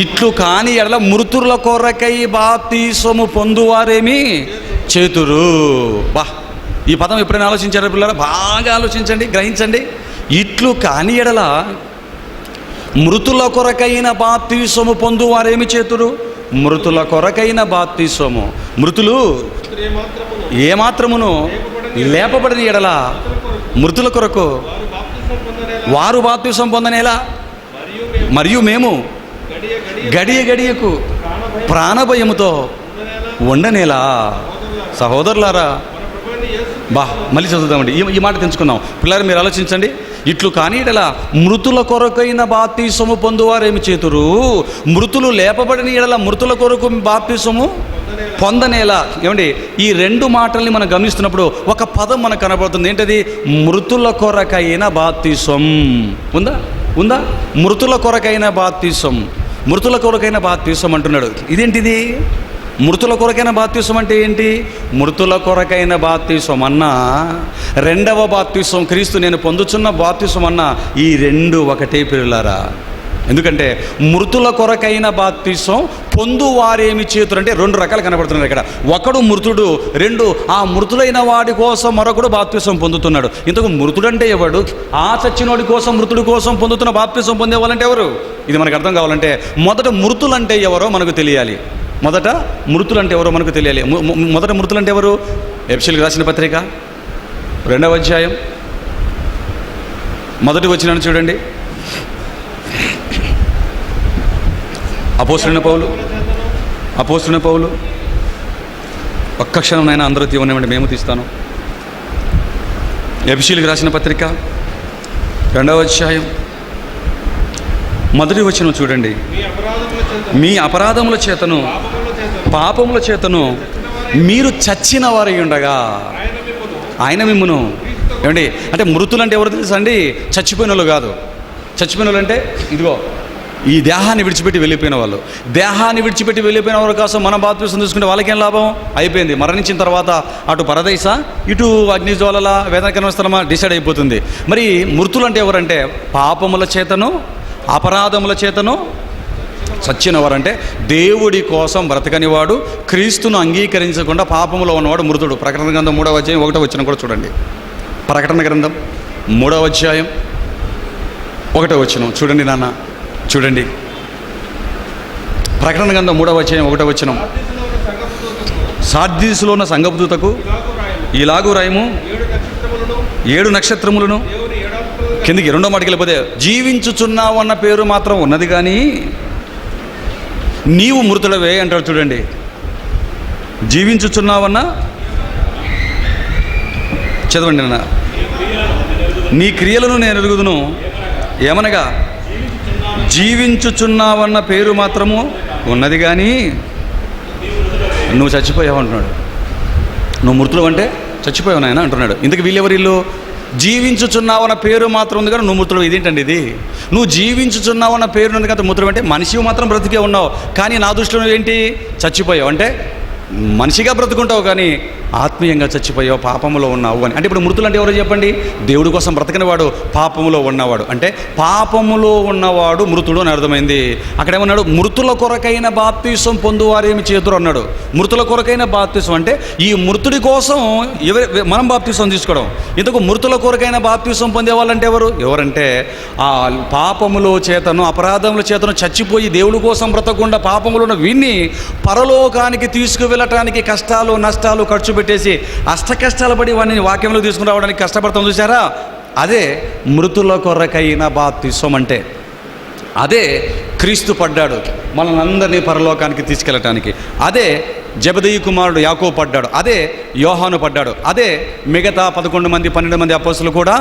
ఇట్లు కాని ఎడల మృతుల కొరకై బాప్తిసము పొందువారేమి చేతురు. బా, ఈ పదం ఎప్పుడైనా ఆలోచించారా పిల్లరా? బాగా ఆలోచించండి, గ్రహించండి. ఇట్లు కాని ఎడల మృతుల కొరకైన బాప్తిసము పొందువారేమి చేతురు. మృతుల కొరకైన బాప్తిసము, మృతులు ఏమాత్రమును లేపబడిన ఎడల మృతుల కొరకు వారు బాప్తిసం పొందనేలా మరియు మేము గడియ గడియకు ప్రాణభయముతో ఉండనేలా. సహోదరులారా, మళ్ళీ చదువుదామండి, ఈ మాట తెంచుకుందాం. పిల్లలు మీరు ఆలోచించండి. ఇట్లు కానీ ఇడలా మృతుల కొరకైన బాప్తిసము పొందువారేమి చేతురు, మృతులు లేపబడిన ఎడల మృతుల కొరకు బాప్తిసము పొందనేలా. ఏమండి, ఈ రెండు మాటల్ని మనం గమనిస్తున్నప్పుడు ఒక పదం మనకు కనబడుతుంది. ఏంటది? మృతుల కొరకైన బాప్తిసం. ఉందా? మృతుల కొరకైన బాప్తిసం, మృతుల కొరకైన బాప్తిసం అంటున్నాడు. ఇదేంటిది? మృతుల కొరకైన బాప్తిసం అంటే ఏంటి? మృతుల కొరకైన బాప్తిసం అన్నా, రెండవ బాప్తిసం క్రీస్తు నేను పొందుచున్న బాప్తిసం అన్నా, ఈ రెండు ఒకటే పిల్లలారా. ఎందుకంటే మృతుల కొరకైన బాప్తిసం పొందువారేమి చేతులు అంటే రెండు రకాలు కనబడుతున్నారు ఇక్కడ. ఒకడు మృతుడు, రెండు ఆ మృతుడైన వాడి కోసం మరొకడు బాప్తిసం పొందుతున్నాడు. ఇంతకు మృతుడంటే ఎవడు? ఆ చచ్చినోడి కోసం, మృతుడి కోసం పొందుతున్న బాప్తిసం పొందే వాళ్ళంటే ఎవరు? ఇది మనకు అర్థం కావాలంటే మొదట మృతులంటే ఎవరో మనకు తెలియాలి. మొదట మృతులంటే ఎవరు? ఎఫెసీయులకు రాసిన పత్రిక 2వ అధ్యాయం 1వ వచనాన్ని చూడండి. అపోస్తలుడైన పౌలు ఒక్క క్షణంనైనా అందరూ తీవనివ్వండి, మేము తీస్తాను. ఎఫెసీయులకు రాసిన పత్రిక 2వ అధ్యాయం 1వ వచనం చూడండి. మీ అపరాధముల చేతను పాపముల చేతను మీరు చచ్చిన వారై ఉండగా ఆయన మిమ్మును. ఏమండి, అంటే మృతులు అంటే ఎవరు తెలుసా అండి? చచ్చిపోయిన వాళ్ళు కాదు. చచ్చిపోయిన వాళ్ళు అంటే ఇదిగో ఈ దేహాన్ని విడిచిపెట్టి వెళ్ళిపోయిన వాళ్ళు. దేహాన్ని విడిచిపెట్టి వెళ్ళిపోయిన వారి కోసం మనం బాప్తిసం తీసుకుంటే వాళ్ళకేం లాభం? అయిపోయింది. మరణించిన తర్వాత అటు పరదైసా, ఇటు అగ్నిజ్వాలల వేదనకరమైన స్థలమా డిసైడ్ అయిపోతుంది. మరి మృతులు అంటే ఎవరంటే పాపముల చేతను అపరాధముల చేతను చచ్చినవారంటే దేవుడి కోసం బ్రతకనివాడు, క్రీస్తును అంగీకరించకుండా పాపములో ఉన్నవాడు మృతుడు. ప్రకటన గ్రంథం 3వ అధ్యాయం 1వ వచనం కూడా చూడండి. ప్రకటన గ్రంథం 3వ అధ్యాయం 1వ వచనం చూడండి నాన్న, చూడండి. ప్రకటన గ్రంథం 3వ అధ్యాయం 1వ వచనం. సార్దీసులో ఉన్న సంఘపు దూతకు ఇలాగూ రాయము, 7 నక్షత్రములను కిందికి 2వ మాటకి వెళ్ళిపోతే, జీవించుచున్నావు అన్న పేరు మాత్రం ఉన్నది కానీ నీవు మృతుడవే అంటాడు. చూడండి, జీవించుచున్నావన్న, చదవండి నాన్న. నీ క్రియలను నేను ఎరుగుదును, ఏమనగా జీవించుచున్నావన్న పేరు మాత్రము ఉన్నది కానీ నువ్వు చచ్చిపోయావు అంటున్నాడు. నువ్వు మృతుడు అంటే చచ్చిపోయావు నాయన అంటున్నాడు. ఇందుకు వీళ్ళు జీవించుచున్నావన్న పేరు మాత్రం ఉంది కానీ నువ్వు మృతుడు. ఇదేంటండి ఇది? నువ్వు జీవించుచున్నావన్న పేరు ఉంది కదా మృతుడు అంటే మనిషి మాత్రం బ్రతికే ఉన్నావు, కానీ నా దృష్టిలో ఏంటి? చచ్చిపోయావు. అంటే మనిషిగా బ్రతుకుంటావు కానీ ఆత్మీయంగా చచ్చిపోయావు, పాపములో ఉన్నావు అని. అంటే ఇప్పుడు మృతులు అంటే ఎవరో చెప్పండి? దేవుడి కోసం బ్రతకని వాడు, పాపములో ఉన్నవాడు. అంటే పాపములో ఉన్నవాడు మృతుడు అని అర్థమైంది. అక్కడ ఏమన్నాడు? మృతుల కొరకైన బాప్తిసం పొందువారేమి చేతురు అన్నాడు. మృతుల కొరకైన బాప్తిసం అంటే ఈ మృతుడి కోసం మనం బాప్తిసం తీసుకోవడం. ఇంతకు మృతుల కొరకైన బాప్తిసం పొందే వాళ్ళంటే ఎవరంటే ఆ పాపములో చేతను అపరాధముల చేతను చచ్చిపోయి దేవుడి కోసం బ్రతకకుండా పాపములో ఉన్న వీన్ని పరలోకానికి తీసుకువెళ్ళటానికి కష్టాలు నష్టాలు ఖర్చు పెట్టేసి అష్ట కష్టాలు పడి వాడిని వాక్యంలో తీసుకుని రావడానికి కష్టపడతాం చూసారా? అదే మృతుల కొరకైన బాప్తిసం అంటే. అదే క్రీస్తు పడ్డాడు మనల్ని అందరినీ పరలోకానికి తీసుకెళ్ళటానికి. అదే జెబెదయి కుమారుడు యాకోబు పడ్డాడు. అదే యోహాను పడ్డాడు. అదే మిగతా 11 మంది 12 మంది అపోస్తలులు కూడా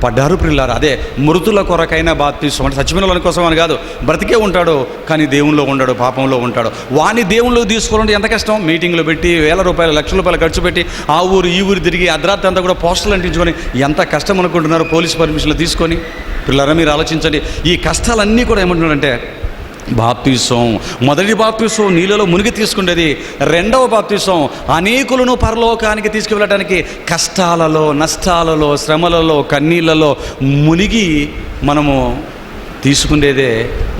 పడ్డారు ప్రియులారా. అదే మృతుల కొరకైన బాప్తిసం అంటే చచ్చిపోయిన వాళ్ళ కోసం అని కాదు. బ్రతికే ఉంటాడు కానీ దేవునిలో ఉండడు, పాపంలో ఉంటాడు. వాడిని దేవునిలో తీసుకోవాలంటే ఎంత కష్టం? మీటింగ్లో పెట్టి వేల రూపాయలు లక్షల రూపాయలు ఖర్చు పెట్టి ఆ ఊరు ఈ ఊరు తిరిగి అర్ధరాత్రి అంతా కూడా పోస్టర్లు అంటించుకొని ఎంత కష్టం అనుకుంటున్నారు పోలీస్ పర్మిషన్లు తీసుకొని. పిల్లరా మీరు ఆలోచించండి. ఈ కష్టాలన్నీ కూడా ఏమంటున్నాడంటే బాప్తిసం, మొదటి బాప్తిసం నీళ్ళలో మునిగి తీసుకునేది. రెండవ బాప్తిసం అనేకులను పరలోకానికి తీసుకువెళ్ళడానికి కష్టాలలో నష్టాలలో శ్రమలలో కన్నీళ్లలో మునిగి మనము తీసుకునేదే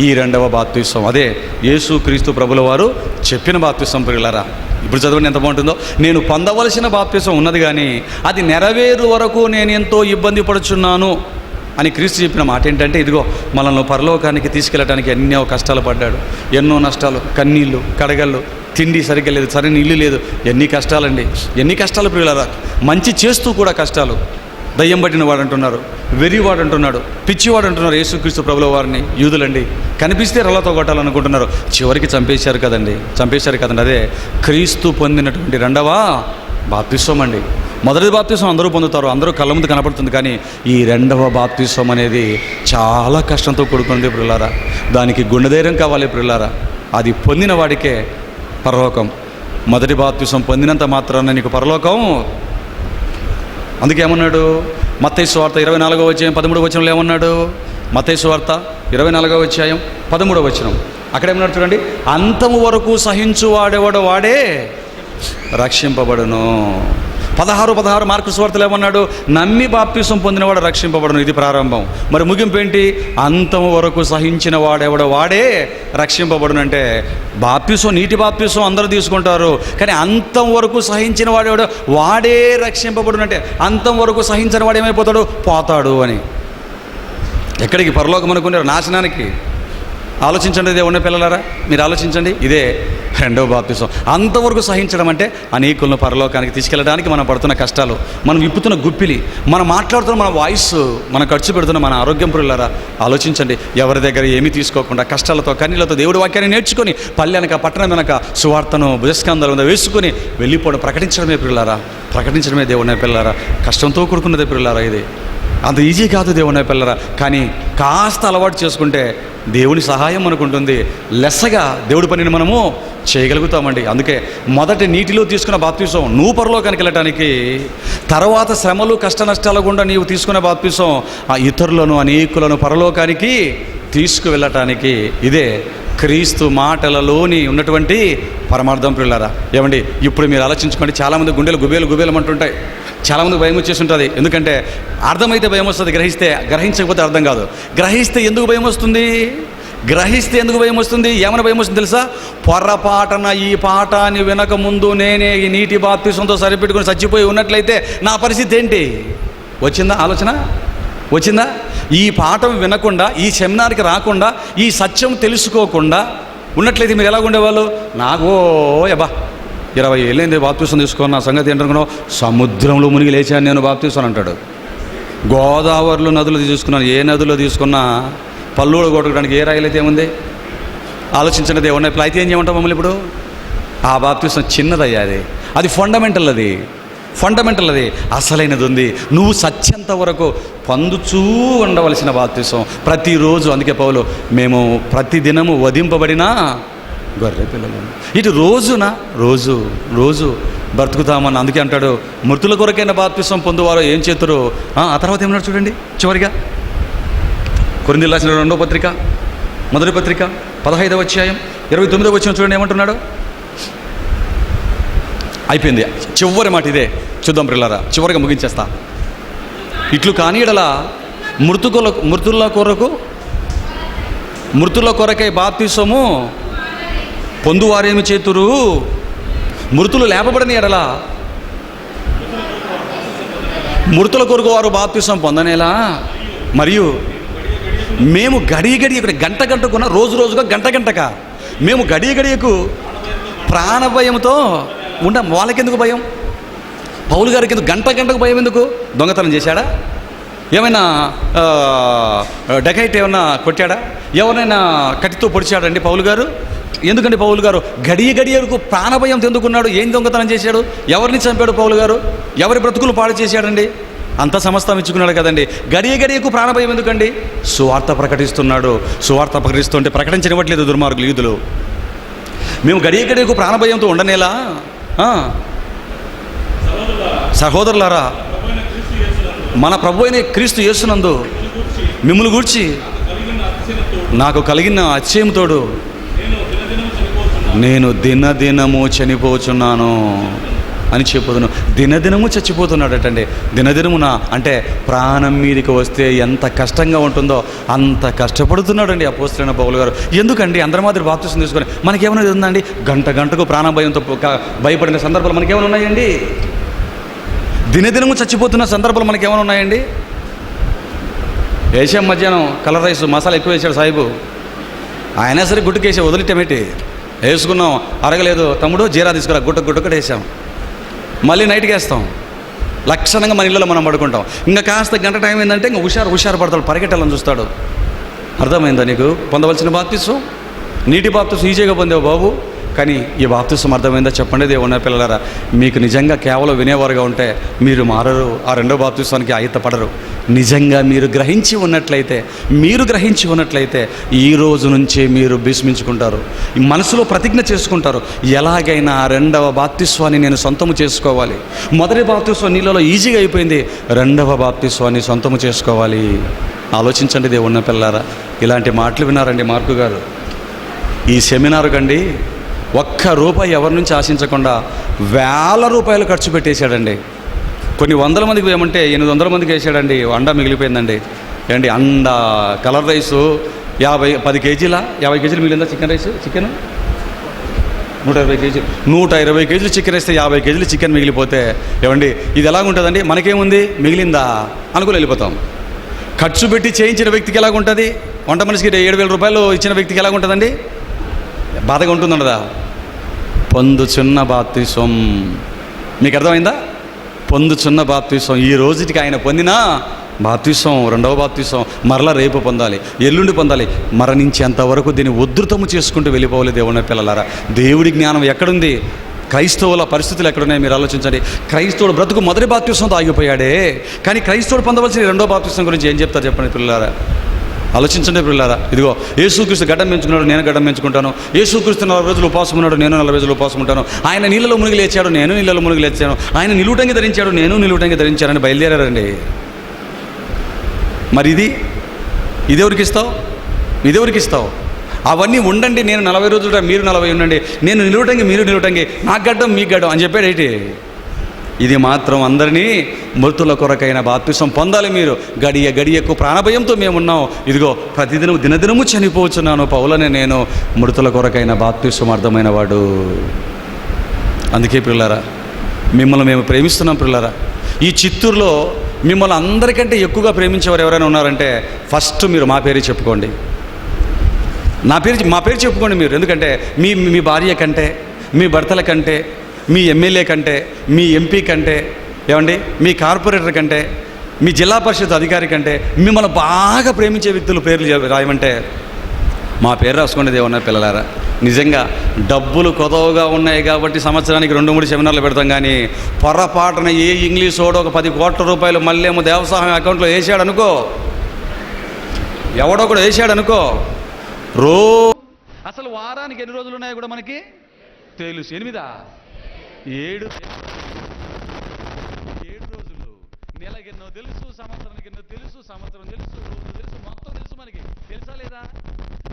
ఈ రెండవ బాప్తిసం. అదే యేసు క్రీస్తు ప్రభుల వారు చెప్పిన బాప్తిసం ప్రియులారా. ఇప్పుడు చదవండి ఎంత బాగుంటుందో. నేను పొందవలసిన బాప్తిసం ఉన్నది కానీ అది నెరవేరు వరకు నేను ఎంతో ఇబ్బంది పడుచున్నాను అని క్రీస్తు చెప్పిన మాట ఏంటంటే, ఇదిగో మనల్ని పరలోకానికి తీసుకెళ్ళడానికి ఎన్నో కష్టాలు పడ్డాడు, ఎన్నో నష్టాలు, కన్నీళ్ళు, కడగళ్ళు, తిండి సరిగ్గా లేదు, సరైన ఇల్లు లేదు, ఎన్ని కష్టాలండి, ఎన్ని కష్టాలు ప్రియులారా. మంచి చేస్తూ కూడా కష్టాలు, దయ్యం పట్టిన వాడు అంటున్నారు, వెర్రివాడు అంటున్నాడు, పిచ్చివాడు అంటున్నారు యేసుక్రీస్తు ప్రభుల వారిని. యూదులండి కనిపిస్తే రళ్ళతో కొట్టాలనుకుంటున్నారు, చివరికి చంపేశారు కదండి. అదే క్రీస్తు పొందినటువంటి రెండవ బాప్తిస్వం అండి. మొదటి బాప్తిస్వం అందరూ పొందుతారు, అందరూ కళ్ళ ముందు కనపడుతుంది. కానీ ఈ రెండవ బాప్తిస్వం అనేది చాలా కష్టంతో కూడుకున్నది ప్రియులారా. దానికి గుండె ధైర్యం కావాలి ప్రియులారా. అది పొందిన వాడికే పరలోకం. మొదటి బాప్తిస్వం పొందినంత మాత్రాన నీకు పరలోకం. అందుకే ఏమన్నాడు మత్తయి సువార్త 24వ అధ్యాయం 13వ వచనంలో ఏమన్నాడు? మత్తయి సువార్త 24వ అధ్యాయం 13వ వచనం అక్కడ ఏమన్నాడు చూడండి, అంతము వరకు సహించువాడేవాడు వాడే రక్షింపబడును. 16 మార్కు సువార్తలో ఏమన్నాడు? నమ్మి బాప్తిసం పొందినవాడు రక్షింపబడును. ఇది ప్రారంభం. మరి ముగింపు ఏంటి? అంతము వరకు సహించిన వాడెవడో వాడే రక్షింపబడును. అంటే బాప్తిసం, నీటి బాప్తిసం అందరూ తీసుకుంటారు, కానీ అంతం వరకు సహించిన వాడెవడో వాడే రక్షింపబడును. అంటే అంతం వరకు సహించిన వాడు ఏమైపోతాడు? పోతాడు అని. ఎక్కడికి? పరలోకం అనుకున్నారు, నాశనానికి. ఆలోచించండి దేవుని పిల్లలారా, మీరు ఆలోచించండి. ఇదే రెండవ బాప్తిసం. అంతవరకు సహించడం అంటే అనేకులను పరలోకానికి తీసుకెళ్ళడానికి మనం పడుతున్న కష్టాలు, మనం విప్పుతున్న గుప్పిలి, మనం మాట్లాడుతున్న మన వాయిస్, మనం ఖర్చు పెడుతున్న మన ఆరోగ్యం. పిల్లలారా ఆలోచించండి. ఎవరి దగ్గర ఏమీ తీసుకోకుండా కష్టాలతో కన్నీళ్లతో దేవుడి వాక్యాన్ని నేర్చుకొని పల్లెనక పట్టణం వెనక సువార్తను భుజస్కంధాల మీద వేసుకొని వెళ్ళిపోవడం, ప్రకటించడమే పిల్లలారా, ప్రకటించడమే దేవుని పిల్లలారా. కష్టంతో కూడుకున్నదే పిల్లలారా. ఇది అంత ఈజీ కాదు దేవుని పిల్లరా. కానీ కాస్త అలవాటు చేసుకుంటే దేవుని సహాయం మనకుంటుంది. లెస్సగా దేవుడి పనిని మనము చేయగలుగుతామండి. అందుకే మొదటి నీటిలో తీసుకున్న బాప్తిసం నువ్వు పరలోకానికి వెళ్ళటానికి, తర్వాత శ్రమలు కష్ట నష్టాల గుండా నీవు తీసుకున్న బాప్తిసం ఆ ఇతరులను అనేకులను పరలోకానికి తీసుకువెళ్ళటానికి. ఇదే క్రీస్తు మాటలలోని ఉన్నటువంటి పరమార్థం పిల్లరా. ఏమండి ఇప్పుడు మీరు ఆలోచించుకోండి, చాలామంది గుండెలు గుబేలు అంటుంటాయి, చాలామంది భయం వచ్చేసి ఉంటుంది. ఎందుకంటే అర్థమైతే భయం వస్తుంది, గ్రహించకపోతే అర్థం కాదు. గ్రహిస్తే ఎందుకు భయం వస్తుంది? ఏమైనా భయం వస్తుంది తెలుసా? పొర్రపాటన ఈ పాఠాన్ని వినక ముందు నేనే ఈ నీటి బాప్తిసంతో సరిపెట్టుకుని చచ్చిపోయి ఉన్నట్లయితే నా పరిస్థితి ఏంటి? వచ్చిందా ఆలోచన? వచ్చిందా? ఈ పాఠం వినకుండా, ఈ సెమినార్కి రాకుండా, ఈ సత్యం తెలుసుకోకుండా ఉన్నట్లయితే మీరు ఎలా ఉండేవాళ్ళు? నాకు యబ్బా 20 ఏళ్ళైంది బాప్తిసం తీసుకున్న సంగతి ఏంటనుకున్నావు? సముద్రంలో మునిగి లేచాను నేను బాప్తిసం అంటాడు. గోదావరిలో నదులు తీసుకున్నాను, ఏ నదులో తీసుకున్నా పల్లుడు కొట్టడానికి ఏ రాయిలైతే ఏముంది? ఆలోచించండి దేవుని. ఇప్పుడు అయితే ఏం చేయమంటాం మమ్మల్ని? ఇప్పుడు ఆ బాప్తిసం చిన్నదయ్యా, అది ఫండమెంటల్, అది అసలైనది ఉంది. నువ్వు సత్యంత వరకు పొందుచూ ఉండవలసిన బాప్తిసం ప్రతిరోజు. అందుకే పౌలు మేము ప్రతిదినము వధింపబడిన గొర్రె పిల్లలు, ఇటు రోజు బ్రతుకుతామని. అందుకే అంటాడు మృతుల కొరకైన బాప్తిసం పొందువారో ఏం చేతురు. ఆ తర్వాత ఏమన్నాడు చూడండి చివరిగా, కొరింథీయులకు రాసిన 2వ పత్రిక మొదటి పత్రిక 15వ అధ్యాయం 29వ వచనం చూడండి ఏమంటున్నాడు. అయిపోయింది, చివరి మాట ఇదే. చూద్దాం పిల్లరా, చివరిగా ముగించేస్తా. ఇట్లు కాని యెడల మృతుల కొరకై బాప్తిసము పొందువారేమి చేతురు. మృతులు లేపబడిన ఎడల మృతుల కొరకు వారు బాప్తిసం పొందనేలా. మరియు మేము గడియ ఇక్కడ గంటకున్న రోజుగా గంటగా మేము గడియకు ప్రాణభయంతో ఉండం. వాళ్ళకెందుకు భయం? పౌలు గారికి ఎందుకు గంటకు భయం? ఎందుకు? దొంగతనం చేశాడా? ఏమైనా డకైట్ ఏమన్నా కొట్టాడా? ఎవరైనా కత్తితో పొడిచాడండి పౌలు గారు? ఎందుకండి పౌలు గారు గడియకు ప్రాణభయంతో ఎందుకున్నాడు? ఏం దొంగతనం చేశాడు? ఎవరిని చంపాడు పౌలు గారు? ఎవరి బ్రతుకులు పాడు చేశాడండి? అంత సమస్తం ఇచ్చుకున్నాడు కదండి. గడియకు ప్రాణభయం ఎందుకండి? సువార్త ప్రకటిస్తున్నాడు. సువార్త ప్రకటిస్తుంటే ప్రకటించనివ్వట్లేదు దుర్మార్గులు, యూదులు. మేము గడియకు ప్రాణభయంతో ఉండనేలా. సహోదరులారా, మన ప్రభు అయిన క్రీస్తు యేసునందు మిమ్ములు గూర్చి నాకు కలిగిన అతిశయముతోడు నేను దినదినము చనిపోచున్నాను అని చెప్పుదును. దినదినము చచ్చిపోతున్నాడటండి. దినదినమున అంటే ప్రాణం మీదకి వస్తే ఎంత కష్టంగా ఉంటుందో అంత కష్టపడుతున్నాడండి అపోస్తలుడైన పౌలు గారు. ఎందుకండి అందరి మాదిరి బాప్తిసం తీసుకొని మనకేమైనా ఉందండి? గంటకు ప్రాణ భయంతో భయపడిన సందర్భాలు మనకేమైనా ఉన్నాయండి? దినదినము చచ్చిపోతున్న సందర్భాలు మనకేమైనా ఉన్నాయండి? వేసాం మధ్యాహ్నం కలర్ రైస్ మసాలా ఎక్కువ వేసాడు సాహిబు, అయినా సరే గుట్టుకేసే వదిలిటమేటి వేసుకున్నాం, అరగలేదు తమ్ముడు జీరా తీసుకురా, గుట్టకు వేసాం. మళ్ళీ నైట్కి వేస్తాం. లక్షణంగా మన ఇళ్ళలో మనం పడుకుంటాం. ఇంకా కాస్త గంట టైం ఏంటంటే ఇంకా హుషారు పడతాడు, పరిగెట్టాలని చూస్తాడు. అర్థమైందా నీకు? పొందవలసిన బాప్తిసం నీటి బాప్తిసం ఈజీగా పొందేవు బాబు, కానీ ఈ బాప్తిసం అర్థమైందా చెప్పండి దేవుని పిల్లలారా. మీకు నిజంగా కేవలం వినేవారుగా ఉంటే మీరు మారరు, ఆ రెండో బాప్తిసానికి ఆయత్తపడరు. నిజంగా మీరు గ్రహించి ఉన్నట్లయితే ఈ రోజు నుంచే మీరు భీష్మించుకుంటారు, మనసులో ప్రతిజ్ఞ చేసుకుంటారు, ఎలాగైనా రెండవ బాప్తిస్వాన్ని నేను సొంతము చేసుకోవాలి. మొదటి బాప్తిస్వం నీళ్ళలో ఈజీగా అయిపోయింది, రెండవ బాప్తిస్వాన్ని సొంతము చేసుకోవాలి. ఆలోచించండి దేవుని పిల్లలారా. ఇలాంటి మాటలు విన్నారండి మార్కు గారు. ఈ సెమినార్ కండి ₹1 ఎవరి నుంచి ఆశించకుండా వేల రూపాయలు ఖర్చు పెట్టేశాడండి. కొన్ని వందల మందికి ఏమంటే 800 మందికి వేసాడండి. అండా మిగిలిపోయిందండి. ఏంటి అండా కలర్ రైసు 10 కేజీల 50 కేజీలు మిగిలిందా? చికెన్ 120 కేజీలు 120 కేజీలు చికెన్ వేస్తే 50 కేజీలు చికెన్ మిగిలిపోతే ఏమండి ఇది ఎలాగుంటుందండి? మనకేముంది మిగిలిందా అనుకుని వెళ్ళిపోతాం. ఖర్చు పెట్టి చేయించిన వ్యక్తికి ఎలాగుంటుంది? వంట మనిషికి 7,000 రూపాయలు ఇచ్చిన వ్యక్తికి ఎలాగుంటుందండి? బాధగా ఉంటుందన్నదా? పొందుచున్న బాప్తిసం మీకు అర్థమైందా? పొందుచున్న బాప్తిసం ఈ రోజుకి ఆయన పొందిన బాప్తిసం, రెండవ బాప్తిసం మరలా రేపు పొందాలి, ఎల్లుండి పొందాలి. మరణించేంత వరకు దీన్ని ఉద్ధృతము చేసుకుంటూ వెళ్ళిపోవాలి దేవుని పిల్లలారా. దేవుడి జ్ఞానం ఎక్కడుంది? క్రైస్తవుల పరిస్థితులు ఎక్కడున్నాయి మీరు ఆలోచించండి. క్రైస్తవుడు బ్రతుకు మొదటి బాప్తిసంతో ఆగిపోయాడే, కానీ క్రైస్తవుడు పొందవలసిన రెండో బాప్తిసం గురించి ఏం చెప్తారు చెప్పండి పిల్లలారా. ఆలోచించండి పిల్లలారా. ఇదిగో యేసుక్రీస్తు గడ్డం పెంచుకున్నాడు, నేను గడ్డం పెంచుకుంటాను. యేసుక్రీస్తు 40 రోజులు ఉపవాసం ఉన్నాడు, నేను 40 రోజులు ఉపవాసం ఉంటాను. ఆయన నీళ్ళలో మునిగి లేచాడు, నేను నీళ్ళలో మునిగి లేచాను. ఆయన నిలువుటంగి ధరించాడు, నేను నిలువుటంగి ధరించానని బయలుదేరారండి. మరి ఇదెవరికి ఇస్తావు? అవన్నీ ఉండండి, నేను 40 రోజులు, మీరు 40 ఉండండి, నేను నిలువుటంగి, మీరు నిలువుటంగి, నాకు గడ్డం మీకు గడ్డం అని చెప్పాడు ఏంటి? ఇది మాత్రం అందరినీ మృతుల కొరకైన బాప్తిసం పొందాలి. మీరు గడియకు ప్రాణభయంతో మేమున్నాం, ఇదిగో ప్రతిదినం దినదినము చనిపోతున్నాను, పౌలనే నేను మృతుల కొరకైన బాప్తిసం అర్థమైన వాడు. అందుకే పిల్లరా మిమ్మల్ని మేము ప్రేమిస్తున్నాం పిల్లరా. ఈ చిత్తూరులో మిమ్మల్ని అందరికంటే ఎక్కువగా ప్రేమించేవారు ఎవరైనా ఉన్నారంటే ఫస్ట్ మీరు మా పేరు చెప్పుకోండి. మా పేరు చెప్పుకోండి మీరు. ఎందుకంటే మీ భార్య కంటే, మీ భర్తల కంటే, మీ ఎమ్మెల్యే కంటే, మీ ఎంపీ కంటే, ఏమండి మీ కార్పొరేటర్ కంటే, మీ జిల్లా పరిషత్ అధికారి కంటే మిమ్మల్ని బాగా ప్రేమించే వ్యక్తుల పేర్లు రాయమంటే మా పేరు రాసుకోండి దేవుని పిల్లలారా. నిజంగా డబ్బులు కొదవగా ఉన్నాయి కాబట్టి సంవత్సరానికి 2-3 సెమినార్లు పెడతాం, కానీ పొరపాటున ఏ ఇంగ్లీష్ వాడు ఒక 10 కోట్ల రూపాయలు మళ్ళేమో దేవసహాయం అకౌంట్లో వేసాడనుకో, ఎవడో కూడా వేసాడనుకో, అసలు వారానికి ఎన్ని రోజులు ఉన్నాయో కూడా మనకి తెలుసు. 8 7 రోజులు, నెలకెన్నో తెలుసు, సంవత్సరానికి ఎన్నో తెలుసు, సంవత్సరం తెలుసు, రోజు తెలుసు, మొత్తం తెలుసు మనకి. తెలుసా లేదా?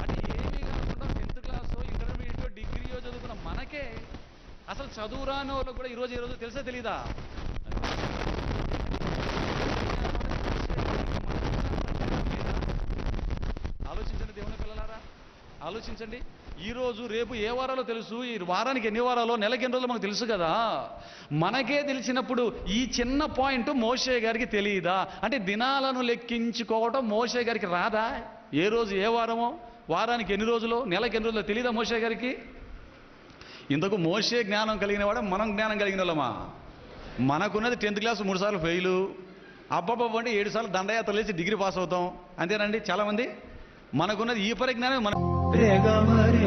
అంటే ఏమీ కాకుండా 10th క్లాసో ఇంటర్మీడియటో డిగ్రీయో చదువుకున్న మనకే అసలు చదువు రాని వాళ్ళకు కూడా ఈరోజు తెలుసా తెలీదా? ఆలోచించండి దేవుని పిల్లలారా, ఆలోచించండి. ఈరోజు రేపు ఏ వారాలో తెలుసు, ఈ వారానికి ఎన్ని వారాలో, నెలకి ఎన్ని రోజులు మనకు తెలుసు కదా. మనకే తెలిసినప్పుడు ఈ చిన్న పాయింట్ మోషే గారికి తెలియదా? అంటే దినాలను లెక్కించుకోవటం మోషే గారికి రాదా? ఏ రోజు ఏ వారమో, వారానికి ఎన్ని రోజులు, నెలకి ఎన్ని రోజులు తెలియదా మోషే గారికి? ఇంతకు మోషే జ్ఞానం కలిగిన వాడా, మనం జ్ఞానం కలిగిన వాళ్ళమా? మనకున్నది 10th క్లాస్ 3 సార్లు ఫెయిలు, అబ్బబ్బబ్బ అంటే 7 సార్లు దండయాత్ర లేచి డిగ్రీ పాస్ అవుతాం, అంతేనండి చాలామంది. మనకున్నది ఈ పరిజ్ఞానం. మన రేగ మరే